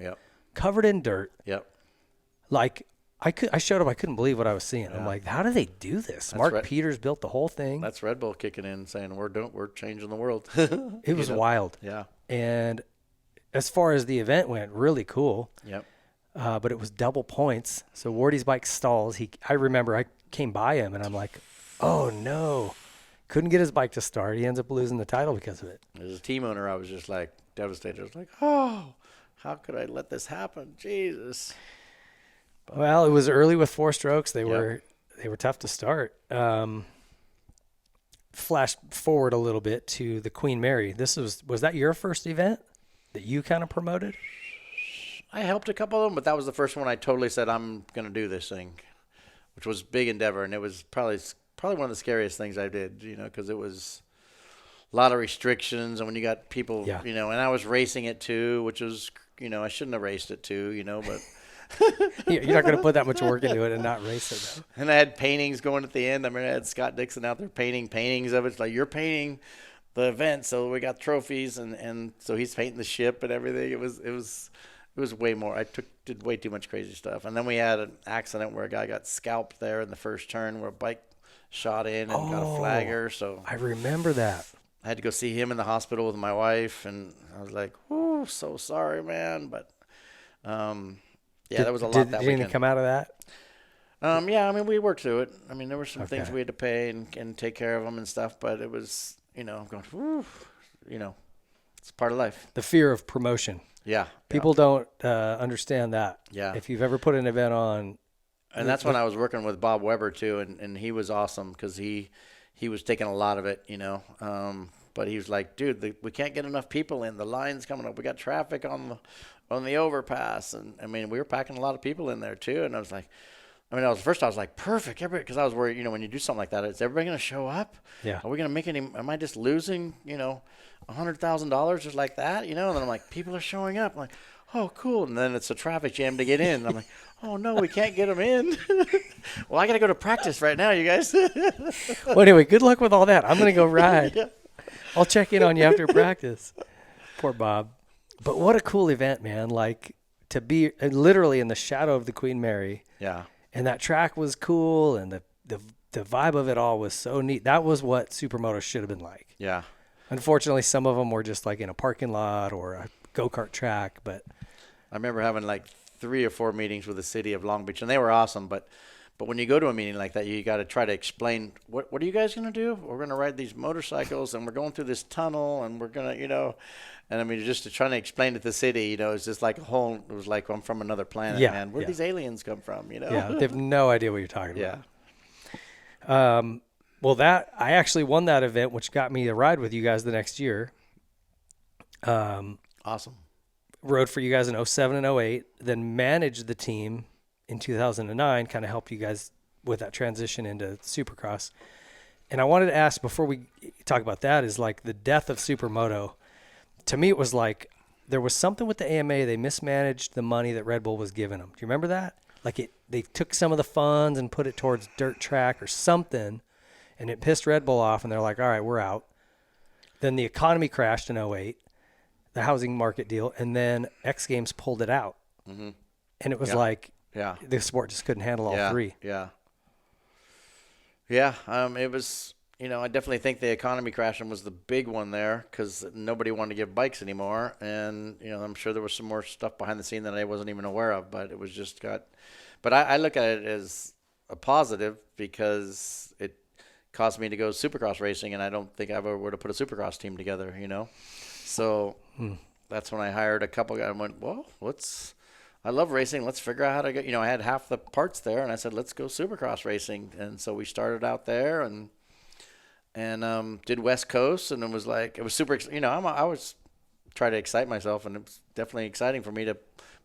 covered in dirt.
Yep.
Like, I showed up, I couldn't believe what I was seeing. Yeah. I'm like, how do they do this? Mark Peters built the whole thing.
That's Red Bull kicking in saying we're changing the world.
It was wild.
Yeah.
And as far as the event went, really cool.
Yep.
But it was double points. So Wardy's bike stalls. I remember I came by him and I'm like, oh no. Couldn't get his bike to start. He ends up losing the title because of it.
As a team owner, I was just like devastated. I was like, oh, how could I let this happen? Jesus.
Well, it was early with 4 strokes. They were tough to start. Flash forward a little bit to the Queen Mary. Was that your first event that you kind of promoted?
I helped a couple of them, but that was the first one I totally said, I'm going to do this thing, which was big endeavor. And it was probably one of the scariest things I did, because it was a lot of restrictions. And when you got people, and I was racing it too, which was, I shouldn't have raced it too, but.
You're not going to put that much work into it and not race it, though.
And I had paintings going at the end. I mean, I had Scott Dixon out there painting paintings of it. It's like, you're painting the event, so we got trophies, and so he's painting the ship and everything. It was way more. I did way too much crazy stuff. And then we had an accident where a guy got scalped there in the first turn where a bike shot in and got a flagger. So
I remember that.
I had to go see him in the hospital with my wife, and I was like, "Oh, so sorry, man." But that was a lot that weekend.
Did anything come out of that?
I mean, we worked through it. I mean, there were some things we had to pay and take care of them and stuff, but it was, I'm going, whew, it's part of life.
The fear of promotion.
Yeah.
People don't understand that.
Yeah.
If you've ever put an event on.
And that's when I was working with Bob Weber, too, and he was awesome because he was taking a lot of it, but he was like, dude, we can't get enough people in. The line's coming up. We got traffic on the overpass. And, I mean, we were packing a lot of people in there, too. And I was like, first I was like, perfect. Because I was worried, when you do something like that, is everybody going to show up?
Yeah.
Are we going to make am I just losing, $100,000 just like that? And then I'm like, people are showing up. I'm like, oh, cool. And then it's a traffic jam to get in. And I'm like, oh, no, we can't get them in. Well, I got to go to practice right now, you guys.
Well, anyway, good luck with all that. I'm going to go ride. Yeah. I'll check in on you after practice. Poor Bob. But what a cool event, man. Like, to be literally in the shadow of the Queen Mary.
Yeah.
And that track was cool, and the vibe of it all was so neat. That was what Supermoto should have been like.
Yeah.
Unfortunately, some of them were just like in a parking lot or a go-kart track. But
I remember having like 3 or 4 meetings with the city of Long Beach, and they were awesome. But when you go to a meeting like that, you got to try to explain, what are you guys going to do? We're going to ride these motorcycles, and we're going through this tunnel, and we're going to, and I mean, just to trying to explain it to the city, it's just like it was like I'm from another planet, man. Where'd these aliens come from,
Yeah, they have no idea what you're talking about.
Yeah.
Well, I actually won that event, which got me a ride with you guys the next year.
Awesome.
Rode for you guys in 07 and 08, then managed the team in 2009, kind of helped you guys with that transition into Supercross. And I wanted to ask, before we talk about that, is like the death of Supermoto. To me, it was like there was something with the AMA. They mismanaged the money that Red Bull was giving them. Do you remember that? Like they took some of the funds and put it towards dirt track or something, and it pissed Red Bull off, and they're like, all right, we're out. Then the economy crashed in 08, the housing market deal, and then X Games pulled it out. Mm-hmm. And it was like the sport just couldn't handle all three.
Yeah. Yeah, it was, I definitely think the economy crashing was the big one there because nobody wanted to give bikes anymore. And, I'm sure there was some more stuff behind the scene that I wasn't even aware of, but it was just but I look at it as a positive because it caused me to go Supercross racing, and I don't think I ever would have put a Supercross team together, So that's when I hired a couple guys and went, well, I love racing. Let's figure out how to get, I had half the parts there, and I said, let's go Supercross racing. And so we started out there and did West Coast, and it was super, I was trying to excite myself, and it was definitely exciting for me to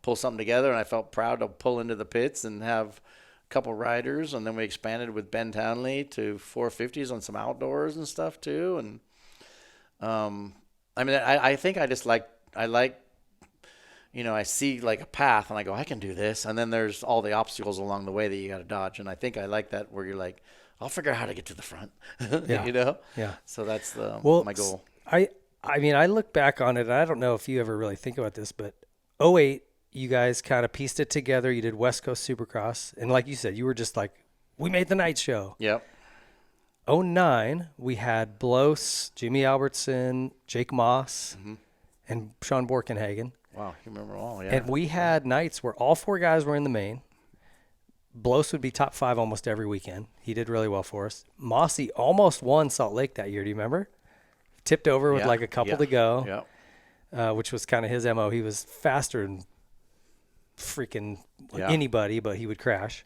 pull something together, and I felt proud to pull into the pits and have a couple riders, and then we expanded with Ben Townley to 450s on some outdoors and stuff too. And I think I just like I see like a path and I go, I can do this. And then there's all the obstacles along the way that you got to dodge. And I think I like that where you're like, I'll figure out how to get to the front,
Yeah.
So that's my goal.
I look back on it, and I don't know if you ever really think about this, but 08, you guys kind of pieced it together. You did West Coast Supercross. And like you said, you were just like, we made the night show.
Yep.
09, we had Blos, Jimmy Albertson, Jake Moss, and Sean Borkenhagen.
Wow, you remember all, yeah.
And we had nights where all 4 guys were in the main. Blos would be top 5 almost every weekend. He did really well for us. Mossy almost won Salt Lake that year. Do you remember? Tipped over with like a couple to go. which was kind of his MO. He was faster than freaking anybody, but he would crash.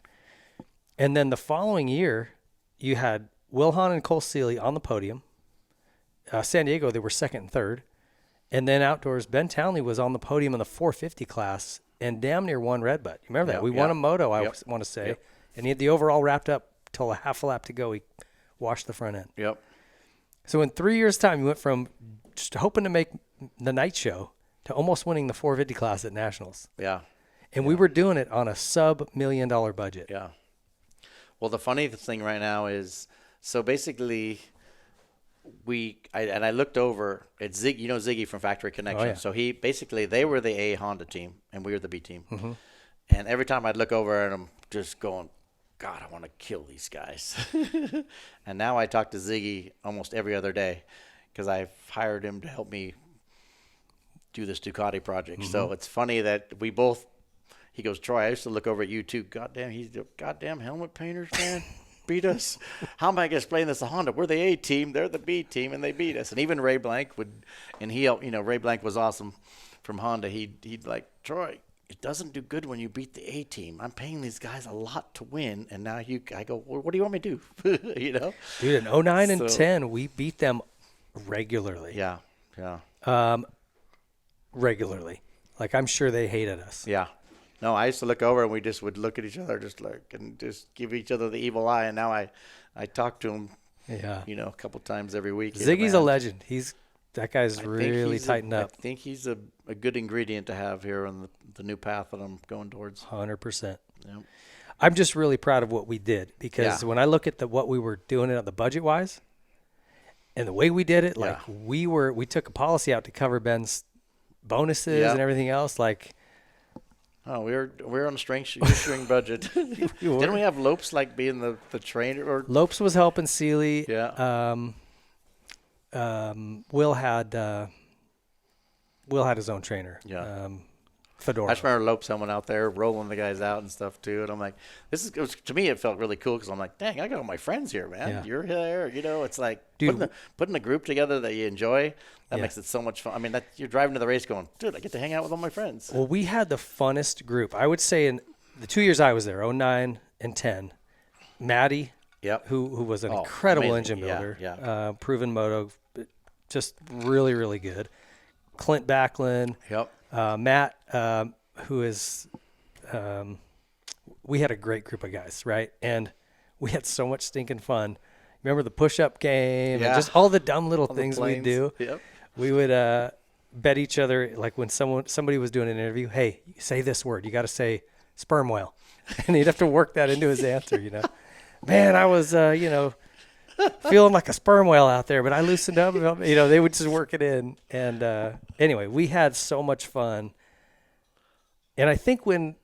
And then the following year, you had Wilhon and Cole Seeley on the podium. San Diego, they were second and third. And then outdoors, Ben Townley was on the podium in the 450 class and damn near won Red Bud. You remember that? We won a moto, I want to say.
Yep.
And he had the overall wrapped up till a half a lap to go. He washed the front end.
Yep.
So in 3 years' time, you went from just hoping to make the night show to almost winning the 450 class at Nationals.
Yeah.
And we were doing it on a sub-$1 million budget.
Yeah. Well, the funny thing right now is, so basically, I looked over at Ziggy, you know Ziggy from Factory Connection.
Oh, yeah.
So they were the A Honda team, and we were the B team.
Mm-hmm.
And every time I'd look over at them, just going, God, I want to kill these guys. And now I talk to Ziggy almost every other day because I've hired him to help me do this Ducati project. Mm-hmm. So it's funny that we both, he goes, Troy, I used to look over at you too. Goddamn, he's the goddamn helmet painters, man. Beat us. How am I going to explain this to Honda? We're the A team, they're the B team, and they beat us. And even Ray Blank would, and he, you know, Ray Blank was awesome from Honda. He'd like, Troy, it doesn't do good when you beat the A team. I'm paying these guys a lot to win, and now I go, well, what do you want me to do? You know,
dude, in 09 and 10, we beat them regularly.
Yeah, yeah,
regularly. Like I'm sure they hated us.
yeah. No, I used to look over and we just would look at each other, and just give each other the evil eye. And now I talk to him, you know, a couple times every week.
Ziggy's a legend. That guy's really tightened up.
I think he's a good ingredient to have here on the new path that I'm going towards.
100%.
Yep.
I'm just really proud of what we did because when I look at what we were doing at the budget wise and the way we did it, like we took a policy out to cover Ben's bonuses and everything else. Like,
oh, we're on a shoestring budget. Didn't we have Lopes like being the trainer? Or
Lopes was helping Seeley.
Yeah.
Will had his own trainer.
Yeah.
Fedora.
I just remember Lopes someone out there rolling the guys out and stuff too, and I'm like, to me it felt really cool because I'm like, dang, I got all my friends here, man. Yeah. You're there, you know. It's like putting a group together that you enjoy. That makes it so much fun. I mean, you're driving to the race going, dude, I get to hang out with all my friends.
Well, we had the funnest group. I would say in the 2 years I was there, 09 and 10, Maddie, who was an incredible engine builder, proven moto, just really, really good. Clint Backlund.
Yep.
Matt, who is, we had a great group of guys, right? And we had so much stinking fun. Remember the push-up game and just all the dumb little things we'd do.
Yep.
We would bet each other, like when somebody was doing an interview, hey, say this word. You got to say sperm whale. And he'd have to work that into his answer, you know. Man, I was, feeling like a sperm whale out there, but I loosened up. You know, they would just work it in. And anyway, we had so much fun. And I think when,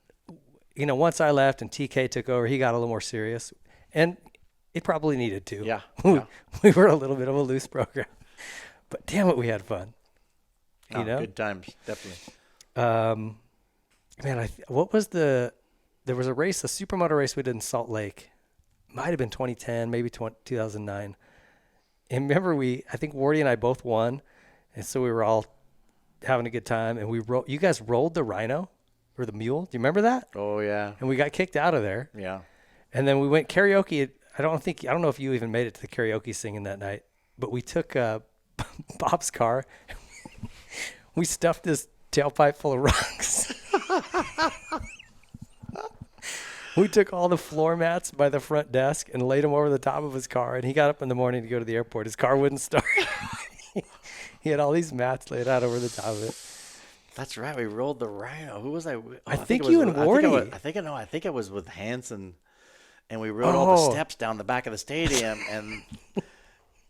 once I left and TK took over, he got a little more serious. And it probably needed to.
Yeah.
We were a little bit of a loose program. But damn it, we had fun. You know?
Good times, definitely.
Man, what was there was a race, a supermoto race we did in Salt Lake. Might have been 2010, maybe 2009. And remember, I think Wardy and I both won. And so we were all having a good time. And you guys rolled the Rhino or the Mule. Do you remember that?
Oh, yeah.
And we got kicked out of there.
Yeah.
And then we went karaoke. I don't know if you even made it to the karaoke singing that night, but we took Bob's car. We stuffed his tailpipe full of rocks. We took all the floor mats by the front desk and laid them over the top of his car. And he got up in the morning to go to the airport. His car wouldn't start. He had all these mats laid out over the top of it.
That's right. We rolled the Rhino. Who was I?
I think you and Wardy.
I think it was with Hanson. And we rode all the steps down the back of the stadium, and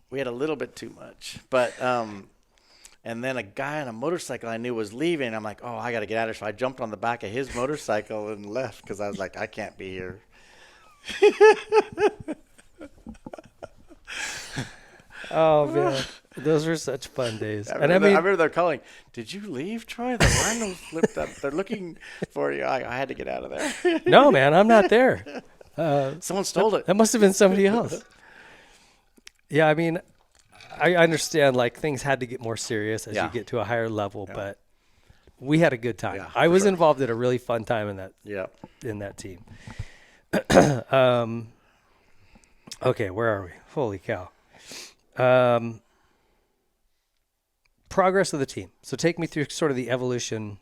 we had a little bit too much. But and then a guy on a motorcycle I knew was leaving. I'm like, I got to get out of here. So I jumped on the back of his motorcycle and left because I was like, I can't be here.
Oh, man. Those were such fun days.
I remember they're calling, did you leave, Troy? The Rhino flipped up. They're looking for you. I had to get out of there.
No, man, I'm not there.
Someone stole it.
That must have been somebody else. Yeah, I mean, I understand, like, things had to get more serious as you get to a higher level, but we had a good time.
Yeah,
I was involved at a really fun time in that team. Okay, where are we? Holy cow. Progress of the team. So take me through sort of the evolution.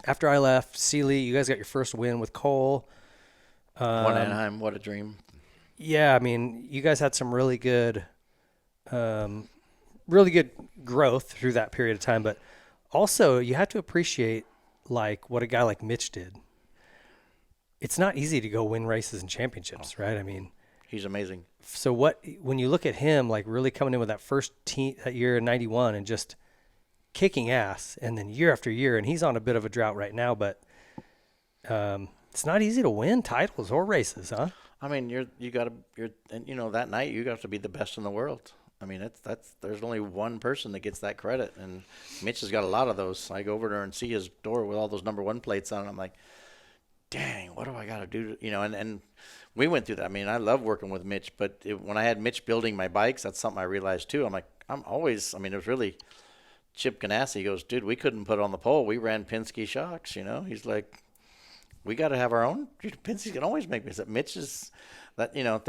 After I left, Sealy, you guys got your first win with Cole.
One Anaheim, what a dream.
Yeah, I mean, you guys had some really good growth through that period of time, but also you have to appreciate like what a guy like Mitch did. It's not easy to go win races and championships, right? I mean,
he's amazing.
So when you look at him, like really coming in with that first team that year in '91 and just kicking ass, and then year after year, and he's on a bit of a drought right now, but it's not easy to win titles or races, huh?
I mean, and you know, that night you got to be the best in the world. I mean, there's only one person that gets that credit, and Mitch has got a lot of those. I go over there and see his door with all those number 1 plates on it. I'm like, dang, what do I got to do? You know, and we went through that. I mean, I love working with Mitch, but when I had Mitch building my bikes, that's something I realized too. I'm like, it was really Chip Ganassi. He goes, dude, we couldn't put on the pole. We ran Penske shocks, you know. He's like, we got to have our own. Penske can always make me. Mitch is that, you know,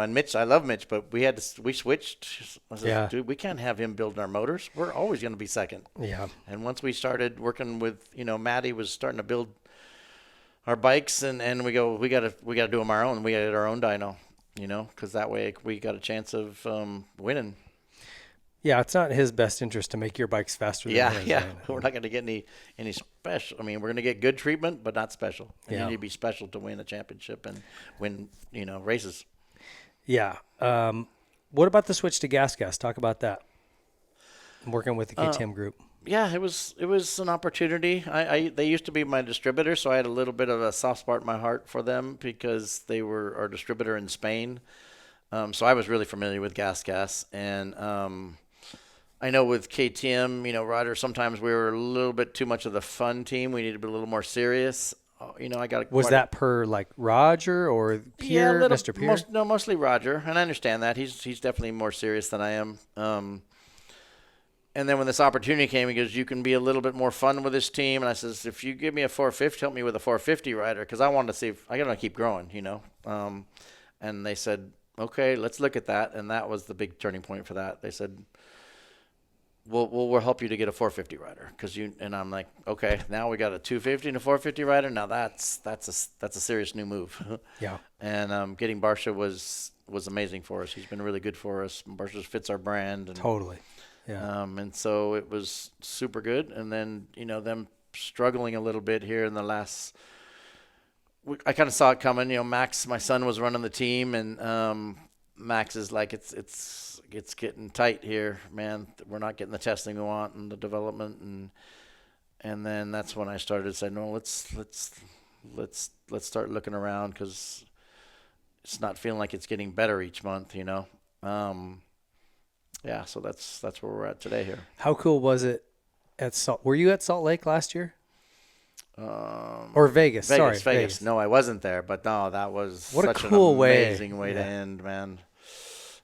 and Mitch, I love Mitch, but we switched. I said, dude, we can't have him building our motors. We're always going to be second.
Yeah.
And once we started working with, you know, Matty was starting to build our bikes, and we go, we got to do them our own. We got to get our own dyno, you know, because that way we got a chance of winning.
Yeah, it's not in his best interest to make your bikes faster than his.
Yeah. We're not going to get any special. I mean, we're going to get good treatment, but not special. You need to be special to win a championship and win, you know, races.
Yeah. What about the switch to gas? Talk about that. Working with the KTM group.
Yeah, it was an opportunity. They used to be my distributor, so I had a little bit of a soft spot in my heart for them because they were our distributor in Spain. So I was really familiar with gas, and I know with KTM, you know, Ryder, sometimes we were a little bit too much of the fun team. We needed to be a little more serious. You know,
Was that per like Roger or Pierre, Mr. Pierre?
Mostly Roger, and I understand that. He's definitely more serious than I am. And then when this opportunity came, he goes, you can be a little bit more fun with this team. And I says, if you give me a 450, help me with a 450 rider, because I wanted to see if I got to keep growing, you know. And they said, okay, let's look at that. And that was the big turning point for that. They said, we'll help you to get a 450 rider, and I'm like, okay, now we got a 250 and a 450 rider. Now that's a serious new move.
Yeah.
And getting Barsha was amazing for us. He's been really good for us. Barsha fits our brand. And,
totally. Yeah.
And so it was super good. And then, you know, them struggling a little bit here in the last. I kind of saw it coming. You know, Max, my son, was running the team, and Max is like, it's getting tight here, man. We're not getting the testing we want and the development, and then that's when I started saying, no, let's start looking around, because it's not feeling like it's getting better each month, you know. Yeah, so that's where we're at today here.
How cool was it at Salt? Were you at Salt Lake last year? Or Vegas? Sorry, Vegas.
No, I wasn't there, but no, that was
such
an amazing way to end, man.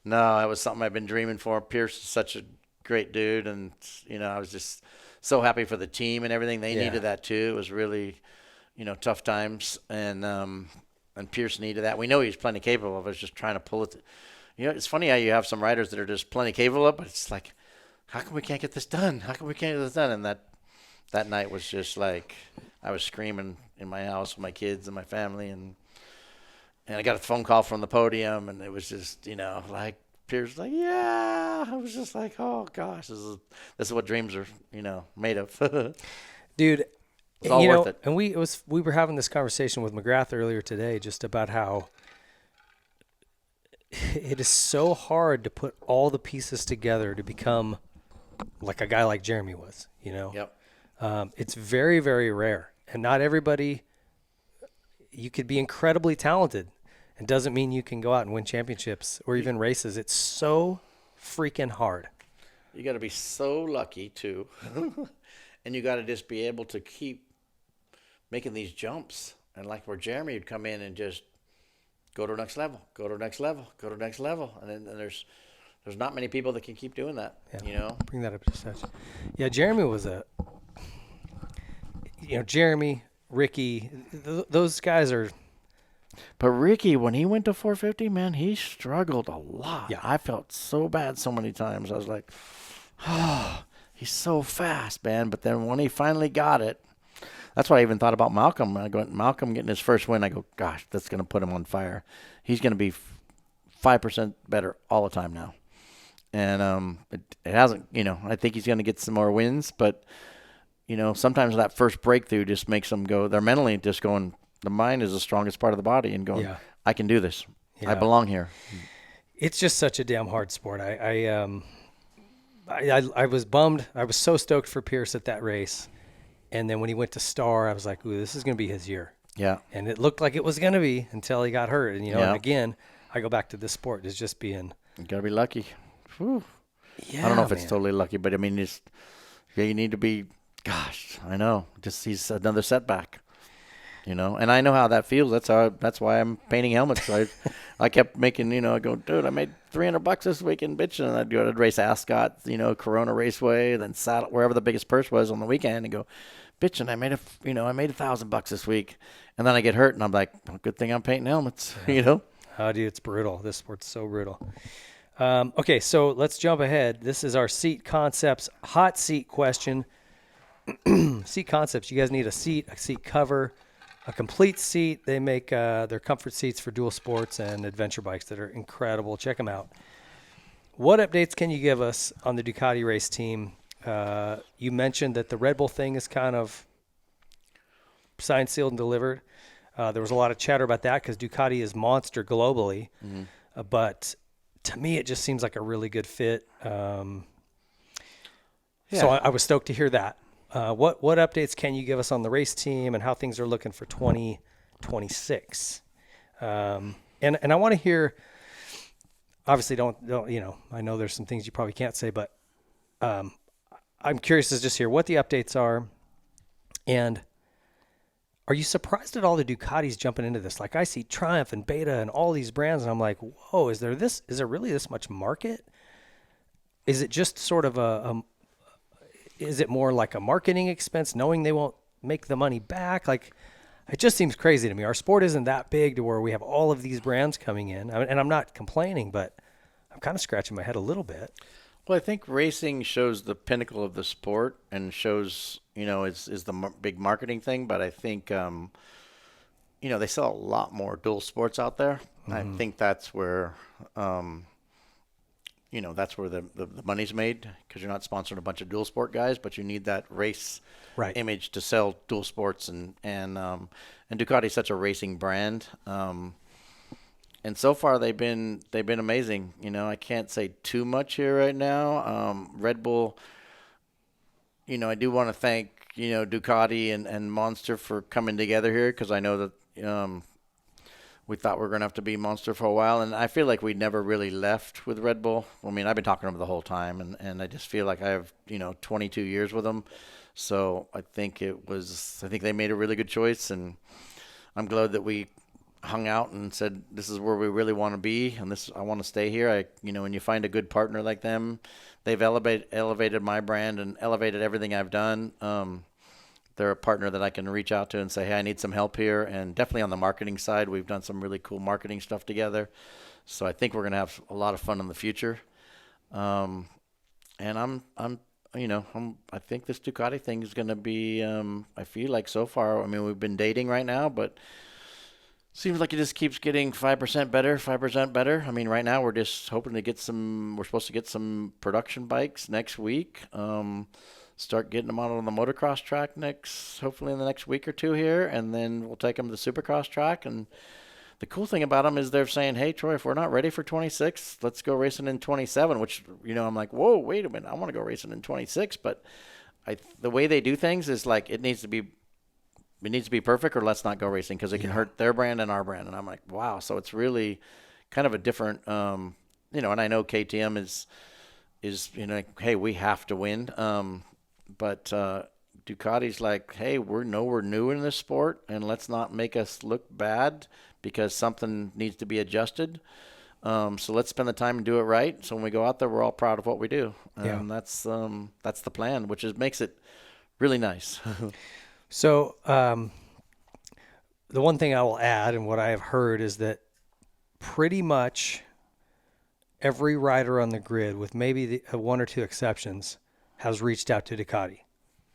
No, that was something I've been dreaming for. Pierce is such a great dude, and you know, I was just so happy for the team and everything. They needed that too. It was really, you know, tough times, and Pierce needed that. We know he's plenty capable of it. Just trying to pull it. You know, it's funny how you have some riders that are just plenty capable of it, but it's like, how come we can't get this done? How come we can't get this done? And that night was just like, I was screaming in my house with my kids and my family, and I got a phone call from the podium, and it was just, you know, like, Pierce like, yeah. I was just like, oh gosh, this is what dreams are, you know, made of.
Dude,
it's all worth it.
And we were having this conversation with McGrath earlier today, just about how it is so hard to put all the pieces together to become like a guy like Jeremy was, you know.
Yep.
It's very, very rare, and not everybody. You could be incredibly talented, and doesn't mean you can go out and win championships or even races. It's so freaking hard.
You got to be so lucky too, and you got to just be able to keep making these jumps. And like where Jeremy would come in and just go to the next level, go to the next level, go to the next level, and then there's there's not many people that can keep doing that.
Bring that up to such. Yeah, Jeremy was Jeremy, Ricky, those guys are.
But Ricky, when he went to 450, man, he struggled a lot.
Yeah.
I felt so bad so many times. I was like, oh, he's so fast, man. But then when he finally got it, that's why I even thought about Malcolm. Malcolm getting his first win, I go, gosh, that's going to put him on fire. He's going to be 5% better all the time now. And it hasn't, I think he's going to get some more wins. But, sometimes that first breakthrough just makes them go, they're mentally just going, the mind is the strongest part of the body, and going, I can do this. Yeah. I belong here.
It's just such a damn hard sport. I was bummed. I was so stoked for Pierce at that race. And then when he went to Star, I was like, ooh, this is going to be his year.
Yeah.
And it looked like it was going to be until he got hurt. And, and again, I go back to this sport as just being.
You got to be lucky. Whew.
Yeah,
I don't know if it's totally lucky, but I mean, you need to be, gosh, I know. Just he's another setback. And I know how that feels. That's why I'm painting helmets. I kept making, I go, dude, I made $300 this weekend, bitch, and I'd race Ascot, Corona Raceway, then Saddle, wherever the biggest purse was on the weekend, and go, bitch, and I made $1,000 this week, and then I get hurt, and I'm like, well, good thing I'm painting helmets,
Oh, dude, it's brutal. This sport's so brutal. Okay, so let's jump ahead. This is our Seat Concepts hot seat question. Seat Concepts, you guys need a seat cover, a complete seat. They make their comfort seats for dual sports and adventure bikes that are incredible. Check them out. What updates can you give us on the Ducati race team? You mentioned that the Red Bull thing is kind of signed, sealed, and delivered. There was a lot of chatter about that because Ducati is monster globally. Mm-hmm. But to me, it just seems like a really good fit. So I was stoked to hear that. What updates can you give us on the race team and how things are looking for 2026? And I want to hear, obviously don't, I know there's some things you probably can't say, but I'm curious to just hear what the updates are. And are you surprised at all the Ducatis jumping into this? Like I see Triumph and Beta and all these brands and I'm like, whoa, is there really this much market? Is it just sort of is it more like a marketing expense knowing they won't make the money back? Like, it just seems crazy to me. Our sport isn't that big to where we have all of these brands coming in. And I'm not complaining, but I'm kind of scratching my head a little bit.
Well, I think racing shows the pinnacle of the sport and shows, is the big marketing thing. But I think, they sell a lot more dual sports out there. Mm-hmm. I think that's where that's where the money's made, because you're not sponsoring a bunch of dual sport guys, but you need that race image to sell dual sports, and Ducati's such a racing brand. And so far they've been amazing. I can't say too much here right now. Red Bull, I do want to thank, Ducati and Monster for coming together here, because I know that we thought we were going to have to be Monster for a while, and I feel like we never really left with Red Bull. I mean, I've been talking to them the whole time, and I just feel like I have, 22 years with them. So I think they made a really good choice, and I'm glad that we hung out and said, this is where we really want to be, and I want to stay here. When you find a good partner like them, they've elevated my brand and elevated everything I've done. They're a partner that I can reach out to and say, hey, I need some help here. And definitely on the marketing side, we've done some really cool marketing stuff together. So I think we're going to have a lot of fun in the future. And I think this Ducati thing is going to be, I feel like so far, we've been dating right now, but seems like it just keeps getting 5% better. Right now we're just hoping to we're supposed to get some production bikes next week. Start getting them out on the motocross track hopefully in the next week or two here, and then we'll take them to the Supercross track. And the cool thing about them is they're saying, hey, Troy, if we're not ready for 26, let's go racing in 27, which, I'm like, whoa, wait a minute, I want to go racing in 26. But the way they do things is like it needs to be perfect, or let's not go racing, because it can hurt their brand and our brand. And I'm like, wow. So it's really kind of a different, and I know KTM is hey, we have to win. But Ducati's like, hey, we're new in this sport, and let's not make us look bad because something needs to be adjusted. So let's spend the time and do it right. So when we go out there, we're all proud of what we do. And
Yeah.
that's the plan, which makes it really nice.
So the one thing I will add, and what I have heard, is that pretty much every rider on the grid, with maybe one or two exceptions, has reached out to Ducati,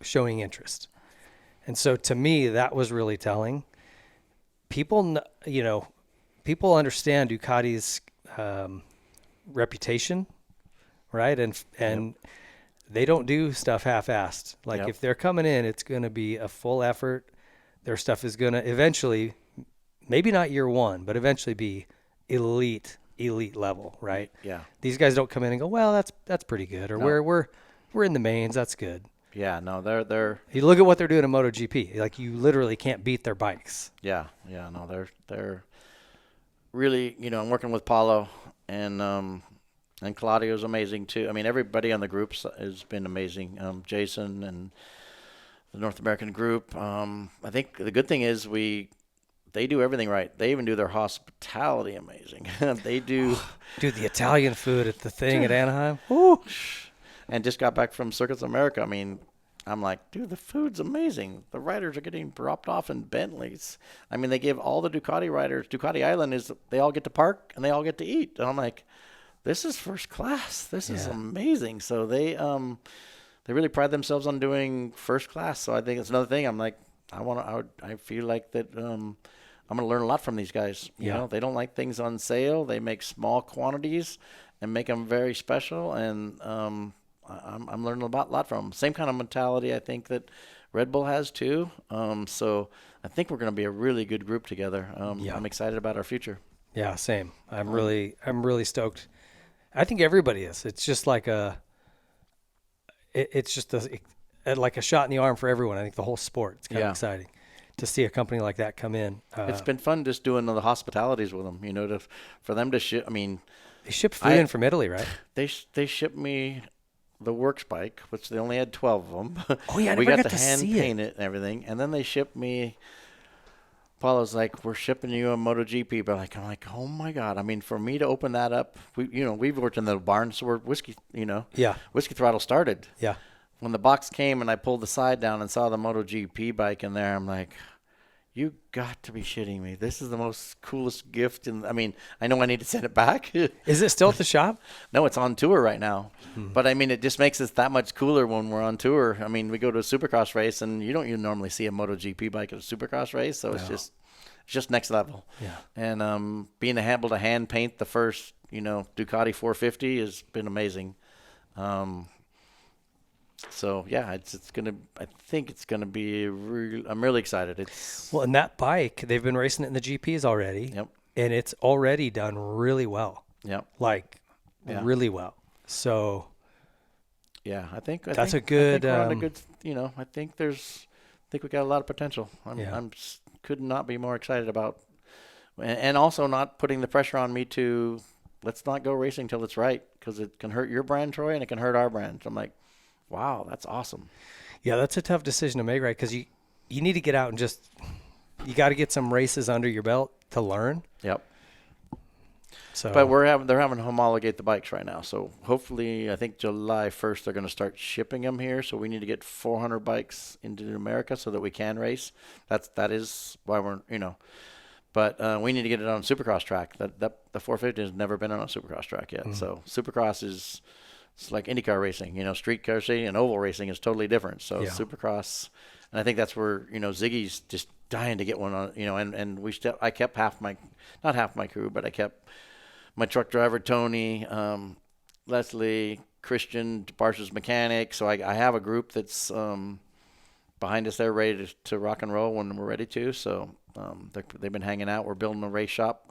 showing interest. And so to me, that was really telling. People, people understand Ducati's reputation, right? And they don't do stuff half-assed. Like if they're coming in, it's going to be a full effort. Their stuff is going to eventually, maybe not year one, but eventually be elite level, right?
Yeah.
These guys don't come in and go, well, that's pretty good, or we're in the mains, that's good.
Yeah, no, they're
You look at what they're doing in MotoGP. Like, you literally can't beat their bikes.
no, they're really, I'm working with Paulo and Claudio's amazing too. I mean, everybody on the groups has been amazing. Jason and the North American group. I think the good thing is they do everything right. They even do their hospitality amazing. They do.
Dude, the Italian food at the thing at Anaheim. Woo.
And just got back from Circuits of America. I mean, I'm like, dude, the food's amazing. The riders are getting dropped off in Bentleys. I mean, they give all the Ducati riders, Ducati Island they all get to park and they all get to eat. And I'm like, this is first class. This is amazing. So they really pride themselves on doing first class. So I think it's another thing. I'm like, I feel like that I'm going to learn a lot from these guys. You know, they don't like things on sale. They make small quantities and make them very special. And I'm learning a lot from them. Same kind of mentality I think that Red Bull has too. So I think we're going to be a really good group together. I'm excited about our future. Yeah,
same. I'm really stoked. I think everybody is. It's just like it's just like a shot in the arm for everyone. I think the whole sport. It's kind of exciting to see a company like that come in.
It's been fun just doing the hospitalities with them. For them to ship. I mean,
they ship food in from Italy, right?
They shipped me the Works bike, which they only had 12 of them.
Oh yeah, I
we
never
got
to
hand
see
paint it and everything, and then they shipped me. Paulo's like, we're shipping you a MotoGP, but I'm like, oh my God! I mean, for me to open that up, we've worked in the barn, so we're whiskey, Whiskey Throttle started.
Yeah.
When the box came and I pulled the side down and saw the MotoGP bike in there, I'm like, you got to be shitting me. This is the most coolest gift. I mean, I know I need to send it back.
Is it still at the shop?
No, it's on tour right now. But I mean, it just makes it that much cooler when we're on tour. I mean, we go to a Supercross race and you normally see a MotoGP bike at a Supercross race. So it's just next level. Yeah. And being able to hand paint the first, Ducati 450 has been amazing. So yeah, I think it's gonna be I'm really excited.
And that bike, they've been racing it in the GPs already.
Yep.
And it's already done really well.
Yep.
Really well. So
yeah, I think
that's a good.
I think we're on a good. I think we got a lot of potential. I'm could not be more excited about, and also not putting the pressure on me to let's not go racing till it's right, because it can hurt your brand, Troy, and it can hurt our brand. So I'm like, wow, that's awesome.
Yeah, that's a tough decision to make, right? Because you need to get out and you got to get some races under your belt to learn.
Yep.
So,
but they're having to homologate the bikes right now. So hopefully, I think July 1st they're going to start shipping them here. So we need to get 400 bikes into America so that we can race. That is why we're But we need to get it on a Supercross track. The 450 has never been on a Supercross track yet. So Supercross it's like IndyCar racing, street car racing and oval racing is totally different. So Supercross, and I think that's where, Ziggy's just dying to get one on, and I kept not half my crew, but I kept my truck driver, Tony, Leslie, Christian, Barsha's mechanic. So I have a group that's behind us there ready to rock and roll when we're ready to. So they've been hanging out. We're building a race shop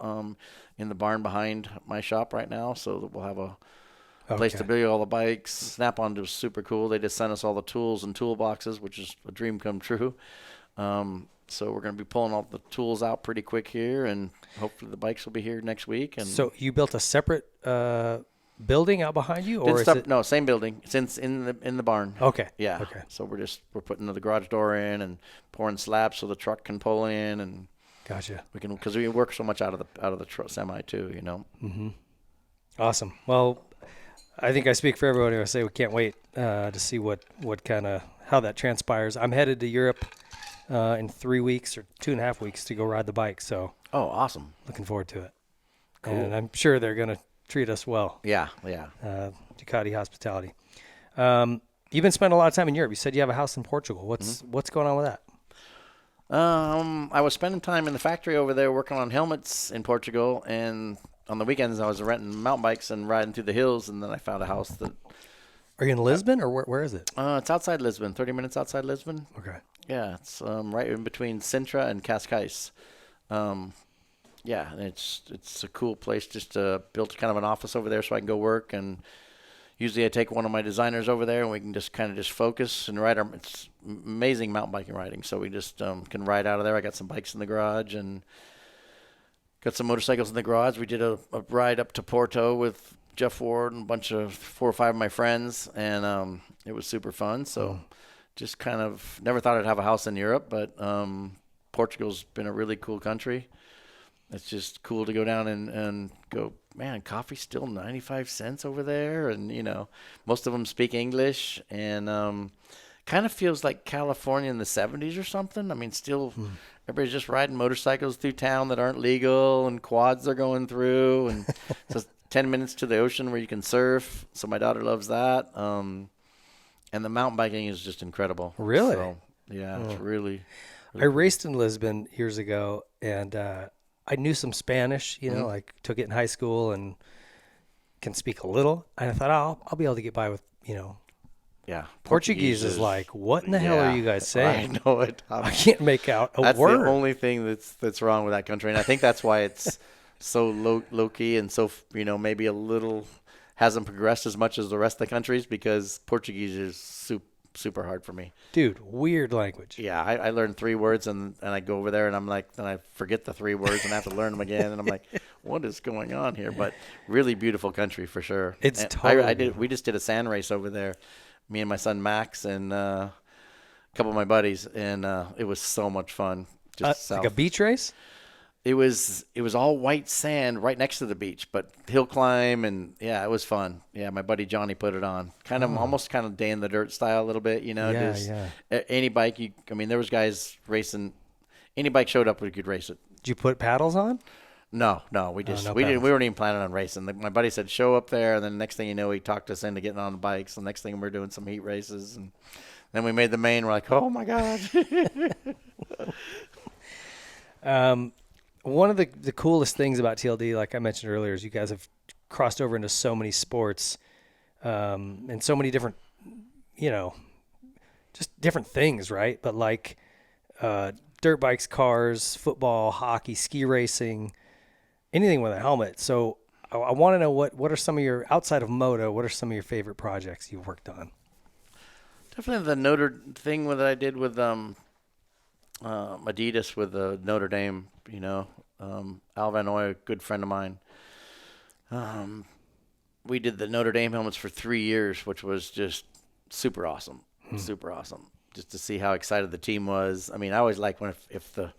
in the barn behind my shop right now, so that we'll have a place to build all the bikes. Snap-on is super cool. They just sent us all the tools and toolboxes, which is a dream come true. So we're going to be pulling all the tools out pretty quick here, and hopefully the bikes will be here next week. And
so you built a separate building out behind you, or
no, same building. It's in the barn.
Okay.
Yeah. Okay. So we're putting the garage door in and pouring slabs so the truck can pull in, and
gotcha.
We can, because we work so much out of the semi too,
Awesome. Well, I think I speak for everybody when I say we can't wait to see what how that transpires. I'm headed to Europe in 3 weeks or 2.5 weeks to go ride the bike. So
Oh, awesome.
looking forward to it.
Cool.
And I'm sure they're going to treat us well.
Yeah.
Ducati hospitality. You've been spending a lot of time in Europe. You said you have a house in Portugal. What's going on with that?
I was spending time in the factory over there working on helmets in Portugal, and on the weekends I was renting mountain bikes and riding through the hills, and then I found a house that...
Are you in Lisbon, or where is it?
It's outside Lisbon, 30 minutes outside Lisbon.
Okay.
Yeah, it's right in between Sintra and Cascais. Yeah, and it's a cool place. Just built kind of an office over there so I can go work, and usually I take one of my designers over there and we can just kind of focus and ride it's amazing mountain biking riding. So we just can ride out of there. I got some bikes in the garage and got some motorcycles in the garage. We did a ride up to Porto with Jeff Ward and a bunch of 4 or 5 of my friends, and it was super fun. So just kind of never thought I'd have a house in Europe, but Portugal's been a really cool country. It's just cool to go down and go, man, coffee's still 95 cents over there. And, most of them speak English, and kind of feels like California in the 70s or something. I mean, still everybody's just riding motorcycles through town that aren't legal, and quads they're going through. And so 10 minutes to the ocean where you can surf. So my daughter loves that. And the mountain biking is just incredible.
Really?
So, yeah, it's really
I raced in Lisbon years ago, and I knew some Spanish, like took it in high school and can speak a little. And I thought, I'll be able to get by with,
yeah.
Portuguese is like, what in the hell are you guys saying?
I know it.
I can't make out a
that's
word.
The only thing that's wrong with that country. And I think that's why it's so low key and so, maybe a little hasn't progressed as much as the rest of the countries, because Portuguese is super hard for me.
Dude, weird language.
Yeah, I learned 3 words and I go over there and I'm like, then I forget the 3 words and I have to learn them again, and I'm like, what is going on here? But really beautiful country for sure.
It's
and
totally.
we just did a sand race over there, me and my son Max and a couple of my buddies, and it was so much fun. Just
Like a beach race?
It was all white sand right next to the beach, but hill climb, and yeah, it was fun. Yeah, my buddy Johnny put it on. Kind of almost kind of day in the dirt style a little bit, Any bike there was guys racing. Any bike showed up, we could race it.
Did you put paddles on?
No, we weren't even planning on racing. My buddy said show up there, and then the next thing you know, he talked us into getting on the bikes. The next thing we're doing some heat races, and then we made the main. We're like, oh my god.
One of the coolest things about TLD, like I mentioned earlier, is you guys have crossed over into so many sports and so many different, just different things, right? But like dirt bikes, cars, football, hockey, ski racing, anything with a helmet. So I want to know what are some of your, outside of moto, what are some of your favorite projects you've worked on?
Definitely the Notre thing that I did with Adidas with Notre Dame, Al Van Noy, a good friend of mine. We did the Notre Dame helmets for 3 years, which was just super awesome. Super awesome. Just to see how excited the team was. I mean, I always like when if the,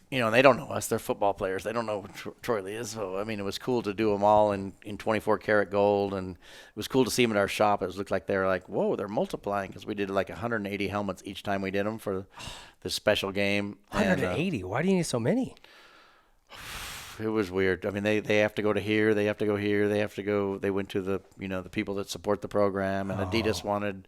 they don't know us, they're football players. They don't know who Troy Lee is. So, I mean, it was cool to do them all in 24 karat gold. And it was cool to see them at our shop. It looked like they were like, whoa, they're multiplying, because we did like 180 helmets each time we did them for this special game.
180? Why do you need so many?
It was weird. I mean, they have to go to here. They have to go here. They have to go. They went to the, the people that support the program. And Adidas wanted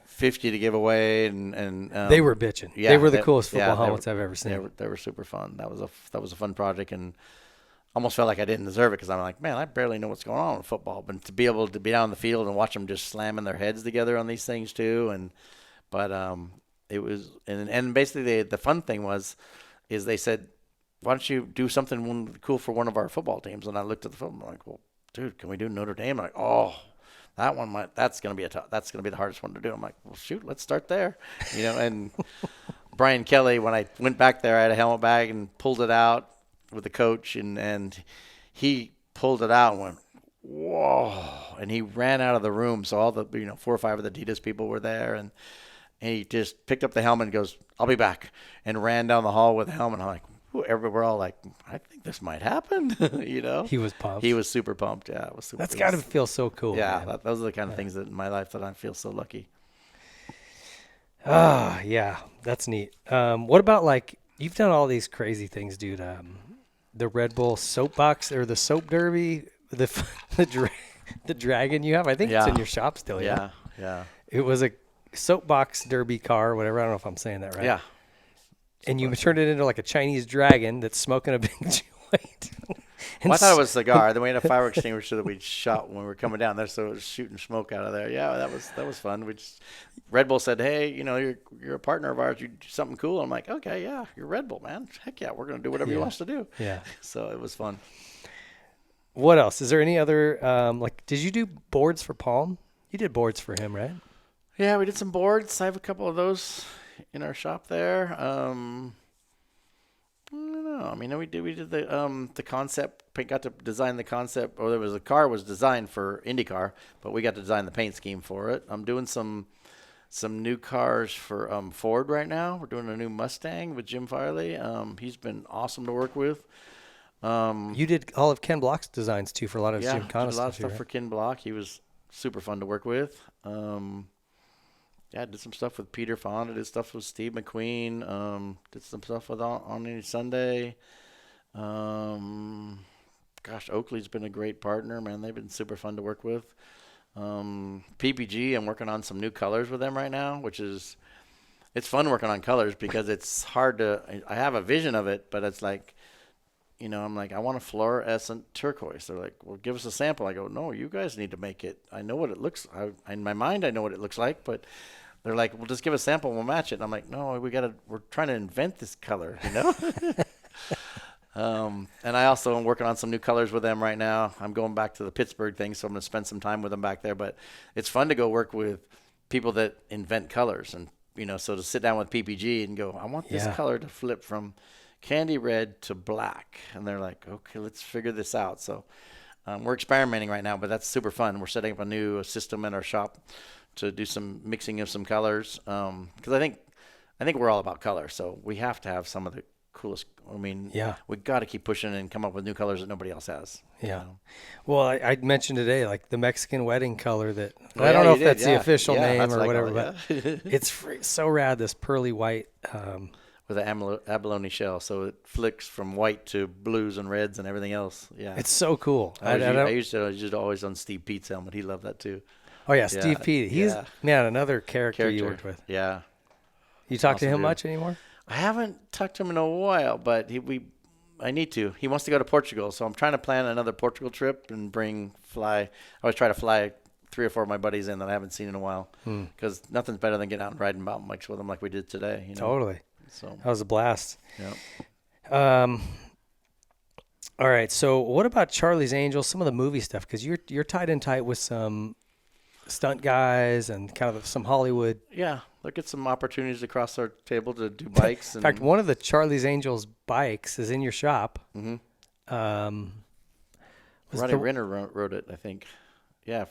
50 to give away, and
they were bitching.
Yeah,
they were the coolest football helmets I've ever seen.
They were super fun. That was a fun project, and almost felt like I didn't deserve it, because I'm like, man, I barely know what's going on in football, but to be able to be down the field and watch them just slamming their heads together on these things too, but it was, and basically the fun thing is they said, why don't you do something cool for one of our football teams? And I looked at the film, I'm like, well, dude, can we do Notre Dame? I'm like, oh. That's gonna be the hardest one to do. I'm like, well, shoot, let's start there, And Brian Kelly, when I went back there, I had a helmet bag and pulled it out with the coach, and he pulled it out and went, whoa, and he ran out of the room. So all the 4 or 5 of the Adidas people were there, and he just picked up the helmet and goes, I'll be back, and ran down the hall with the helmet. I'm like, we're all like, I think this might happen. You know,
He was pumped.
He was super pumped. Yeah, it was super.
That's got to feel so cool.
Yeah, those are the kind of things that in my life that I feel so lucky.
Ah, yeah, that's neat. What about like you've done all these crazy things, dude? The Red Bull soapbox or the soap derby, the dragon you have. I think it's in your shop still.
Yeah.
It was a soapbox derby car, or whatever. I don't know if I'm saying that right.
Yeah.
And you turned it into like a Chinese dragon that's smoking a big joint.
Well, I thought it was a cigar. Then we had a fire extinguisher that we shot when we were coming down there, so it was shooting smoke out of there. Yeah, that was fun. Red Bull said, "Hey, you know, you're a partner of ours. You do something cool." I'm like, "Okay, yeah, you're Red Bull, man. Heck yeah, we're gonna do whatever he wants to do."
Yeah.
So it was fun.
What else? Is there any other like? Did you do boards for Palm? You did boards for him, right?
Yeah, we did some boards. I have a couple of those in our shop there. I don't know. I mean, we did the concept. Got to design the concept, or there was a car was designed for IndyCar, but we got to design the paint scheme for it. I'm doing some new cars for Ford right now. We're doing a new Mustang with Jim Farley. He's been awesome to work with.
You did all of Ken Block's designs too for a lot of Jim Connor
did a lot of
stuff,
stuff
right?
for Ken Block. He was super fun to work with. Yeah, I did some stuff with Peter Fonda. Did stuff with Steve McQueen. Did some stuff with On Any Sunday. Gosh, Oakley's been a great partner, man. They've been super fun to work with. PPG, I'm working on some new colors with them right now, it's fun working on colors because it's hard I have a vision of it, but it's like, you know, I'm like, I want a fluorescent turquoise. They're like, well, give us a sample. I go, no, you guys need to make it. I know what it looks in my mind, I know what it looks like, but they're like, well, just give us a sample and we'll match it. And I'm like, no, we're trying to invent this color, you know? And I also am working on some new colors with them right now. I'm going back to the Pittsburgh thing, so I'm going to spend some time with them back there. But it's fun to go work with people that invent colors. And, you know, so to sit down with PPG and go, I want this color to flip from candy red to black. And they're like, okay, let's figure this out. So we're experimenting right now, but that's super fun. We're setting up a new system in our shop to do some mixing of some colors. Because I think we're all about color. So we have to have some of the coolest. I mean, we got to keep pushing and come up with new colors that nobody else has.
Yeah.
You know?
Well, I mentioned today, like the Mexican wedding color that I don't know if that's the official name or whatever, but it's so rad. This pearly white
with an abalone shell, so it flicks from white to blues and reds and everything else. Yeah,
it's so cool.
I used to always on Steve Pete's helmet. He loved that too.
Oh yeah, Steve Pete. He's another character you worked with.
Yeah.
You talk to him much anymore?
I haven't talked to him in a while, but I need to. He wants to go to Portugal, so I'm trying to plan another Portugal trip and I always try to fly 3 or 4 of my buddies in that I haven't seen in a while, because nothing's better than getting out and riding mountain bikes with them like we did today. You know?
Totally.
So
that was a blast.
Yeah.
All right. So what about Charlie's Angels? Some of the movie stuff, because you're tied in tight with some stunt guys and kind of some Hollywood.
Yeah, look at some opportunities across our table to do bikes.
In fact, one of the Charlie's Angels bikes is in your shop.
Mm-hmm. Ronnie Renner wrote it, I think. Yeah,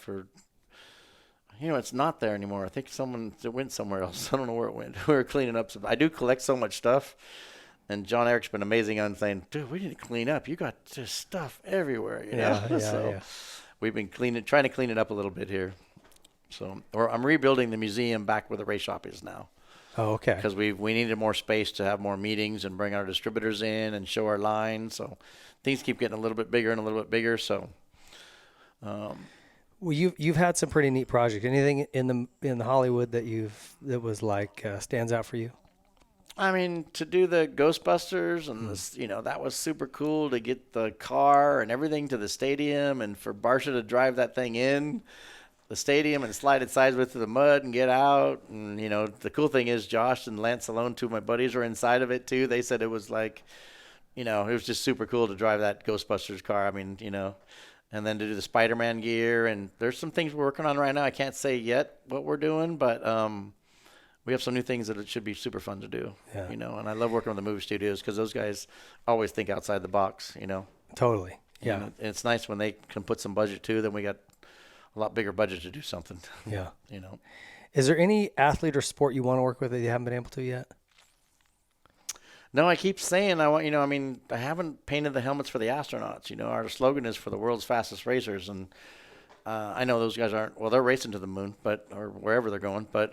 it's not there anymore. I think it went somewhere else. I don't know where it went. We were cleaning up I do collect so much stuff, and John Eric's been amazing on saying, dude, we didn't clean up. You got just stuff everywhere. You know? So we've been trying to clean it up a little bit here. So, I'm rebuilding the museum back where the race shop is now.
Oh, okay.
Because we needed more space to have more meetings and bring our distributors in and show our line. So things keep getting a little bit bigger and a little bit bigger. So,
well, you've had some pretty neat projects. Anything in the Hollywood that was like stands out for you?
I mean, to do the Ghostbusters and this, that was super cool to get the car and everything to the stadium, and for Barsha to drive that thing in the stadium and slide it sideways through the mud and get out. And, the cool thing is Josh and Lance Salone, 2 of my buddies, were inside of it too. They said it was like, it was just super cool to drive that Ghostbusters car. I mean, and then to do the Spider-Man gear. And there's some things we're working on right now. I can't say yet what we're doing, but we have some new things that it should be super fun to do, and I love working with the movie studios because those guys always think outside the box,
Totally. Yeah.
And it's nice when they can put some budget too, then we got a lot bigger budget to do something.
Yeah. Is there any athlete or sport you want to work with that you haven't been able to yet?
No, I keep saying I want. I mean, I haven't painted the helmets for the astronauts. Our slogan is for the world's fastest racers, and I know those guys aren't. Well, they're racing to the moon, or wherever they're going. But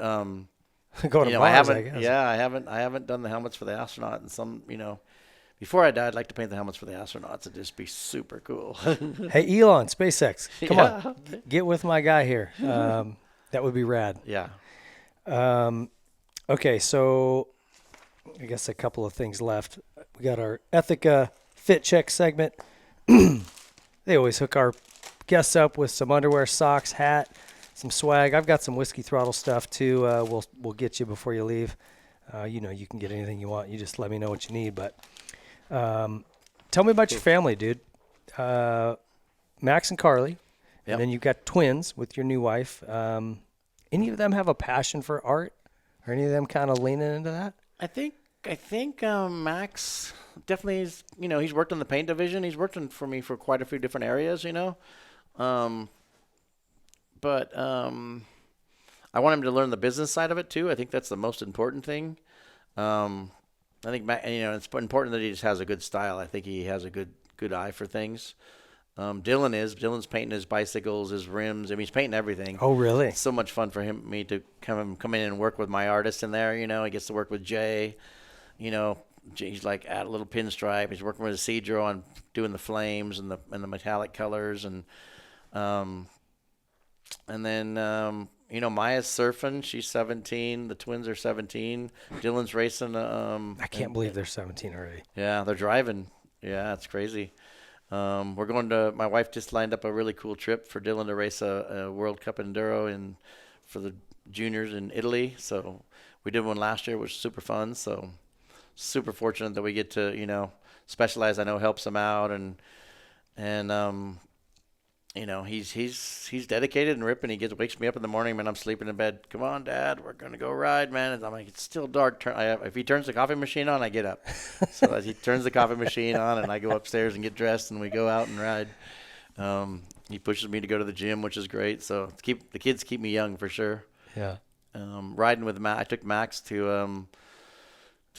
Going to
I
Mars,
haven't.
I guess.
Yeah, I haven't done the helmets for the astronaut, and some. Before I die, I'd like to paint the helmets for the astronauts. It'd just be super cool.
Hey, Elon, SpaceX, come
Yeah.
on, get with my guy here. That would be rad.
Yeah.
Okay, so I guess a couple of things left. We got our Ethica Fit Check segment. They always hook our guests up with some underwear, socks, hat, some swag. I've got some Whiskey Throttle stuff too. We'll get you before you leave. You can get anything you want. You just let me know what you need. But tell me about your family, dude. Max and Carly,
Yep.
and then you've got twins with your new wife. Any of them have a passion for art? Are any of them kind of leaning into that?
I think Max definitely is. He's worked in the paint division. He's worked for me for quite a few different areas. But I want him to learn the business side of it too. I think that's the most important thing. I think it's important that he just has a good style. I think he has a good eye for things. Dylan's painting his bicycles, his rims. I mean, he's painting everything.
Oh, really?
It's so much fun for me to come in and work with my artist in there. He gets to work with Jay. He's like add a little pinstripe. He's working with Isidro on doing the flames and the metallic colors, and then Maya's surfing. She's 17. The twins are 17. Dylan's racing.
I can't believe they're 17 already.
Yeah, they're driving. Yeah, it's crazy. We're going to. My wife just lined up a really cool trip for Dylan to race a World Cup Enduro for the juniors in Italy. So we did one last year, which was super fun. So super fortunate that we get to Specialized. I know helps him out, and he's dedicated and ripping. He wakes me up in the morning when I'm sleeping in bed. Come on, Dad, we're gonna go ride, man. And I'm like, it's still dark. If he turns the coffee machine on, I get up. So as he turns the coffee machine on, and I go upstairs and get dressed, and we go out and ride. He pushes me to go to the gym, which is great. So the kids keep me young for sure.
Yeah.
Riding with Max, I took Max to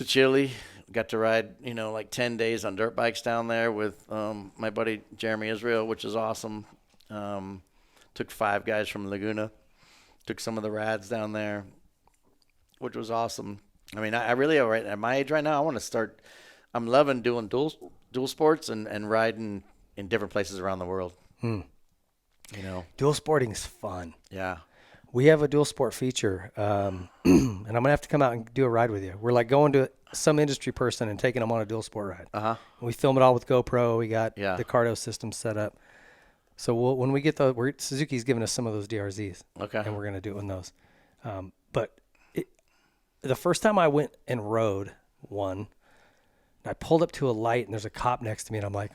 Chile. Got to ride, like 10 days on dirt bikes down there with my buddy Jeremy Israel, which is awesome. Took 5 guys from Laguna. Took some of the rads down there, which was awesome. I mean, I really, right at my age right now, I want to start. I'm loving doing dual sports and riding in different places around the world.
Dual sporting is fun.
Yeah.
We have a dual sport feature, and I'm going to have to come out and do a ride with you. We're like going to some industry person and taking them on a dual sport ride.
Uh-huh.
We film it all with GoPro. We got
Yeah.
the Cardo system set up. So when we get Suzuki's giving us some of those DRZs.
Okay.
And we're going to do it in those. But the first time I went and rode one, I pulled up to a light and there's a cop next to me and I'm like,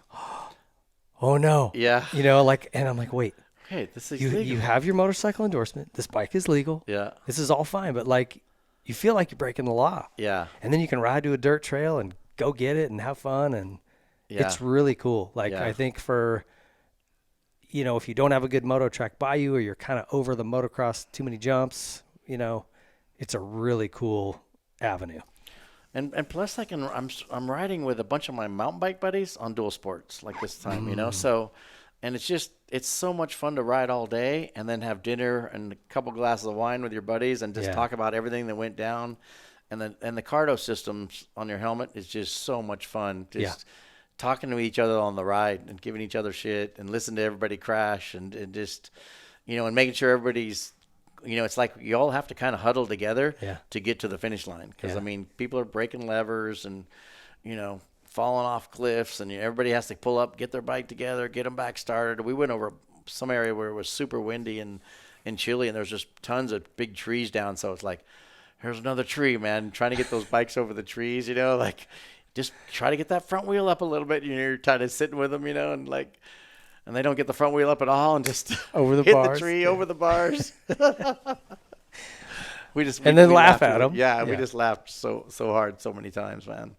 oh no.
Yeah.
And I'm like, wait.
Hey, this is
You have your motorcycle endorsement. This bike is legal.
Yeah.
This is all fine, but you feel like you're breaking the law.
Yeah.
And then you can ride to a dirt trail and go get it and have fun, and it's really cool. I think for if you don't have a good moto track by you, or you're kind of over the motocross, too many jumps, it's a really cool avenue.
And plus I'm riding with a bunch of my mountain bike buddies on dual sports like this time, so. And it's so much fun to ride all day and then have dinner and a couple glasses of wine with your buddies and just talk about everything that went down. And the Cardo systems on your helmet is just so much fun. Just talking to each other on the ride and giving each other shit and listen to everybody crash and just, and making sure everybody's, it's like you all have to kind of huddle together to get to the finish line. Because, people are breaking levers and, falling off cliffs, and everybody has to pull up, get their bike together, get them back started. We went over some area where it was super windy in Chile, and there's just tons of big trees down. So it's like, here's another tree, man. Trying to get those bikes over the trees, just try to get that front wheel up a little bit. You're kind of sitting with them, and they don't get the front wheel up at all, and just
over the
hit
bars.
the tree, over the bars. we
then laugh at them.
Yeah, we just laughed so hard so many times, man.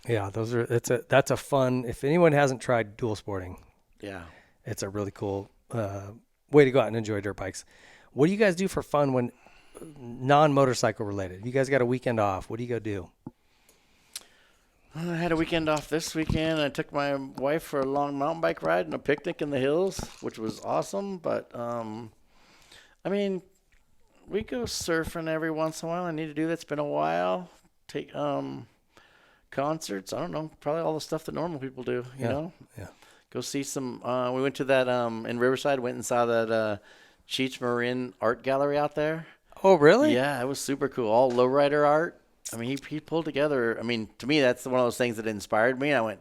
Yeah, that's a fun. If anyone hasn't tried dual sporting, it's a really cool way to go out and enjoy dirt bikes. What do you guys do for fun when non-motorcycle related? You guys got a weekend off. What do you go do?
I had a weekend off this weekend. I took my wife for a long mountain bike ride and a picnic in the hills, which was awesome. But, I mean, we go surfing every once in a while. I need to do that. It's been a while. Take concerts. I don't know. Probably all the stuff that normal people do, you know?
Yeah.
Go see some. We went to that in Riverside, went and saw that Cheech Marin art gallery out there.
Oh, really?
Yeah, it was super cool. All lowrider art. I mean, he pulled together. I mean, to me, that's one of those things that inspired me. I went,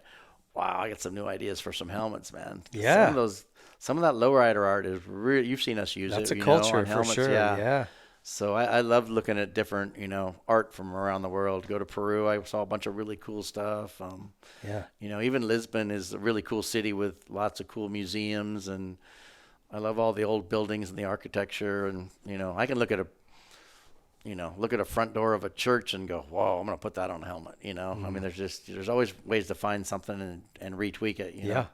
wow, I got some new ideas for some helmets, man.
Yeah.
Some of that lowrider art is really. You've seen us use
That's
it.
a culture
on
for
helmets.
sure. Yeah.
So I love looking at different, art from around the world. Go to Peru, I saw a bunch of really cool stuff.
Yeah.
Even Lisbon is a really cool city with lots of cool museums, and I love all the old buildings and the architecture. And I can look at a front door of a church and go, whoa, I'm gonna put that on a helmet. I mean, there's always ways to find something and retweak it.
Yeah.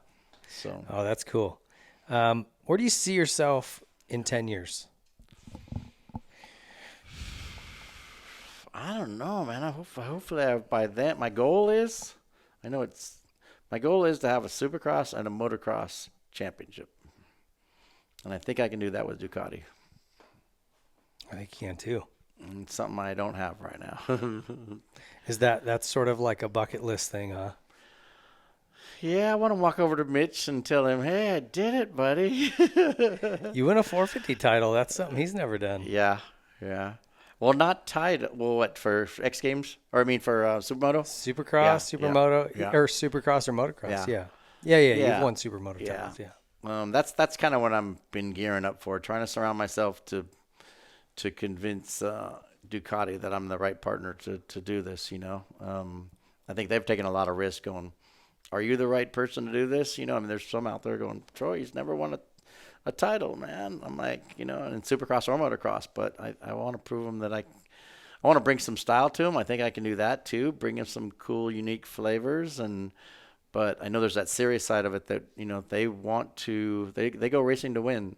So.
Oh, that's cool. Where do you see yourself in 10 years?
I don't know, man. Hopefully by then, my goal is to have a Supercross and a motocross championship. And I think I can do that with Ducati.
I think you can too.
And it's something I don't have right now.
That's sort of like a bucket list thing, huh?
Yeah, I want to walk over to Mitch and tell him, hey, I did it, buddy.
You win a 450 title. That's something he's never done.
Yeah. Well, not tied. Well, what, for X Games? Or I mean for Supermoto?
Supercross, Supermoto, or Supercross or motocross. Yeah. You've won Supermoto titles. Yeah.
That's kind of what I've been gearing up for, trying to surround myself to convince Ducati that I'm the right partner to do this. I think they've taken a lot of risk going, are you the right person to do this? I mean, there's some out there going, Troy, he's never won a title, man. I'm like, in Supercross or motocross, but I want to prove him that I want to bring some style to him. I think I can do that too, bring him some cool, unique flavors. But I know there's that serious side of it that, they want to, they go racing to win.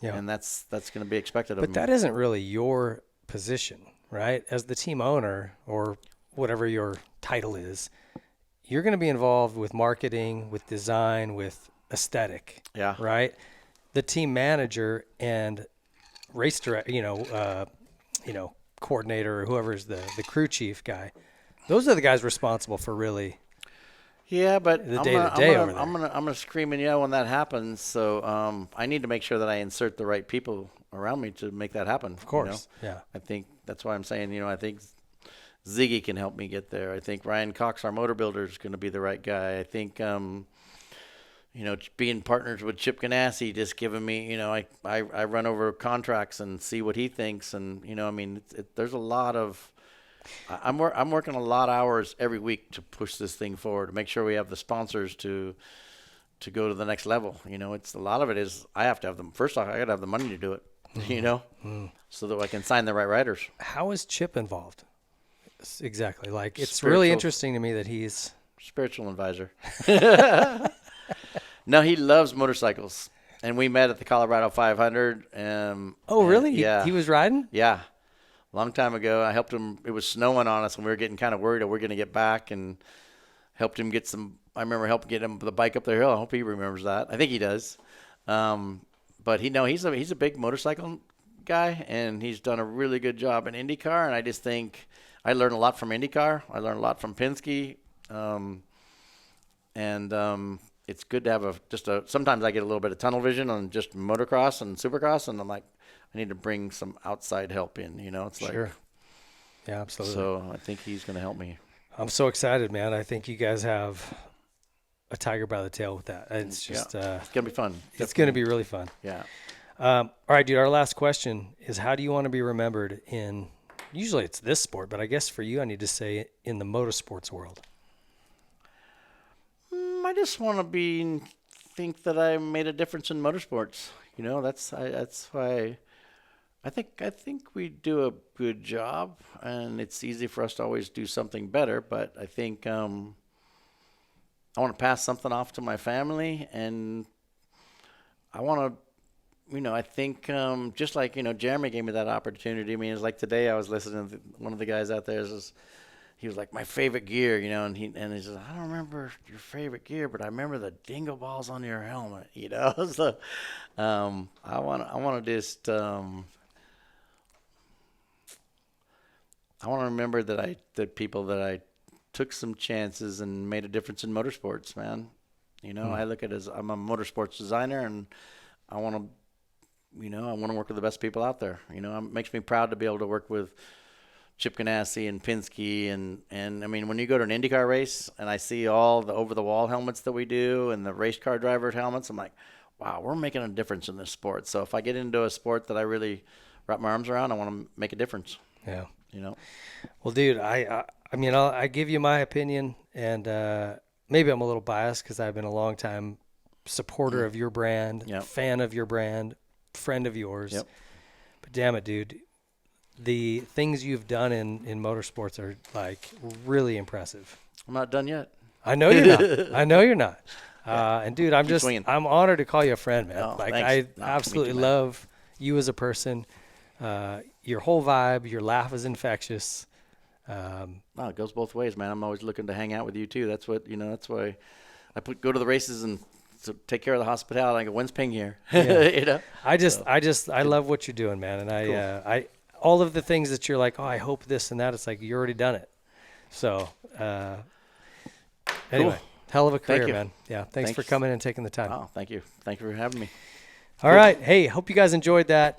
Yeah. And that's going to be expected of them.
But that isn't really your position, right? As the team owner or whatever your title is, you're going to be involved with marketing, with design, with aesthetic.
Yeah.
Right? The team manager and race director, coordinator or whoever's the crew chief guy, those are the guys responsible for really.
Yeah, but
the day-to-day over there.
I'm gonna scream and yell when that happens. So I need to make sure that I insert the right people around me to make that happen.
Of course. Yeah.
I think that's why I'm saying, I think Ziggy can help me get there. I think Ryan Cox, our motor builder, is going to be the right guy. I think being partners with Chip Ganassi, just giving me, I run over contracts and see what he thinks. And, I mean, there's a lot of, I'm working a lot of hours every week to push this thing forward, to make sure we have the sponsors to go to the next level. It's a lot of it is I have to have them. First off, I got to have the money to do it, so that I can sign the right riders.
How is Chip involved? Exactly. Like, it's really interesting to me that he's
spiritual advisor. No, he loves motorcycles, and we met at the Colorado 500.
Oh, really?
Yeah.
He was riding?
Yeah. Long time ago, I helped him. It was snowing on us, and we were getting kind of worried that we're going to get back, and helped him get some. I remember helping get him the bike up the hill. I hope he remembers that. I think he does. But he's a big motorcycle guy, and he's done a really good job in IndyCar. And I just think I learned a lot from IndyCar. I learned a lot from Penske, it's good to have sometimes I get a little bit of tunnel vision on just motocross and supercross, and I'm like, I need to bring some outside help in, it's
sure.
Like,
yeah, absolutely.
So I think he's going to help me.
I'm so excited, man. I think you guys have a tiger by the tail with that. It's just,
it's going to be fun.
It's going to be really fun.
Yeah.
All right, dude, our last question is, how do you want to be remembered in, usually it's this sport, but I guess for you, I need to say in the motorsports world.
I just want to think that I made a difference in motorsports. That's why I think we do a good job, and it's easy for us to always do something better. But I think I want to pass something off to my family, and I want to, I think just like Jeremy gave me that opportunity. I mean, it's like today I was listening to one of the guys out there. he was like, my favorite gear, you know, and he says, I don't remember your favorite gear, but I remember the dingle balls on your helmet, you know. So I want to just I want to remember that people that I took some chances and made a difference in motorsports, man. You know, I look at it as I'm a motorsports designer, and I want to work with the best people out there. You know, it makes me proud to be able to work with Chip Ganassi and Penske, and I mean, when you go to an IndyCar race and I see all the over-the-wall helmets that we do and the race car driver helmets, I'm like, wow, we're making a difference in this sport. So if I get into a sport that I really wrap my arms around, I want to make a difference.
Yeah.
You know?
Well, dude, I mean, I give you my opinion, and maybe I'm a little biased because I've been a long time supporter of your brand, fan of your brand, friend of yours.
Yep.
But damn it, dude. The things you've done in motorsports are like really impressive.
I'm not done yet.
I know you're not. I know you're not. And dude, I'm I'm honored to call you a friend, man.
Oh,
like
thanks.
I absolutely love you as a person. Your whole vibe, your laugh is infectious.
No, it goes both ways, man. I'm always looking to hang out with you too. That's what, you know, that's why I go to the races and take care of the hospitality. I go, when's Ping here?
Yeah.
You know?
I love what you're doing, man. And I all of the things that you're like, oh, I hope this and that. It's like, you already done it. So, anyway, hell of a career, man. Yeah. Thanks for coming and taking the time.
Oh, thank you. Thank you for having me.
All right. Hey, hope you guys enjoyed that.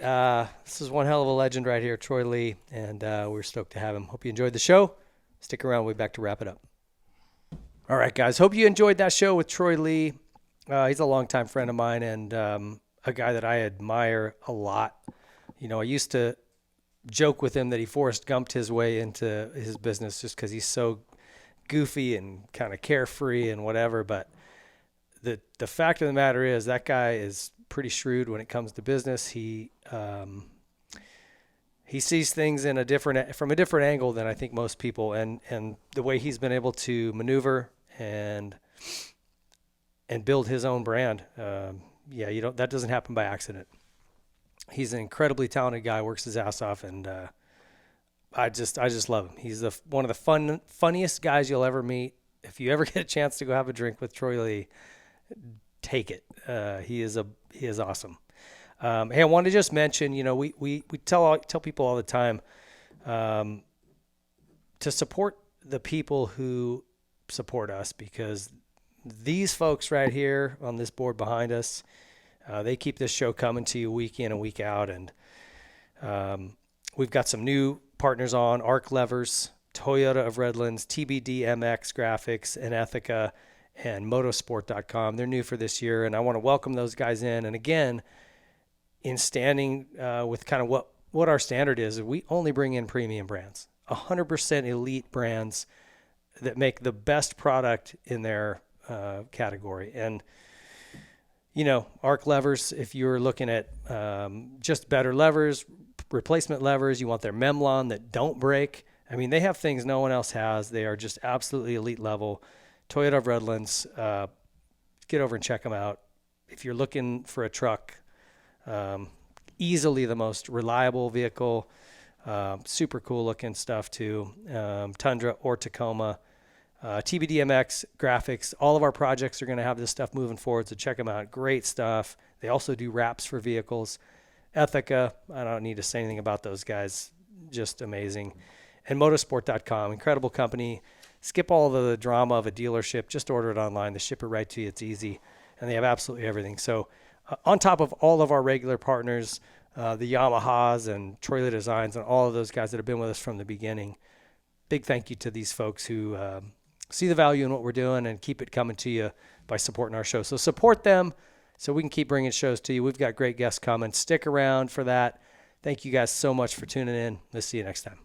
This is one hell of a legend right here, Troy Lee, and we're stoked to have him. Hope you enjoyed the show. Stick around. We'll be back to wrap it up. All right, guys. Hope you enjoyed that show with Troy Lee. He's a longtime friend of mine and a guy that I admire a lot. You know, I used to joke with him that he Forrest Gumped his way into his business just because he's so goofy and kind of carefree and whatever. But the fact of the matter is that guy is pretty shrewd when it comes to business. He sees things from a different angle than I think most people, and the way he's been able to maneuver and build his own brand. That doesn't happen by accident. He's an incredibly talented guy, works his ass off, and I just love him. He's one of the funniest guys you'll ever meet. If you ever get a chance to go have a drink with Troy Lee, take it. He is awesome. Hey, I wanted to just mention, you know, we tell people all the time to support the people who support us, because these folks right here on this board behind us, they keep this show coming to you week in and week out. And we've got some new partners on: Arc Levers, Toyota of Redlands, TBD MX Graphics, and Ethica, and motosport.com. They're new for this year, and I want to welcome those guys in. And again, in standing with kind of what our standard is, we only bring in premium brands, 100% elite brands that make the best product in their category. And, you know, Arc Levers, if you're looking at just better levers, replacement levers, you want their Memlon that don't break. I mean, they have things no one else has. They are just absolutely elite level. Toyota of Redlands, get over and check them out. If you're looking for a truck, easily the most reliable vehicle, super cool looking stuff too. Tundra or Tacoma, TBDMX Graphics. All of our projects are going to have this stuff moving forward, so check them out. Great stuff. They also do wraps for vehicles. Ethica, I don't need to say anything about those guys. Just amazing. And motosport.com, incredible company. Skip all the drama of a dealership. Just order it online. They ship it right to you. It's easy. And they have absolutely everything. So on top of all of our regular partners, the Yamahas and Troy Lee Designs and all of those guys that have been with us from the beginning, big thank you to these folks who see the value in what we're doing and keep it coming to you by supporting our show. So support them so we can keep bringing shows to you. We've got great guests coming. Stick around for that. Thank you guys so much for tuning in. Let's see you next time.